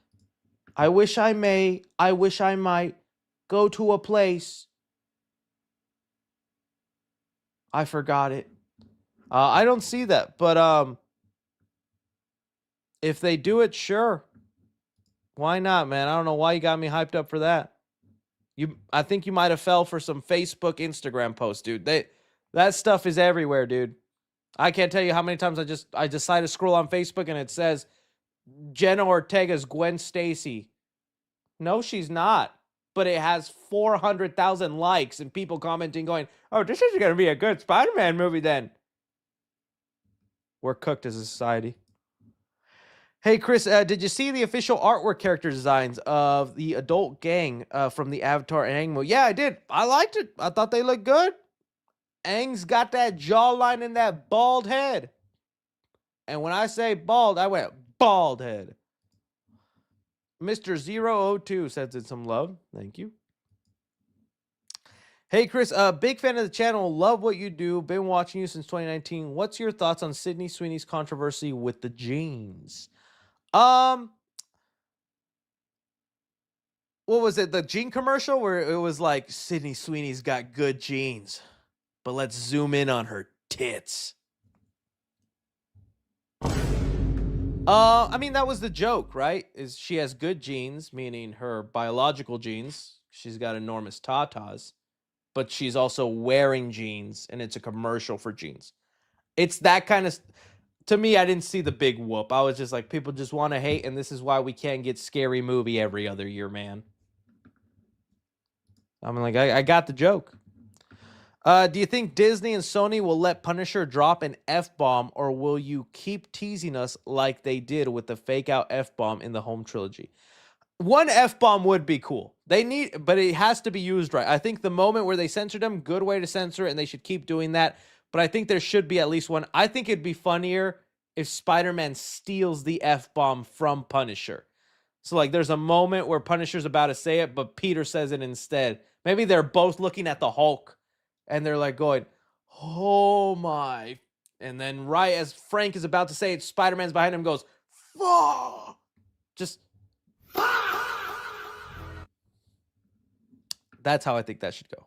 Speaker 1: I wish I may, I wish I might go to a place. I forgot it. I don't see that, but if they do it, sure. Why not, man? I don't know why you got me hyped up for that. I think you might have fell for some Facebook, Instagram posts, dude. That stuff is everywhere, dude. I can't tell you how many times I decide to scroll on Facebook and it says Jenna Ortega's Gwen Stacy. No, she's not. But it has 400,000 likes and people commenting going, oh, this is going to be a good Spider-Man movie then. We're cooked as a society. Hey, Chris, did you see the official artwork character designs of the adult gang from the Avatar and Aang movie? Yeah, I did. I liked it. I thought they looked good. Aang's got that jawline and that bald head. And when I say bald, I went bald head. Mr. 002 sends in some love. Thank you. Hey, Chris, big fan of the channel. Love what you do. Been watching you since 2019. What's your thoughts on Sydney Sweeney's controversy with the jeans? What was it? The jean commercial where it was like, Sydney Sweeney's got good jeans, but let's zoom in on her tits. I mean, that was the joke, right? Is she has good genes, meaning her biological genes. She's got enormous tatas, but she's also wearing jeans, and it's a commercial for jeans. It's that kind of... To me, I didn't see the big whoop. I was just like, people just want to hate, and this is why we can't get Scary Movie every other year, man. I'm like, I got the joke. Do you think Disney and Sony will let Punisher drop an F-bomb, or will you keep teasing us like they did with the fake-out F-bomb in the home trilogy? One F-bomb would be cool. But it has to be used right. I think the moment where they censored them, good way to censor it, and they should keep doing that. But I think there should be at least one. I think it'd be funnier if Spider-Man steals the F-bomb from Punisher. So, like, there's a moment where Punisher's about to say it, but Peter says it instead. Maybe they're both looking at the Hulk, and they're, like, going, oh, my. And then right as Frank is about to say it, Spider-Man's behind him goes, fuck. Just... That's how I think that should go.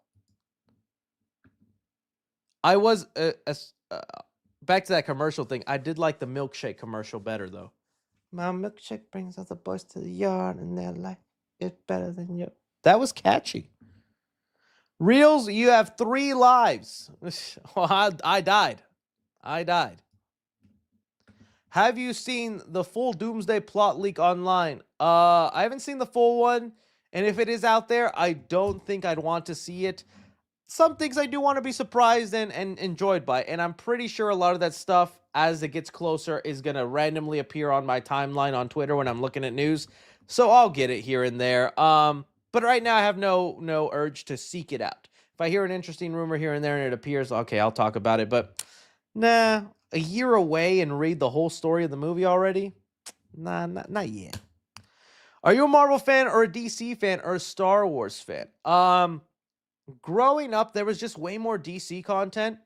Speaker 1: I was back to that commercial thing. I did like the milkshake commercial better though. My milkshake brings all the boys to the yard, and they're like, it's better than you. That was catchy. Reels, you have 3 lives. Well, I died. I died. Have you seen the full Doomsday plot leak online? I haven't seen the full one, and if it is out there, I don't think I'd want to see it. Some things I do want to be surprised and enjoyed by, and I'm pretty sure a lot of that stuff, as it gets closer, is going to randomly appear on my timeline on Twitter when I'm looking at news, so I'll get it here and there. But right now I have no urge to seek it out. If I hear an interesting rumor here and there and it appears, okay, I'll talk about it, but nah, a year away and read the whole story of the movie already? Nah, not yet. Are you a Marvel fan or a DC fan or a Star Wars fan? Growing up, there was just way more DC content,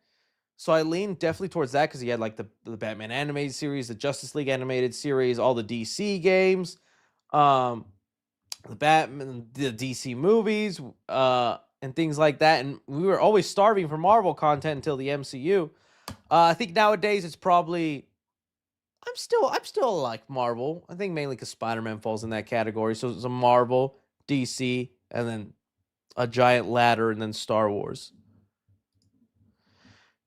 Speaker 1: so I leaned definitely towards that because he had like the Batman animated series, the Justice League animated series, all the DC games, the Batman, the DC movies, and things like that. And we were always starving for Marvel content until the MCU. I think nowadays it's probably I'm still like Marvel. I think mainly because Spider-Man falls in that category. So it's a Marvel, DC, and then a giant ladder, and then Star Wars.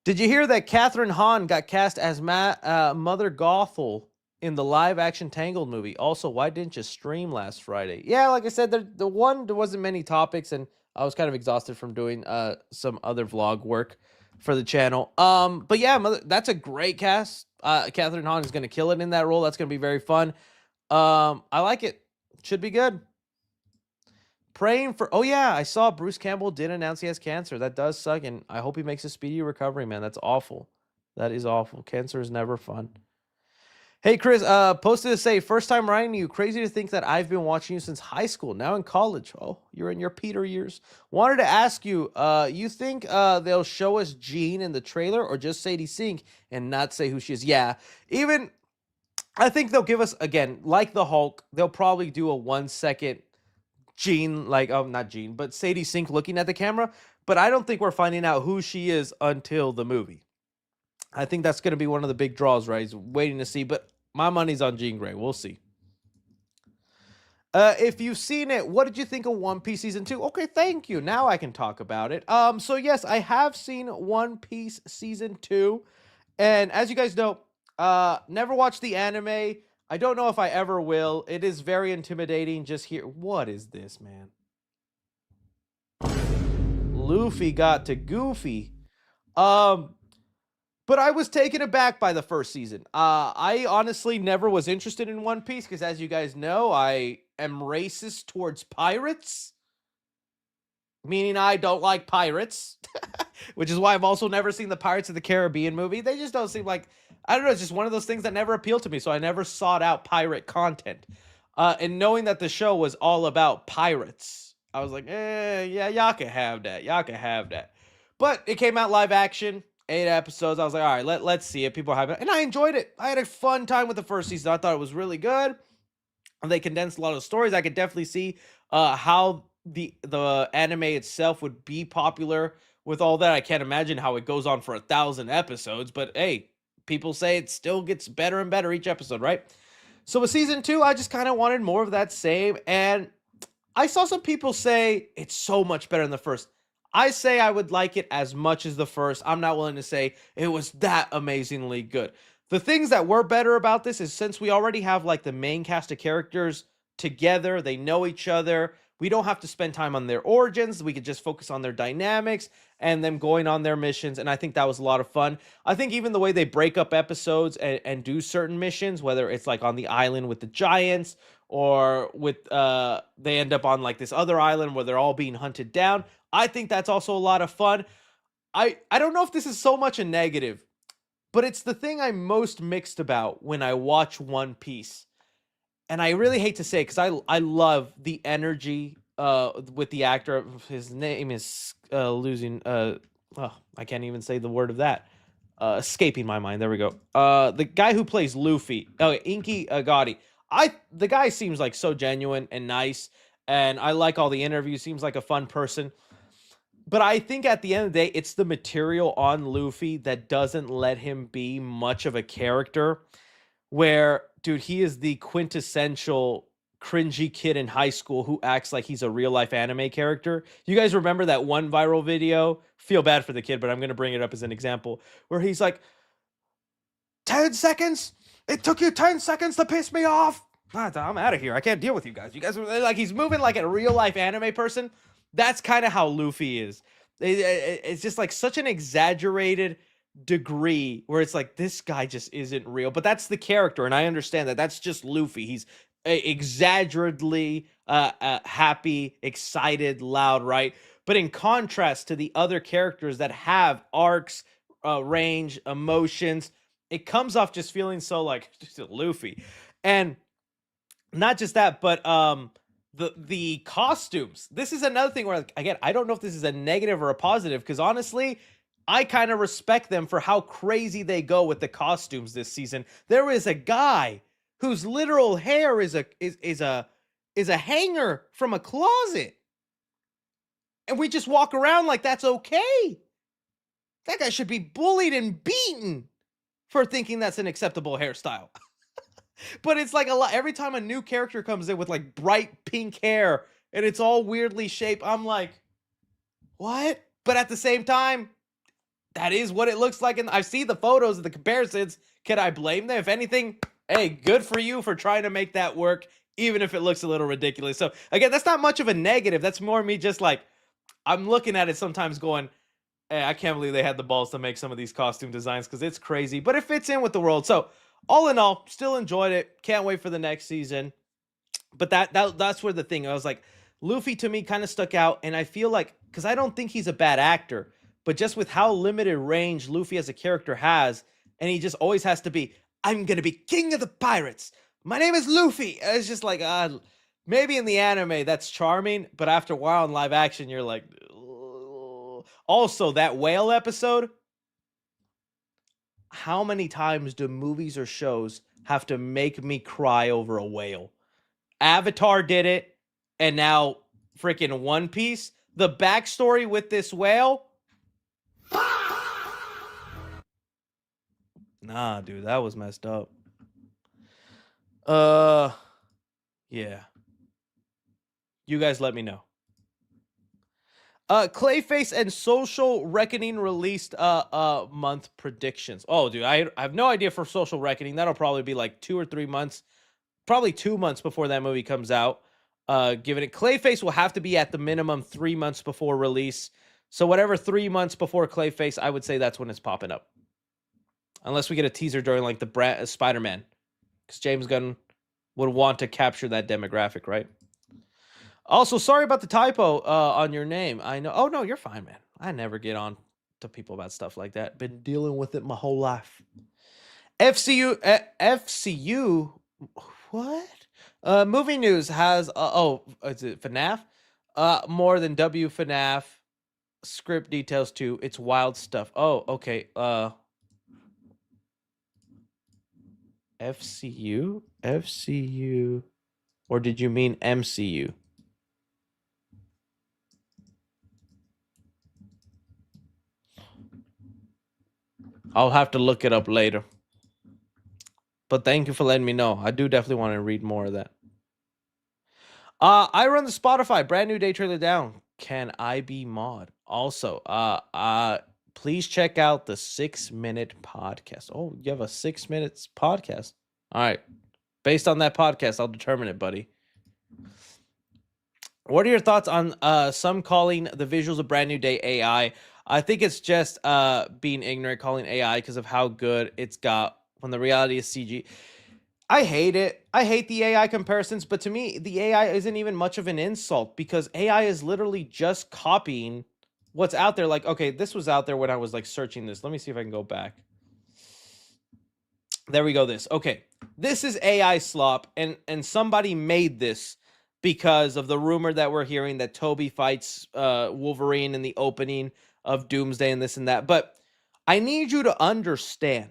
Speaker 1: Did you hear that Catherine Hahn got cast as Mother Gothel in the live-action Tangled movie? Also, why didn't you stream last Friday? Yeah, like I said, there wasn't many topics, and I was kind of exhausted from doing some other vlog work for the channel. But yeah, that's a great cast. Catherine Hahn is going to kill it in that role. That's going to be very fun. I like it. Should be good. Praying for... Oh, yeah, I saw Bruce Campbell did announce he has cancer. That does suck, and I hope he makes a speedy recovery, man. That's awful. That is awful. Cancer is never fun. Hey, Chris, posted to say, first time writing to you. Crazy to think that I've been watching you since high school, now in college. Oh, you're in your Peter years. Wanted to ask you, you think they'll show us Jean in the trailer or just Sadie Sink and not say who she is? Yeah, even... I think they'll give us, again, like the Hulk, they'll probably do a 1-second Jean, like, oh, not Jean, but Sadie Sink looking at the camera. But I don't think we're finding out who she is until the movie. I think that's going to be one of the big draws, right? He's waiting to see, but my money's on Jean Grey. We'll see. If you've seen it, what did you think of One Piece Season 2? Okay, thank you. Now I can talk about it. So yes, I have seen One Piece Season 2. And as you guys know, never watched the anime. I don't know if I ever will. It is very intimidating just here. What is this, man? Luffy got to Goofy. But I was taken aback by the first season. I honestly never was interested in One Piece because, as you guys know, I am racist towards pirates. Meaning I don't like pirates. Which is why I've also never seen the Pirates of the Caribbean movie. They just don't seem like... I don't know, it's just one of those things that never appealed to me, so I never sought out pirate content. And knowing that the show was all about pirates, I was like, yeah, y'all can have that. Y'all can have that. But it came out live action, 8 episodes. I was like, all right, let's see it. People are hyping it. And I enjoyed it. I had a fun time with the first season. I thought it was really good. They condensed a lot of stories. I could definitely see how the anime itself would be popular with all that. I can't imagine how it goes on for 1,000 episodes, but hey, people say it still gets better and better each episode, right? So with season 2, I just kind of wanted more of that same, and I saw some people say it's so much better than the first. I say I would like it as much as the first. I'm not willing to say it was that amazingly good. The things that were better about this is since we already have like the main cast of characters together, they know each other, we don't have to spend time on their origins. We could just focus on their dynamics and them going on their missions. And I think that was a lot of fun. I think even the way they break up episodes and do certain missions, whether it's like on the island with the giants or with they end up on like this other island where they're all being hunted down. I think that's also a lot of fun. I don't know if this is so much a negative, but it's the thing I'm most mixed about when I watch One Piece. And I really hate to say it because I love the energy with the actor. His name is I can't even say the word of that. Escaping my mind. There we go. The guy who plays Luffy. Oh, Inky Gotti. The guy seems like so genuine and nice. And I like all the interviews. Seems like a fun person. But I think at the end of the day, it's the material on Luffy that doesn't let him be much of a character. Where, dude, he is the quintessential cringy kid in high school who acts like he's a real life anime character. You guys remember that one viral video? Feel bad for the kid, but I'm going to bring it up as an example where he's like, 10 seconds? It took you 10 seconds to piss me off? I'm out of here. I can't deal with you guys. You guys are like, he's moving like a real life anime person. That's kind of how Luffy is. It's just like such an exaggerated degree where it's like, this guy just isn't real. But that's the character, and I understand that. That's just Luffy. He's exaggeratedly happy, excited, loud, right? But in contrast to the other characters that have arcs, range, emotions, it comes off just feeling so like just Luffy. And not just that, but the costumes. This is another thing where, again, I don't know if this is a negative or a positive, because honestly, I kind of respect them for how crazy they go with the costumes this season. There is a guy whose literal hair is a hanger from a closet, and we just walk around like that's okay. That guy should be bullied and beaten for thinking that's an acceptable hairstyle. But it's like a lot. Every time a new character comes in with like bright pink hair and it's all weirdly shaped, I'm like, what? But at the same time, that is what it looks like. And I see the photos of the comparisons. Can I blame them? If anything, hey, good for you for trying to make that work, even if it looks a little ridiculous. So again, that's not much of a negative. That's more me just like, I'm looking at it sometimes going, hey, I can't believe they had the balls to make some of these costume designs because it's crazy, but it fits in with the world. So all in all, still enjoyed it. Can't wait for the next season. But that's where the thing, I was like, Luffy to me kind of stuck out. And I feel like, because I don't think he's a bad actor, but just with how limited range Luffy as a character has, and he just always has to be, I'm going to be king of the pirates. My name is Luffy. And it's just like, maybe in the anime that's charming, but after a while in live action, you're like, ugh. Also, that whale episode, how many times do movies or shows have to make me cry over a whale? Avatar did it, and now freaking One Piece. The backstory with this whale. Nah, dude, that was messed up. Yeah. You guys let me know. Clayface and Social Reckoning released month predictions. Oh, dude, I have no idea for Social Reckoning. That'll probably be like 2 or 3 months, probably 2 months before that movie comes out. Given it, Clayface will have to be at the minimum 3 months before release. So whatever 3 months before Clayface, I would say that's when it's popping up. Unless we get a teaser during like the Spider-Man, because James Gunn would want to capture that demographic, right? Also, sorry about the typo on your name. I know. Oh, no, you're fine, man. I never get on to people about stuff like that. Been dealing with it my whole life. FCU, what? Movie news has, is it FNAF? More than FNAF. Script details too. It's wild stuff. Oh, okay. FCU? Or did you mean MCU? I'll have to look it up later. But thank you for letting me know. I do definitely want to read more of that. I run the Spotify. Brand new day trailer down. Can I be mod? Also, please check out the 6-minute podcast. Oh, you have a 6 minutes podcast. All right. Based on that podcast, I'll determine it, buddy. What are your thoughts on some calling the visuals of Brand New Day AI? I think it's just being ignorant calling AI because of how good it's got when the reality is CG. I hate it. I hate the AI comparisons, but to me, the AI isn't even much of an insult because AI is literally just copying what's out there. Like, okay, this was out there when I was like searching this. Let me see if I can go back. There we go. Okay, this is AI slop, and somebody made this because of the rumor that we're hearing that Toby fights Wolverine in the opening of Doomsday and this and that. But I need you to understand,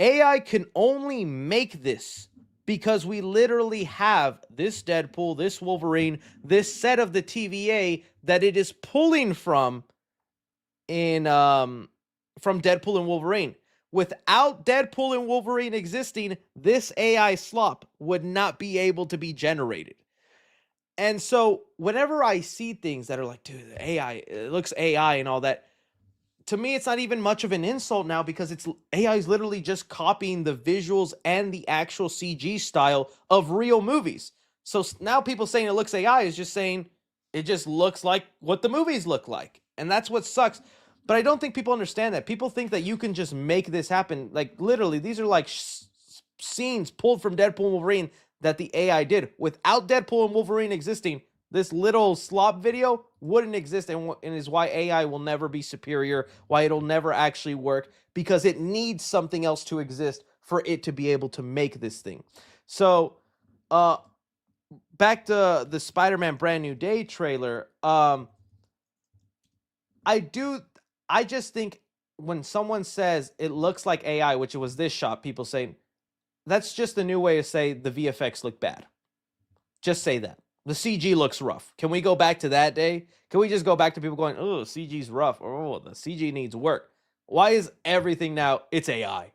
Speaker 1: AI can only make this because we literally have this Deadpool, this Wolverine, this set of the TVA that it is pulling from from Deadpool and Wolverine. Without Deadpool and Wolverine existing, this AI slop would not be able to be generated. And so whenever I see things that are like, dude, the AI, it looks AI and all that, to me, it's not even much of an insult now because it's AI is literally just copying the visuals and the actual CG style of real movies. So now people saying it looks AI is just saying it just looks like what the movies look like. And that's what sucks. But I don't think people understand that. People think that you can just make this happen. Like, literally, these are like scenes pulled from Deadpool and Wolverine that the AI did. Without Deadpool and Wolverine existing, this little slop video wouldn't exist, and is why AI will never be superior, why it'll never actually work, because it needs something else to exist for it to be able to make this thing. So, back to the Spider-Man Brand New Day trailer. I just think when someone says it looks like AI, which it was this shot, people saying that's just a new way to say the VFX look bad. Just say that. The CG looks rough. Can we go back to that day? Can we just go back to people going, oh, CG's rough, or oh, the CG needs work? Why is everything now, it's AI?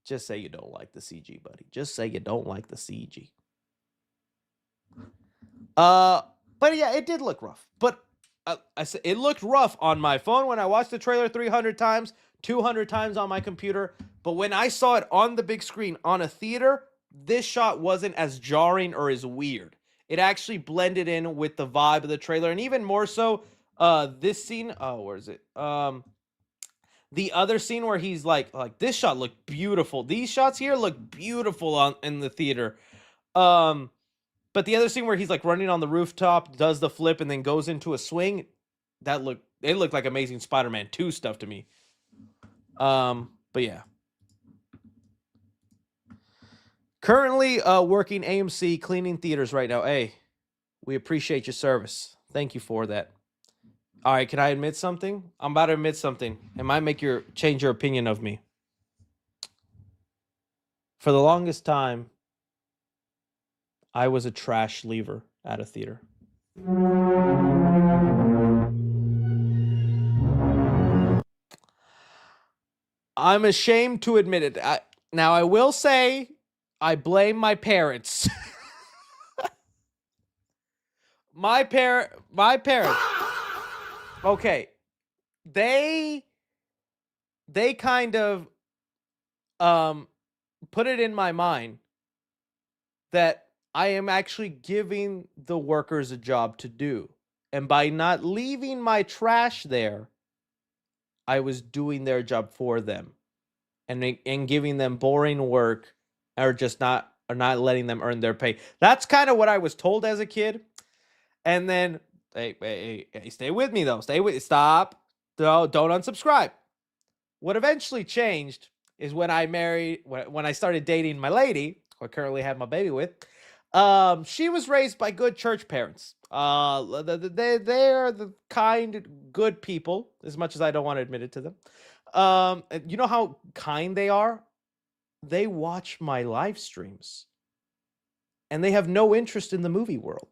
Speaker 1: Just say you don't like the CG, buddy. Just say you don't like the CG. But yeah, it did look rough. But I said it looked rough on my phone when I watched the trailer 300 times, 200 times on my computer. But when I saw it on the big screen on a theater, this shot wasn't as jarring or as weird. It actually blended in with the vibe of the trailer, and even more so, this scene. Oh, where is it? The other scene where he's like this shot looked beautiful. These shots here look beautiful in the theater. But the other scene where he's like running on the rooftop, does the flip, and then goes into a swing, it looked like Amazing Spider-Man 2 stuff to me. But yeah. Currently working AMC cleaning theaters right now. Hey, we appreciate your service. Thank you for that. All right, can I admit something? I'm about to admit something. It might change your opinion of me. For the longest time, I was a trash leaver at a theater. I'm ashamed to admit it. Now, I will say I blame my parents. My parents. Okay. They kind of put it in my mind that I am actually giving the workers a job to do. And by not leaving my trash there, I was doing their job for them. And giving them boring work or not letting them earn their pay. That's kind of what I was told as a kid. And then hey, stay with me though. Stop. Don't unsubscribe. What eventually changed is when I started dating my lady, who I currently have my baby with. She was raised by good church parents. They are the kind, good people, as much as I don't want to admit it to them. You know how kind they are? They watch my live streams. And they have no interest in the movie world.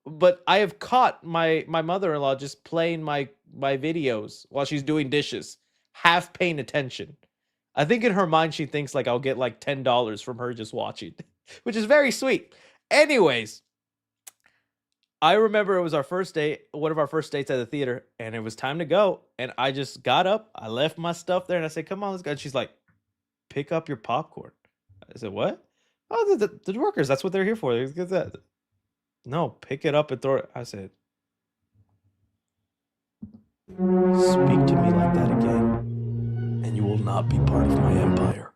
Speaker 1: But I have caught my mother-in-law just playing my videos while she's doing dishes, half paying attention. I think in her mind she thinks like I'll get like $10 from her just watching, which is very sweet. Anyways, I remember it was our first date, one of our first dates at the theater, and it was time to go. And I just got up, I left my stuff there, and I said, "Come on, let's go." And she's like, "Pick up your popcorn." I said, "What?" "Oh, the workers, that's what they're here for. Get that." "No, pick it up and throw it." I said, "Speak to me like that again, and you will not be part of my empire."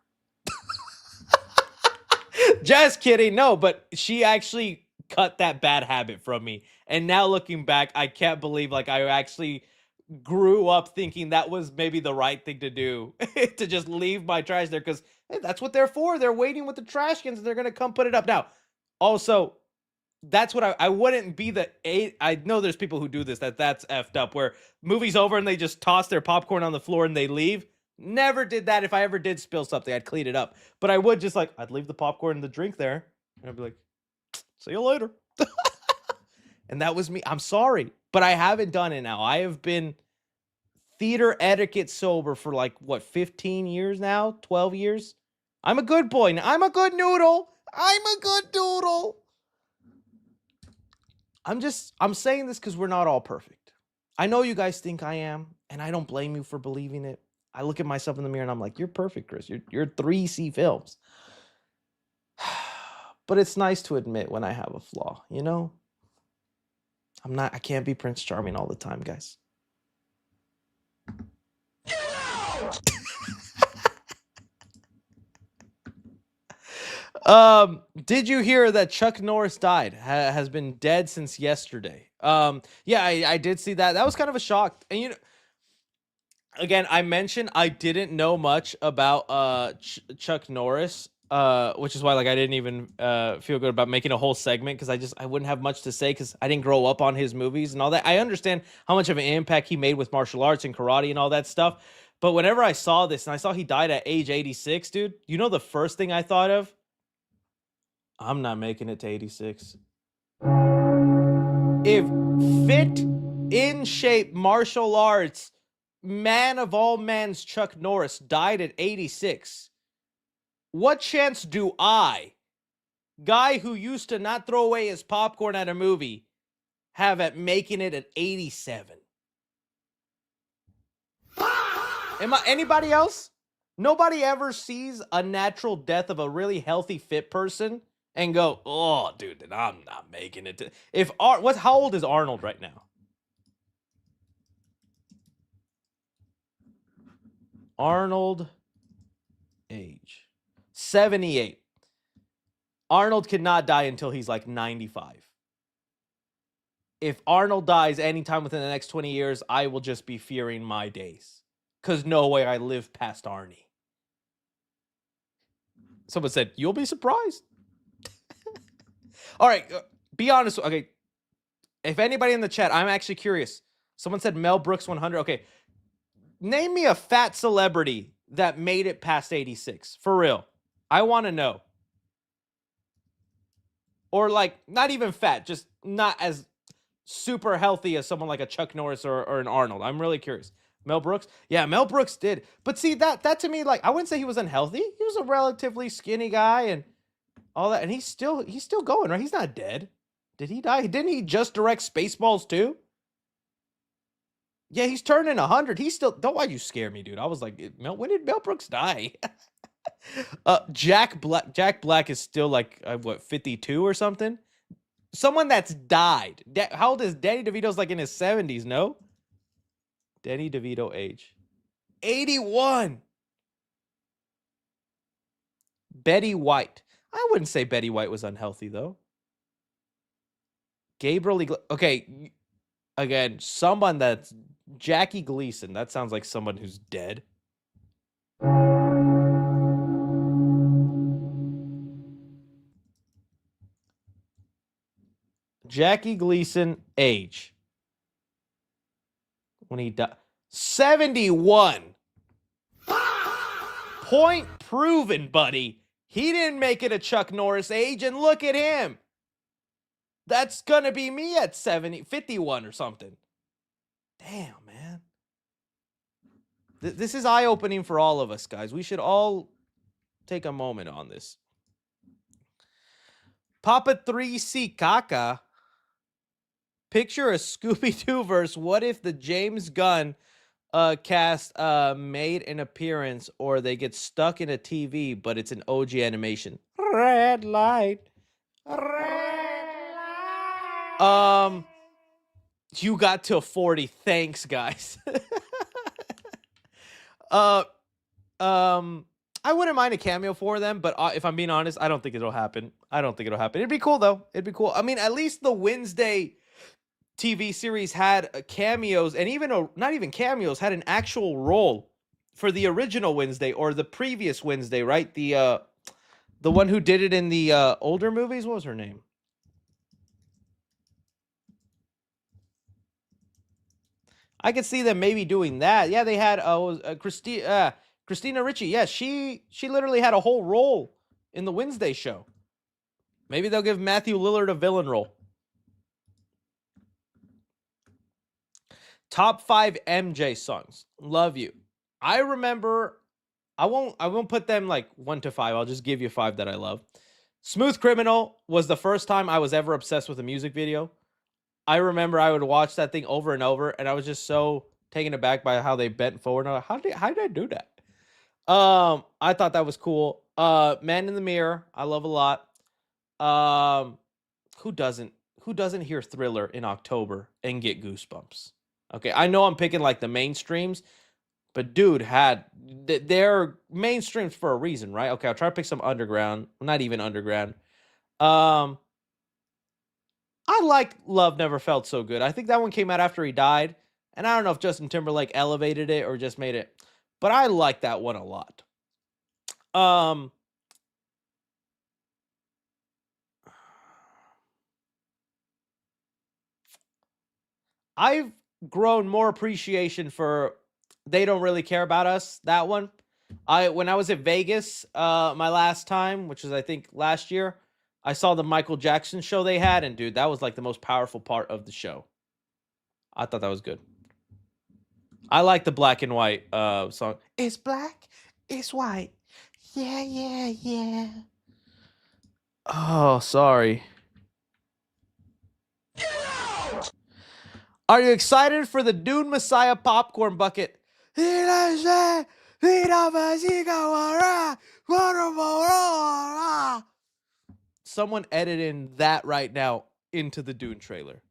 Speaker 1: Just kidding. No, but she actually cut that bad habit from me. And now looking back, I can't believe like I actually grew up thinking that was maybe the right thing to do. To just leave my trash there, because hey, that's what they're for. They're waiting with the trash cans and they're going to come put it up. Now, also, that's what I wouldn't be I know there's people who do this, that's effed up, where movie's over and they just toss their popcorn on the floor and they leave. Never did that. If I ever did spill something, I'd clean it up. But I would just like, I'd leave the popcorn and the drink there. And I'd be like, see you later. And that was me. I'm sorry, but I haven't done it now. I have been theater etiquette sober for like, what, 15 years now? 12 years? I'm a good boy. I'm a good noodle. I'm a good doodle. I'm saying this because we're not all perfect. I know you guys think I am, and I don't blame you for believing it. I look at myself in the mirror and I'm like, you're perfect, Chris. You're 3C films. But it's nice to admit when I have a flaw, you know? I can't be Prince Charming all the time, guys. Did you hear that Chuck Norris died? Has been dead since yesterday. Yeah, I did see that. That was kind of a shock. And you know, again, I mentioned I didn't know much about Chuck Norris, which is why like I didn't even feel good about making a whole segment because I wouldn't have much to say because I didn't grow up on his movies and all that. I understand how much of an impact he made with martial arts and karate and all that stuff. But whenever I saw this and I saw he died at age 86, dude, you know the first thing I thought of? I'm not making it to 86. If fit, in shape, martial arts, man of all men's Chuck Norris died at 86, what chance do I, guy who used to not throw away his popcorn at a movie, have at making it at 87? Anybody else? Nobody ever sees a natural death of a really healthy, fit person and go, oh, dude, then I'm not making it to. How old is Arnold right now? Arnold age 78. Arnold cannot die until he's like 95. If Arnold dies anytime within the next 20 years, I will just be fearing my days. Because no way I live past Arnie. Someone said, you'll be surprised. All right, be honest. Okay, if anybody in the chat, I'm actually curious. Someone said Mel Brooks 100. Okay, name me a fat celebrity that made it past 86. For real. I want to know. Or like, not even fat, just not as super healthy as someone like a Chuck Norris or an Arnold. I'm really curious. Mel Brooks? Yeah, Mel Brooks did. But see, that to me, like, I wouldn't say he was unhealthy. He was a relatively skinny guy and all that. And he's still going, right? He's not dead. Did he die? Didn't he just direct Spaceballs too? Yeah, he's turning 100. He's still, don't, why'd you scare me, dude? I was like, when did Mel Brooks die? Jack Black is still like, what, 52 or something? Someone that's died. How old is Danny DeVito's like in his 70s, no? Danny DeVito age. 81. Betty White. I wouldn't say Betty White was unhealthy, though. Okay, again, someone that's Jackie Gleason. That sounds like someone who's dead. Jackie Gleason age. When he died. 71. Point proven, buddy. He didn't make it a Chuck Norris age, and look at him. That's gonna be me at 51 or something. Damn, man. This is eye-opening for all of us, guys. We should all take a moment on this. Papa 3C Kaka. Picture a Scooby-Doo verse. What if the James Gunn cast made an appearance, or they get stuck in a TV, but it's an OG animation? Red light. Red light. You got to 40. Thanks, guys. I wouldn't mind a cameo for them, but if I'm being honest, I don't think it'll happen. It'd be cool though. It'd be cool. I mean, at least the Wednesday TV series had cameos, and even not even cameos, had an actual role for the original Wednesday or the previous Wednesday, right? The one who did it in the older movies. What was her name? I could see them maybe doing that. Yeah, they had Christina Ricci, yeah, she literally had a whole role in the Wednesday show. Maybe they'll give Matthew Lillard a villain role. Top 5 MJ songs. Love You. I remember, I won't put them like 1 to 5. I'll just give you 5 that I love. Smooth Criminal was the first time I was ever obsessed with a music video. I remember I would watch that thing over and over, and I was just so taken aback by how they bent forward. And I'm like, how did I do that? I thought that was cool. Man in the Mirror, I love a lot. Who doesn't hear Thriller in October and get goosebumps? Okay, I know I'm picking like the mainstreams, but dude, they're mainstreams for a reason, right? Okay, I'll try to pick some underground. Not even underground. I like Love Never Felt So Good. I think that one came out after he died, and I don't know if Justin Timberlake elevated it or just made it, but I like that one a lot. I've grown more appreciation for They Don't Really Care About Us, that one. When I was at Vegas, my last time, which was I think last year, I saw the Michael Jackson show they had, and dude, that was like the most powerful part of the show. I thought that was good. I like the black and white song. It's black, it's white. Yeah, yeah, yeah. Oh, sorry. Are you excited for the Dune Messiah popcorn bucket? Someone edit in that right now into the Dune trailer.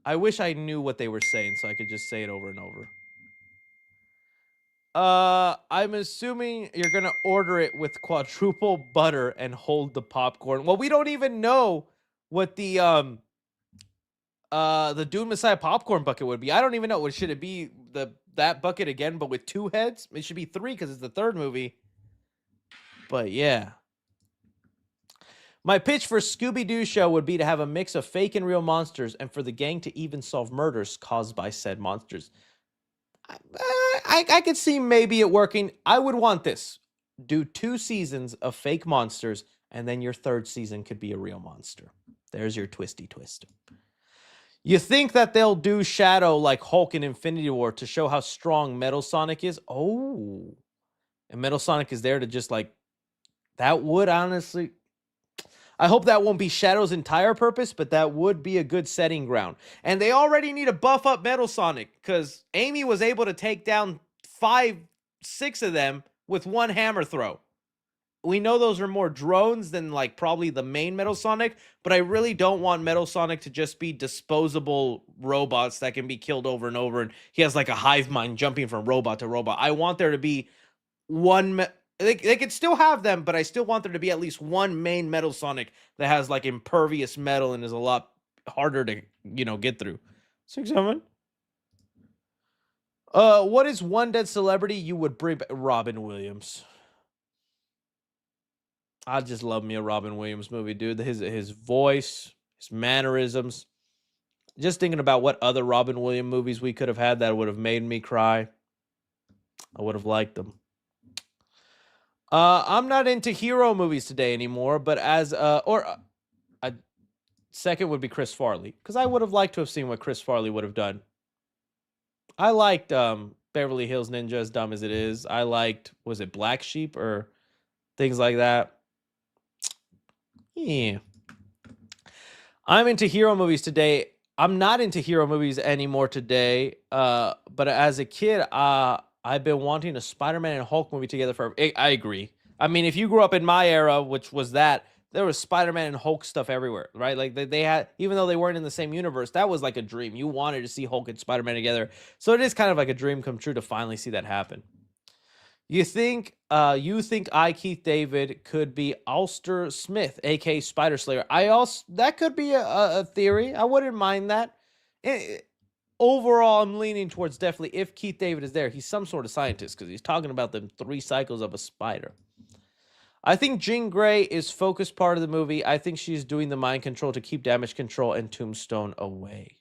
Speaker 1: I wish I knew what they were saying so I could just say it over and over. I'm assuming you're gonna order it with quadruple butter and hold the popcorn. Well, we don't even know what the Dune Messiah popcorn bucket would be. I don't even know. Should it be that bucket again, but with 2 heads? It should be 3 because it's the 3rd movie. But yeah. My pitch for Scooby-Doo show would be to have a mix of fake and real monsters and for the gang to even solve murders caused by said monsters. I could see maybe it working. I would want this. Do 2 seasons of fake monsters, and then your 3rd season could be a real monster. There's your twisty twist. You think that they'll do Shadow like Hulk in Infinity War to show how strong Metal Sonic is? Oh. And Metal Sonic is there to just like... That would honestly... I hope that won't be Shadow's entire purpose, but that would be a good setting ground. And they already need to buff up Metal Sonic, because Amy was able to take down 5, 6 of them with 1 hammer throw. We know those are more drones than like probably the main Metal Sonic, but I really don't want Metal Sonic to just be disposable robots that can be killed over and over, and he has like a hive mind jumping from robot to robot. I want there to be one... They could still have them, but I still want there to be at least one main Metal Sonic that has like impervious metal and is a lot harder to, get through. 6-7. What is one dead celebrity you would bring back? Robin Williams. I just love me a Robin Williams movie, dude. His voice, his mannerisms. Just thinking about what other Robin Williams movies we could have had that would have made me cry. I would have liked them. I'm not into hero movies today anymore, but second would be Chris Farley, because I would have liked to have seen what Chris Farley would have done. I liked Beverly Hills Ninja, as dumb as it is. I liked, was it Black Sheep or things like that? Yeah. I'm into hero movies today. I'm not into hero movies anymore today, but as a kid, I've been wanting a Spider-Man and Hulk movie together forever. I agree. I mean, if you grew up in my era, which was that, there was Spider-Man and Hulk stuff everywhere, right? Like they had, even though they weren't in the same universe, that was like a dream. You wanted to see Hulk and Spider-Man together. So it is kind of like a dream come true to finally see that happen. You think I, Keith David, could be Ulster Smith, aka Spider Slayer? That could be a theory. I wouldn't mind that. Overall, I'm leaning towards definitely if Keith David is there, he's some sort of scientist because he's talking about the 3 cycles of a spider. I think Jean Grey is focused part of the movie. I think she's doing the mind control to keep Damage Control and Tombstone away.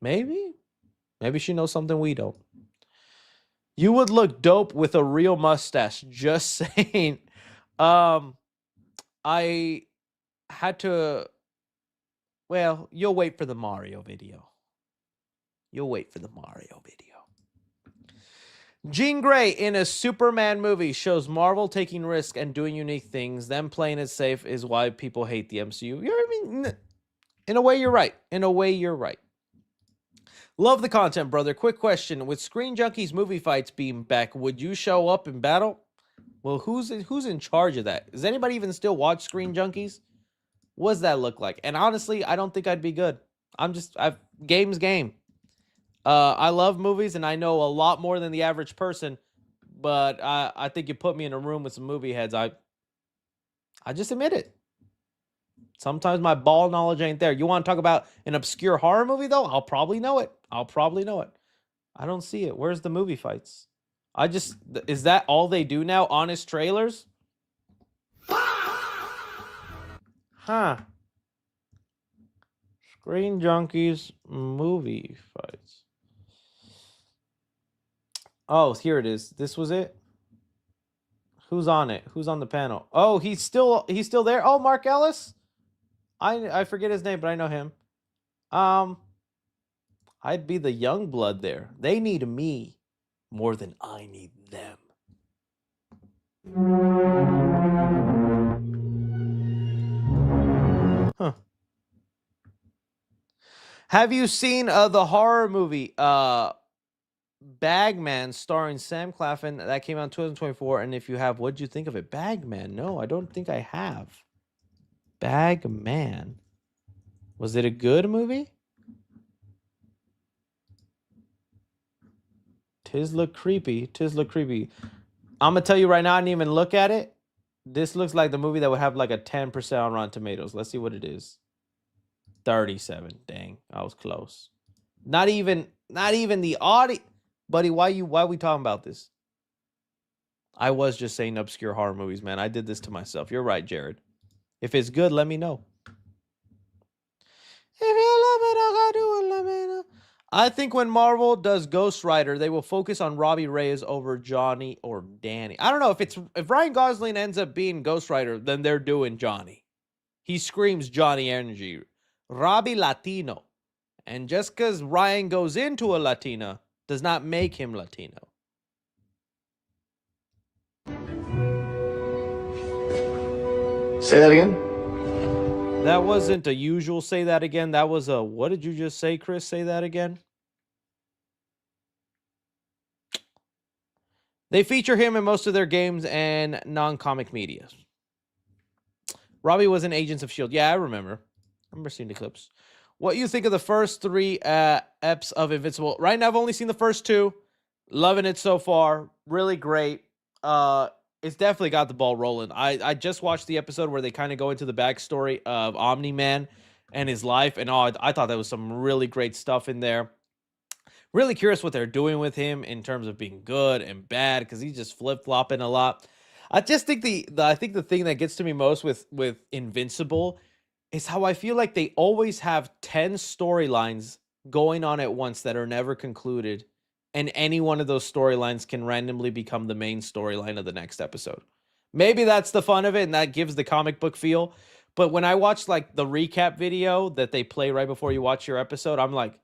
Speaker 1: Maybe she knows something we don't. You would look dope with a real mustache. Just saying. I had to. Well, you'll wait for the Mario video. You'll wait for the Mario video. Jean Grey in a Superman movie shows Marvel taking risks and doing unique things. Them playing it safe is why people hate the MCU. You know what I mean? In a way, you're right. In a way, you're right. Love the content, brother. Quick question. With Screen Junkies movie fights being back, would you show up in battle? Well, who's in charge of that? Does anybody even still watch Screen Junkies? What does that look like? And honestly, I don't think I'd be good. Game's game. I love movies, and I know a lot more than the average person, but I think you put me in a room with some movie heads, I just admit it. Sometimes my ball knowledge ain't there. You want to talk about an obscure horror movie, though? I'll probably know it. I don't see it. Where's the movie fights? Is that all they do now? Honest trailers? Huh. Screen Junkies movie fights. Oh, here it is. This was it. Who's on it? Who's on the panel? Oh, he's still there. Oh, Mark Ellis. I forget his name, but I know him. I'd be the young blood there. They need me more than I need them. Huh. Have you seen the horror movie Bagman starring Sam Claflin that came out in 2024? And if you have, what'd you think of it? Bagman? No, I don't think I have. Bagman. Was it a good movie? Tis look creepy. I'm gonna tell you right now, I didn't even look at it. This looks like the movie that would have like a 10% on Rotten Tomatoes. Let's see what it is. 37. Dang, I was close. Not even the audience. Buddy, why are we talking about this? I was just saying obscure horror movies, man. I did this to myself. You're right, Jared. If it's good, let me know. If you love it, I gotta do it, let me know. I think when Marvel does Ghost Rider, they will focus on Robbie Reyes over Johnny or Danny. I don't know if Ryan Gosling ends up being Ghost Rider, then they're doing Johnny. He screams Johnny energy. Robbie Latino. And just because Ryan goes into a Latina does not make him Latino.
Speaker 6: Say that again?
Speaker 1: That wasn't a usual say that again. That was a, what did you just say, Chris? Say that again. They feature him in most of their games and non-comic media. Robbie was in Agents of S.H.I.E.L.D. Yeah, I remember seeing the clips. What you think of the first 3 eps of Invincible? Right now, I've only seen the first 2. Loving it so far. Really great. It's definitely got the ball rolling. I just watched the episode where they kind of go into the backstory of Omni-Man and his life. And I thought that was some really great stuff in there. Really curious what they're doing with him in terms of being good and bad, because he's just flip-flopping a lot. I just think I think the thing that gets to me most with Invincible is how I feel like they always have 10 storylines going on at once that are never concluded, and any one of those storylines can randomly become the main storyline of the next episode. Maybe that's the fun of it, and that gives the comic book feel. But when I watch like the recap video that they play right before you watch your episode, I'm like,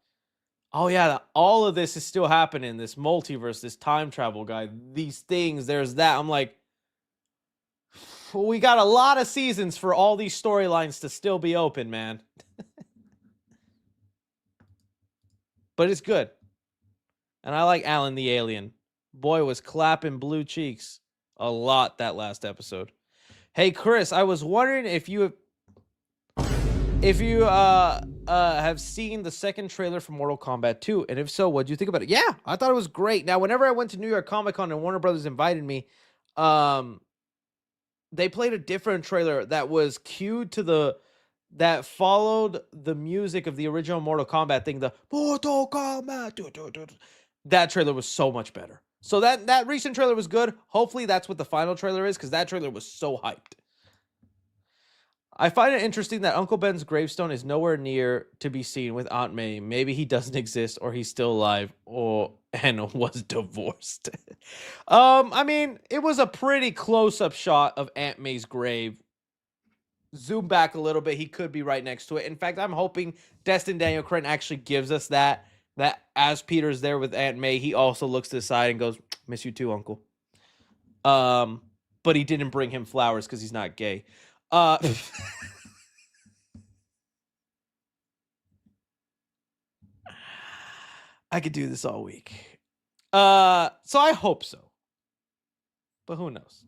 Speaker 1: oh yeah, all of this is still happening. This multiverse, this time travel guy, these things, there's that. I'm like, we got a lot of seasons for all these storylines to still be open, man. But it's good. And I like Alan the Alien. Boy, was clapping blue cheeks a lot that last episode. Hey, Chris, I was wondering if you have seen the second trailer for Mortal Kombat 2, and if so, what do you think about it? Yeah, I thought it was great. Now, whenever I went to New York Comic Con and Warner Brothers invited me, they played a different trailer that was cued to that followed the music of the original Mortal Kombat thing, the Mortal Kombat. That trailer was so much better. So that recent trailer was good. Hopefully that's what the final trailer is, because that trailer was so hyped. I find it interesting that Uncle Ben's gravestone is nowhere near to be seen with Aunt May. Maybe he doesn't exist or he's still alive or and was divorced. I mean, it was a pretty close-up shot of Aunt May's grave. Zoom back a little bit, he could be right next to it. In fact, I'm hoping Destin Daniel Cretton actually gives us that as Peter's there with Aunt May, he also looks to the side and goes, "Miss you too, Uncle." But he didn't bring him flowers because he's not gay. I could do this all week. So I hope so. But who knows?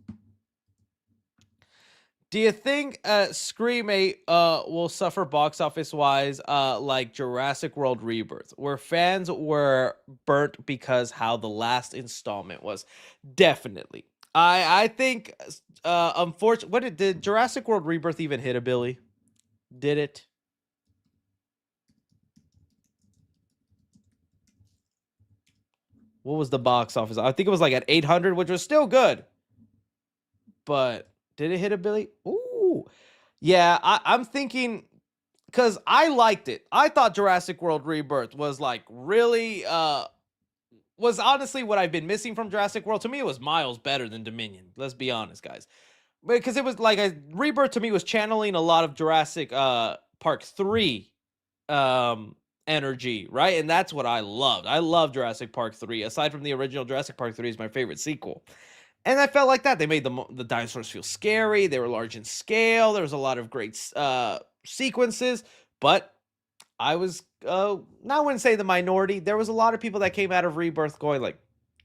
Speaker 1: Do you think Scream 8 will suffer box office wise like Jurassic World Rebirth, where fans were burnt because how the last installment was? Definitely. I think unfortunately, did Jurassic World Rebirth even hit a Billy? Did it? What was the box office? I think it was like at 800, which was still good. But did it hit a Billy? Ooh. Yeah, I'm thinking because I liked it. I thought Jurassic World Rebirth was like really was honestly what I've been missing from Jurassic World. To me, it was miles better than Dominion. Let's be honest, guys. Because it was like Rebirth to me was channeling a lot of Jurassic Park 3 energy, right? And that's what I loved. I love Jurassic Park 3. Aside from the original, Jurassic Park 3 is my favorite sequel. And I felt like that. They made the dinosaurs feel scary. They were large in scale. There was a lot of great sequences. But I was, I wouldn't say the minority. There was a lot of people that came out of Rebirth going like,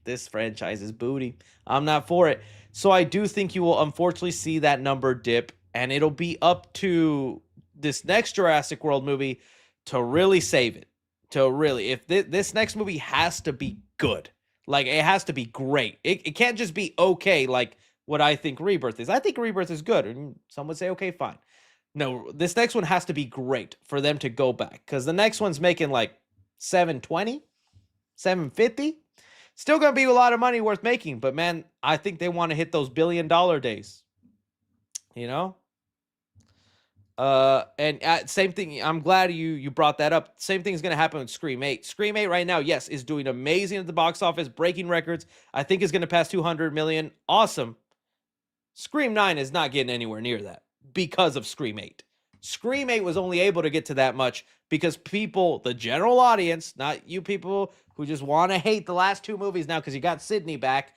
Speaker 1: this franchise is booty. I'm not for it. So I do think you will unfortunately see that number dip. And it'll be up to this next Jurassic World movie to really save it. To really, if this next movie has to be good. Like, it has to be great. It can't just be okay like what I think Rebirth is. I think Rebirth is good. And some would say, okay, fine. No, this next one has to be great for them to go back. Because the next one's making like 720, 750. Still going to be a lot of money worth making. But, man, I think they want to hit those billion-dollar days. You know? Same thing. I'm glad you brought that up. Same thing is going to happen with Scream 8. Scream 8 right now, yes, is doing amazing at the box office, breaking records. I think is going to pass 200 million. Awesome. Scream 9 is not getting anywhere near that because of Scream 8. Scream 8 was only able to get to that much because people, the general audience, not you people who just want to hate the last two movies now because you got Sydney back,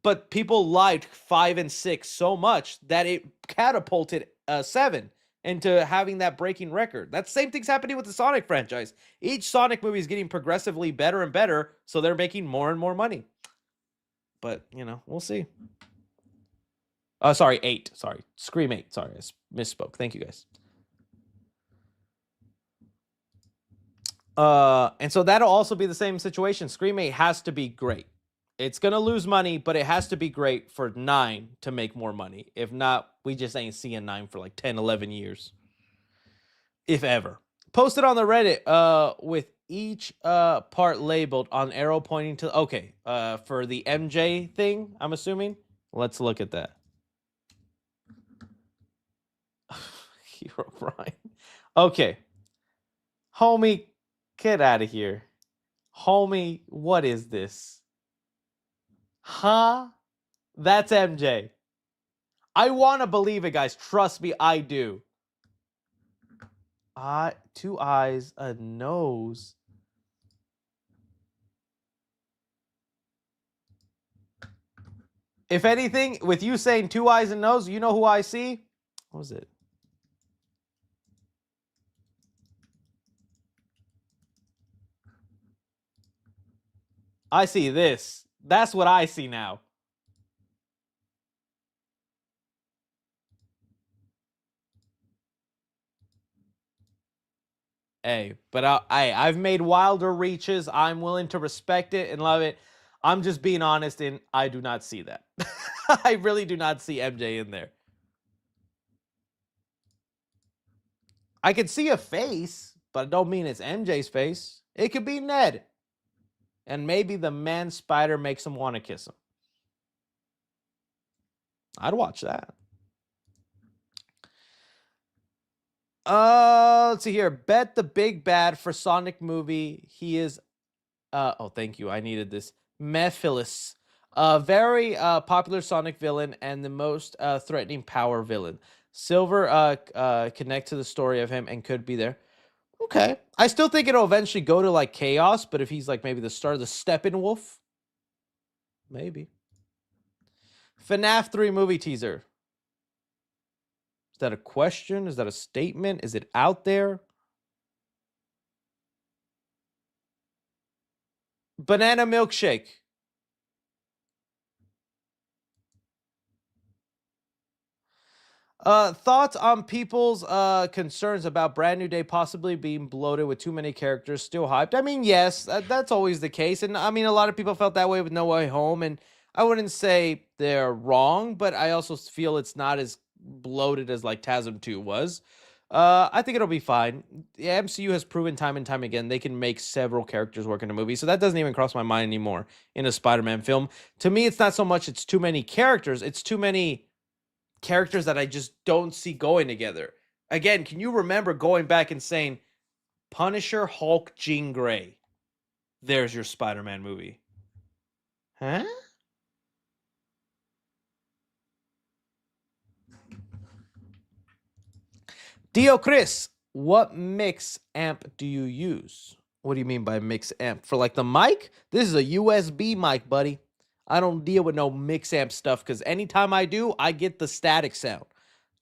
Speaker 1: but people liked 5 and 6 so much that it catapulted 7 into having that breaking record. That same thing's happening with the Sonic franchise. Each Sonic movie is getting progressively better and better, so they're making more and more money. But, you know, we'll see. Sorry, 8. Sorry. Scream 8. Sorry, I misspoke. Thank you, guys. And so that'll also be the same situation. Scream 8 has to be great. It's going to lose money, but it has to be great for 9 to make more money. If not, we just ain't seeing 9 for like 10, 11 years. If ever. Posted on the Reddit with each part labeled on arrow pointing to... Okay, for the MJ thing, I'm assuming. Let's look at that. Hero Brian. Okay. Homie, get out of here. Homie, what is this? Huh? That's MJ. I want to believe it, guys. Trust me, I do. 2 eyes, a nose. If anything, with you saying 2 eyes and nose, you know who I see? What was it? I see this. That's what I see now. Hey, but I've made wilder reaches. I'm willing to respect it and love it. I'm just being honest, and I do not see that. I really do not see MJ in there. I can see a face, but I don't mean it's MJ's face. It could be Ned. And maybe the man spider makes him want to kiss him. I'd watch that. Let's see here. Bet the big bad for Sonic movie. He is oh, thank you. I needed this. Mephiles. A very popular Sonic villain and the most threatening power villain. Silver connect to the story of him and could be there. Okay. I still think it'll eventually go to like Chaos, but if he's like maybe the start of the Steppenwolf, maybe. FNAF 3 movie teaser. Is that a question? Is that a statement? Is it out there? Banana milkshake. Thoughts on people's concerns about Brand New Day possibly being bloated with too many characters still hyped? I mean, yes, that's always the case. And I mean, a lot of people felt that way with No Way Home. And I wouldn't say they're wrong, but I also feel it's not as bloated as like TASM 2 was. I think it'll be fine. The MCU has proven time and time again they can make several characters work in a movie, so that doesn't even cross my mind anymore in a Spider-Man film. To me, it's not so much it's too many characters, it's too many characters that I just don't see going together. Again, can you remember going back and saying Punisher, Hulk, Jean Grey? There's your Spider-Man movie. Huh? Dio Chris, what mix amp do you use? What do you mean by mix amp? For like the mic? This is a USB mic, buddy. I don't deal with no mix amp stuff because anytime I do, I get the static sound.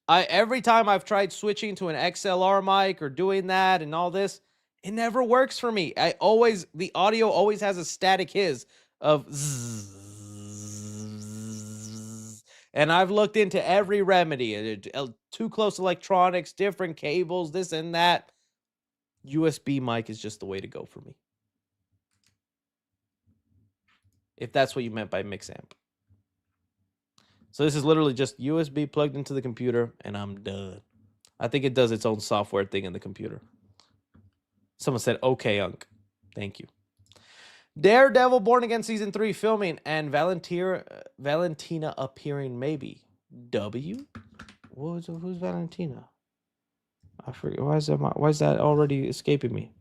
Speaker 1: Every time I've tried switching to an XLR mic or doing that and all this, it never works for me. The audio always has a static hiss of zzz. And I've looked into every remedy, too close electronics, different cables, this and that. USB mic is just the way to go for me. If that's what you meant by mix amp. So this is literally just USB plugged into the computer, and I'm done. I think it does its own software thing in the computer. Someone said, okay, Unc. Thank you. Daredevil Born Again Season 3 filming and Valentina appearing maybe. W? Who's Valentina? I forget. Why is that already escaping me?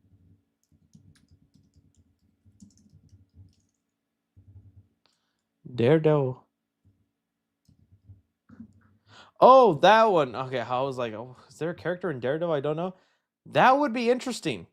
Speaker 1: Daredevil. Oh, that one. Okay, I was like, oh, is there a character in Daredevil? I don't know. That would be interesting.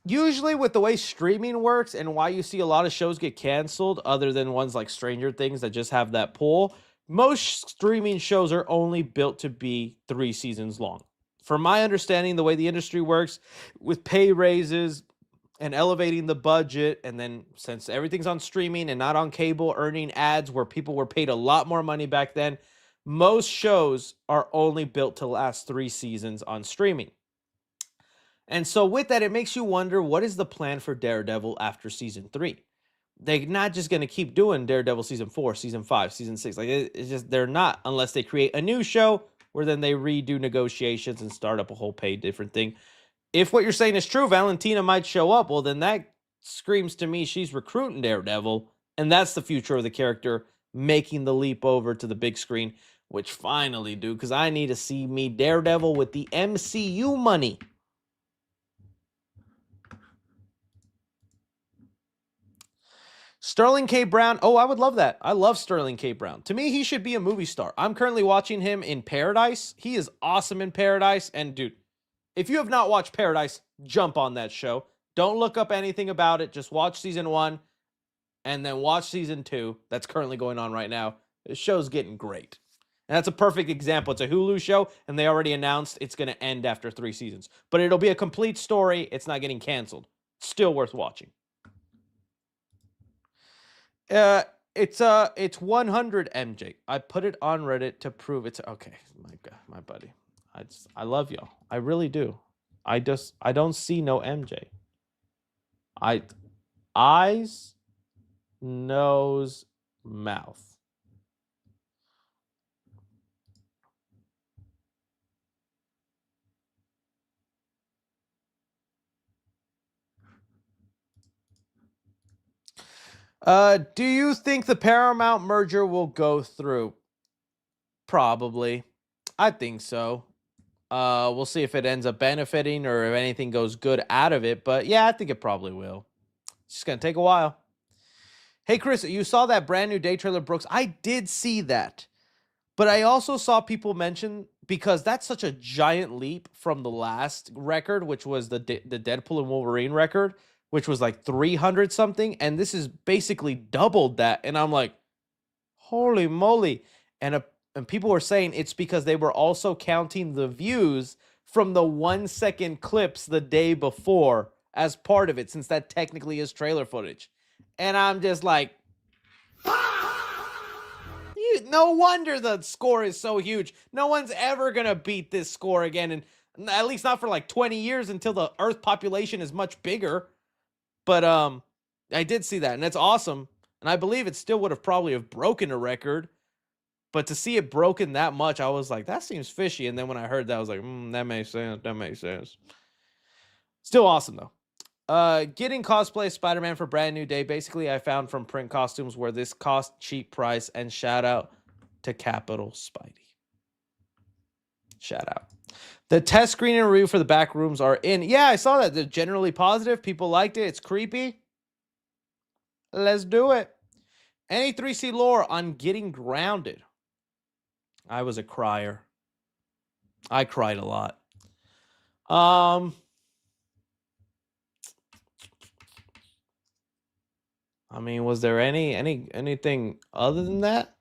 Speaker 1: Usually with the way streaming works and why you see a lot of shows get canceled, other than ones like Stranger Things that just have that pull, most streaming shows are only built to be 3 seasons long. From my understanding, the way the industry works with pay raises and elevating the budget, and then since everything's on streaming and not on cable, earning ads where people were paid a lot more money back then, most shows are only built to last 3 seasons on streaming. And so with that, it makes you wonder, what is the plan for Daredevil after season 3? They're not just going to keep doing Daredevil season 4, season 5, season 6. Like it's just, they're not, unless they create a new show where then they redo negotiations and start up a whole pay different thing. If what you're saying is true, Valentina might show up. Well, then that screams to me she's recruiting Daredevil, and that's the future of the character making the leap over to the big screen, which finally, dude, because I need to see me Daredevil with the MCU money. Sterling K. Brown. Oh, I would love that. I love Sterling K. Brown. To me, he should be a movie star. I'm currently watching him in Paradise. He is awesome in Paradise. And dude, if you have not watched Paradise, jump on that show. Don't look up anything about it. Just watch season 1 and then watch season 2. That's currently going on right now. The show's getting great. And that's a perfect example. It's a Hulu show, and they already announced it's going to end after 3 seasons. But it'll be a complete story. It's not getting canceled. Still worth watching. It's 100 MJ. I put it on Reddit to prove it's okay. My buddy. I love y'all. I really do. I don't see no MJ. Eyes, nose, mouth. Do you think the Paramount merger will go through? Probably. I think so. We'll see if it ends up benefiting or if anything goes good out of it. But yeah, I think it probably will. It's just going to take a while. Hey, Chris, you saw that brand new day trailer, Brooks? I did see that. But I also saw people mention, because that's such a giant leap from the last record, which was the Deadpool and Wolverine record, which was like 300 something. And this is basically doubled that. And I'm like, holy moly. And people were saying it's because they were also counting the views from the 1 second clips the day before as part of it, since that technically is trailer footage. And I'm just like, no wonder the score is so huge. No one's ever going to beat this score again. And at least not for like 20 years until the Earth population is much bigger. But I did see that, and that's awesome. And I believe it still would have probably have broken a record. But to see it broken that much, I was like, that seems fishy. And then when I heard that, I was like, that makes sense. That makes sense. Still awesome, though. Getting cosplay Spider-Man for brand new day. Basically, I found from Print Costumes where this cost cheap price, and shout out to Capital Spidey. Shout out. The test screen and review for the back rooms are in. Yeah, I saw that. They're generally positive. People liked it. It's creepy. Let's do it. Any 3C lore on getting grounded? I was a crier. I cried a lot. I mean, was there anything other than that?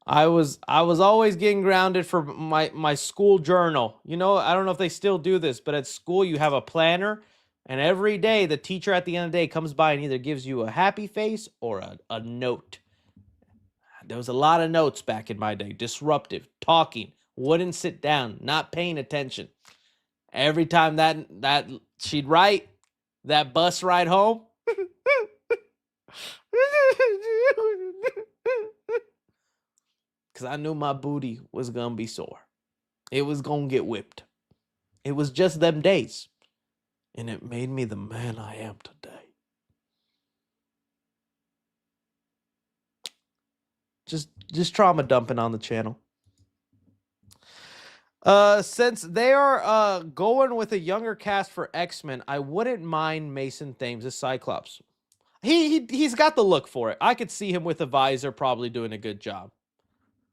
Speaker 1: I was always getting grounded for my school journal. You know, I don't know if they still do this, but at school you have a planner, and every day the teacher at the end of the day comes by and either gives you a happy face or a note. There was a lot of notes back in my day. Disruptive, talking, wouldn't sit down, not paying attention. Every time that she'd write, that bus ride home. Because I knew my booty was going to be sore. It was going to get whipped. It was just them days. And it made me the man I am today. Just trauma dumping on the channel. Since they are going with a younger cast for X-Men, I wouldn't mind Mason Thames as Cyclops. He's got the look for it. I could see him with a visor probably doing a good job.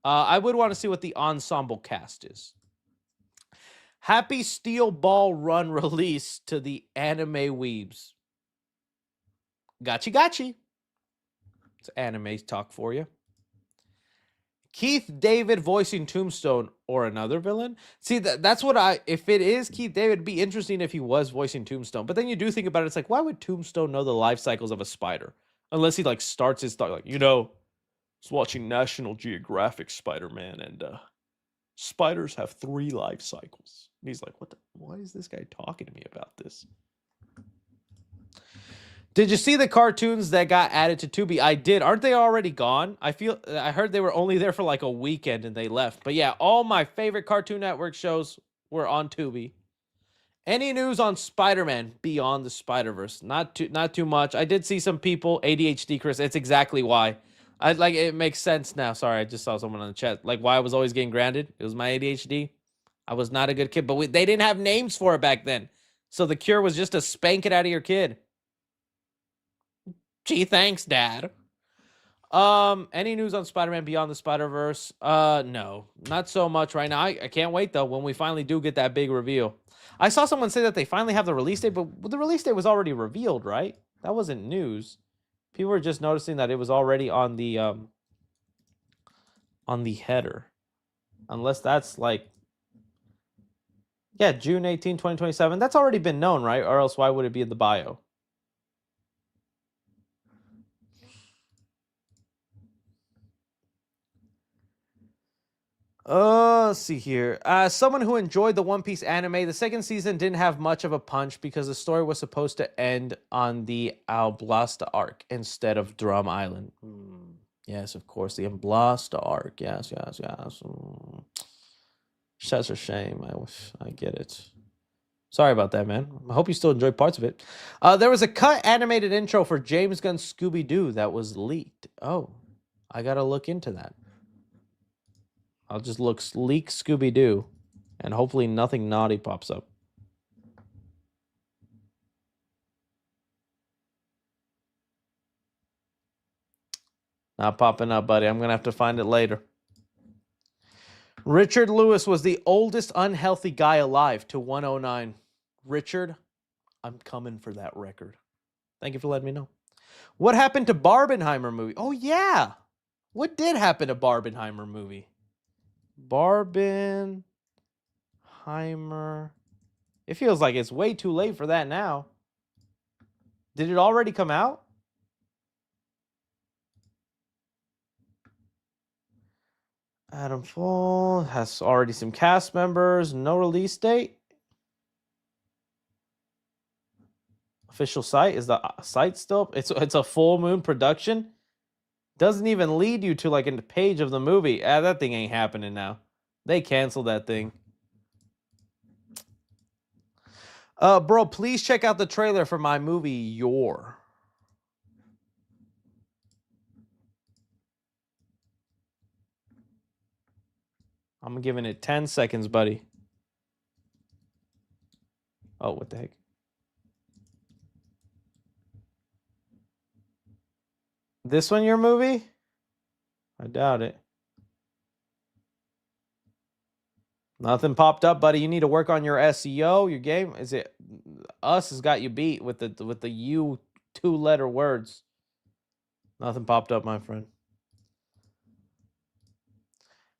Speaker 1: I would want to see what the ensemble cast is. Happy Steel Ball Run release to the anime weebs. Gotcha. It's anime talk for you. Keith David voicing Tombstone or another villain. See, that's what if it is Keith David, it'd be interesting if he was voicing Tombstone. But then you do think about it, it's like, why would Tombstone know the life cycles of a spider? Unless he like starts his thought like, I was watching National Geographic Spider-Man, and spiders have 3 life cycles. And he's like, why is this guy talking to me about this? Did you see the cartoons that got added to Tubi? I did. Aren't they already gone? I heard they were only there for like a weekend and they left. But yeah, all my favorite Cartoon Network shows were on Tubi. Any news on Spider-Man Beyond the Spider-Verse? Not too much. I did see some people, ADHD, Chris. It's exactly why. It makes sense now. Sorry, I just saw someone on the chat. Like, why I was always getting grounded? It was my ADHD. I was not a good kid, but they didn't have names for it back then. So the cure was just to spank it out of your kid. Gee, thanks, Dad. Any news on Spider-Man Beyond the Spider-Verse? No, not so much right now. I can't wait, though, when we finally do get that big reveal. I saw someone say that they finally have the release date, but the release date was already revealed, right? That wasn't news. People were just noticing that it was already on the header. Unless that's like, yeah, June 18, 2027. That's already been known, right? Or else why would it be in the bio? Let's see here. Someone who enjoyed the One Piece anime, the second season didn't have much of a punch because the story was supposed to end on the Alblasta arc instead of Drum Island. Yes, of course, the Alblasta arc. Yes. That's a shame. I get it. Sorry about that, man. I hope you still enjoyed parts of it. There was a cut animated intro for James Gunn's Scooby-Doo that was leaked. Oh, I gotta look into that. I'll just look leak Scooby-Doo. And hopefully nothing naughty pops up. Not popping up, buddy. I'm going to have to find it later. Richard Lewis was the oldest unhealthy guy alive to 109. Richard, I'm coming for that record. Thank you for letting me know. What happened to Barbenheimer movie? Oh, yeah. What did happen to Barbenheimer movie? Barbenheimer. It feels like it's way too late for that now. Did it already come out? Adam Fall has already some cast members. No release date. Official site. Is the site still? It's a full moon production. Doesn't even lead you to like a page of the movie. That thing ain't happening now. They canceled that thing. Bro, please check out the trailer for my movie Your. I'm giving it 10 seconds, buddy. Oh, what the heck? This one your movie? I doubt it. Nothing popped up, buddy. You need to work on your SEO, your game. Is it Us has got you beat with the U 2-letter words. Nothing popped up, my friend.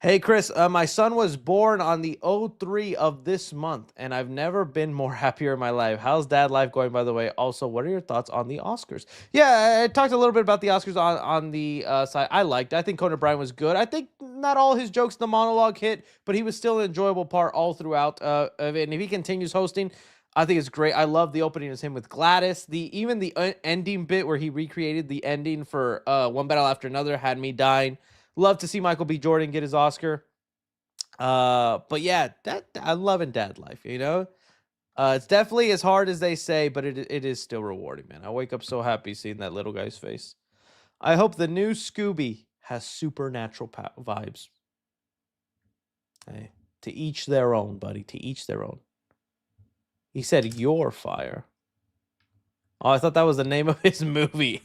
Speaker 1: Hey, Chris, my son was born on the 03 of this month, and I've never been more happier in my life. How's dad life going, by the way? Also, what are your thoughts on the Oscars? Yeah, I talked a little bit about the Oscars on the side. I think Conan O'Brien was good. I think not all his jokes in the monologue hit, but he was still an enjoyable part all throughout of it. And if he continues hosting, I think it's great. I love the opening as him with Gladys. Even the ending bit where he recreated the ending for One Battle After Another had me dying. Love to see Michael B. Jordan get his Oscar. But yeah, I'm loving dad life, you know? It's definitely as hard as they say, but it is still rewarding, man. I wake up so happy seeing that little guy's face. I hope the new Scooby has supernatural vibes. Hey, to each their own, buddy. To each their own. He said, "Your fire." Oh, I thought that was the name of his movie.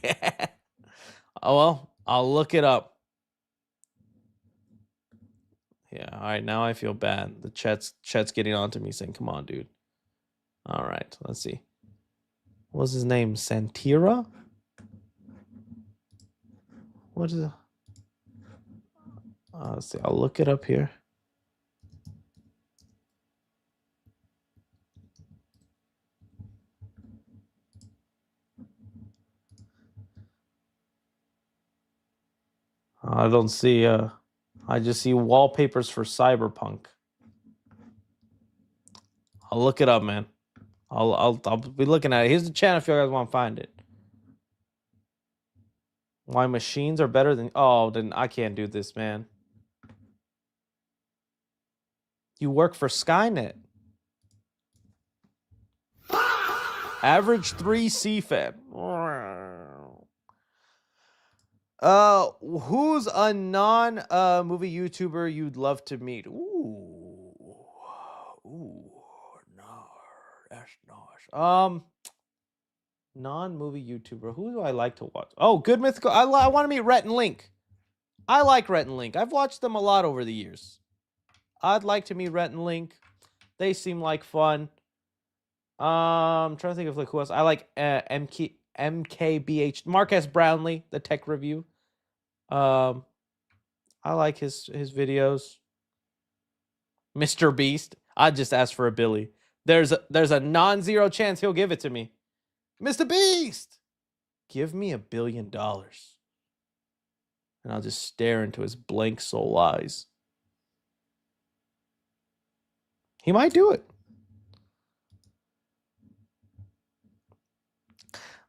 Speaker 1: Oh, well, I'll look it up. Yeah, all right, now I feel bad. The chat's getting on to me saying, "Come on, dude." All right, let's see. What was his name? Santira? What is it? Let's see, I'll look it up here. I don't see I just see wallpapers for Cyberpunk. I'll look it up, man. I'll be looking at it. Here's the channel if you guys want to find it. Why machines are better than... Oh, then I can't do this, man. You work for Skynet. Average 3 CFAB. Who's a non-movie YouTuber you'd love to meet? Ooh, no, that's nice. Non-movie YouTuber. Who do I like to watch? Oh, Good Mythical. I want to meet Rhett and Link. I like Rhett and Link. I've watched them a lot over the years. I'd like to meet Rhett and Link. They seem like fun. I'm trying to think of like who else. I like MKBH Marquez Brownlee, the tech review. I like his videos. Mr. Beast. I just asked for a Billy. There's a non-zero chance he'll give it to me. Mr. Beast, give me $1 billion. And I'll just stare into his blank soul eyes. He might do it.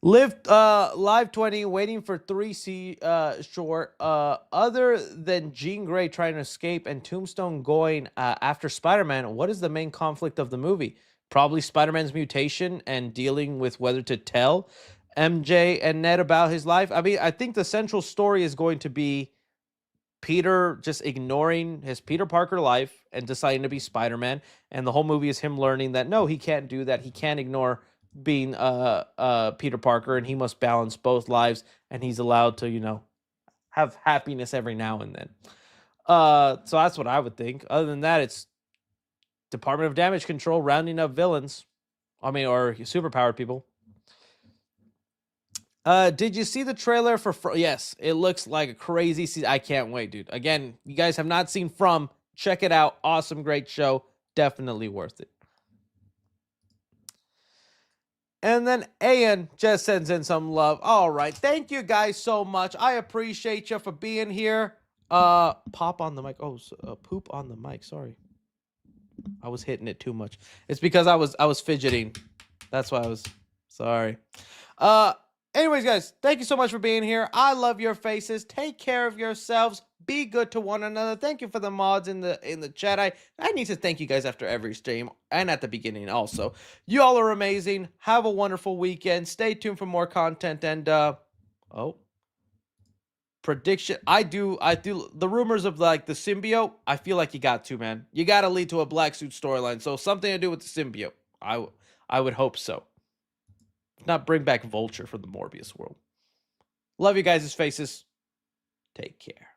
Speaker 1: Live 20 waiting for 3C short. Other than Jean Grey trying to escape and Tombstone going after Spider-Man, what is the main conflict of the movie? Probably Spider-Man's mutation and dealing with whether to tell MJ and Ned about his life. I mean, I think the central story is going to be Peter just ignoring his Peter Parker life and deciding to be Spider-Man, and the whole movie is him learning that no, he can't do that. He can't ignore being Peter Parker, and he must balance both lives, and he's allowed to, you know, have happiness every now and then. So that's what I would think. Other than that, it's Department of Damage Control rounding up villains. I mean, or superpowered people. Did you see the trailer for yes, it looks like a crazy season. I can't wait, dude. Again, you guys have not seen From. Check it out. Awesome, great show. Definitely worth it. And then Ian just sends in some love. All right. Thank you guys so much. I appreciate you for being here. Pop on the mic. Oh, poop on the mic. Sorry. I was hitting it too much. It's because I was fidgeting. That's why I was sorry. Anyways, guys, thank you so much for being here. I love your faces. Take care of yourselves. Be good to one another. Thank you for the mods in the chat. I need to thank you guys after every stream and at the beginning also. You all are amazing. Have a wonderful weekend. Stay tuned for more content and prediction. I do the rumors of like the symbiote. I feel like you got to, man. You got to lead to a black suit storyline. So something to do with the symbiote. I would hope so. If not, bring back Vulture from the Morbius world. Love you guys' faces. Take care.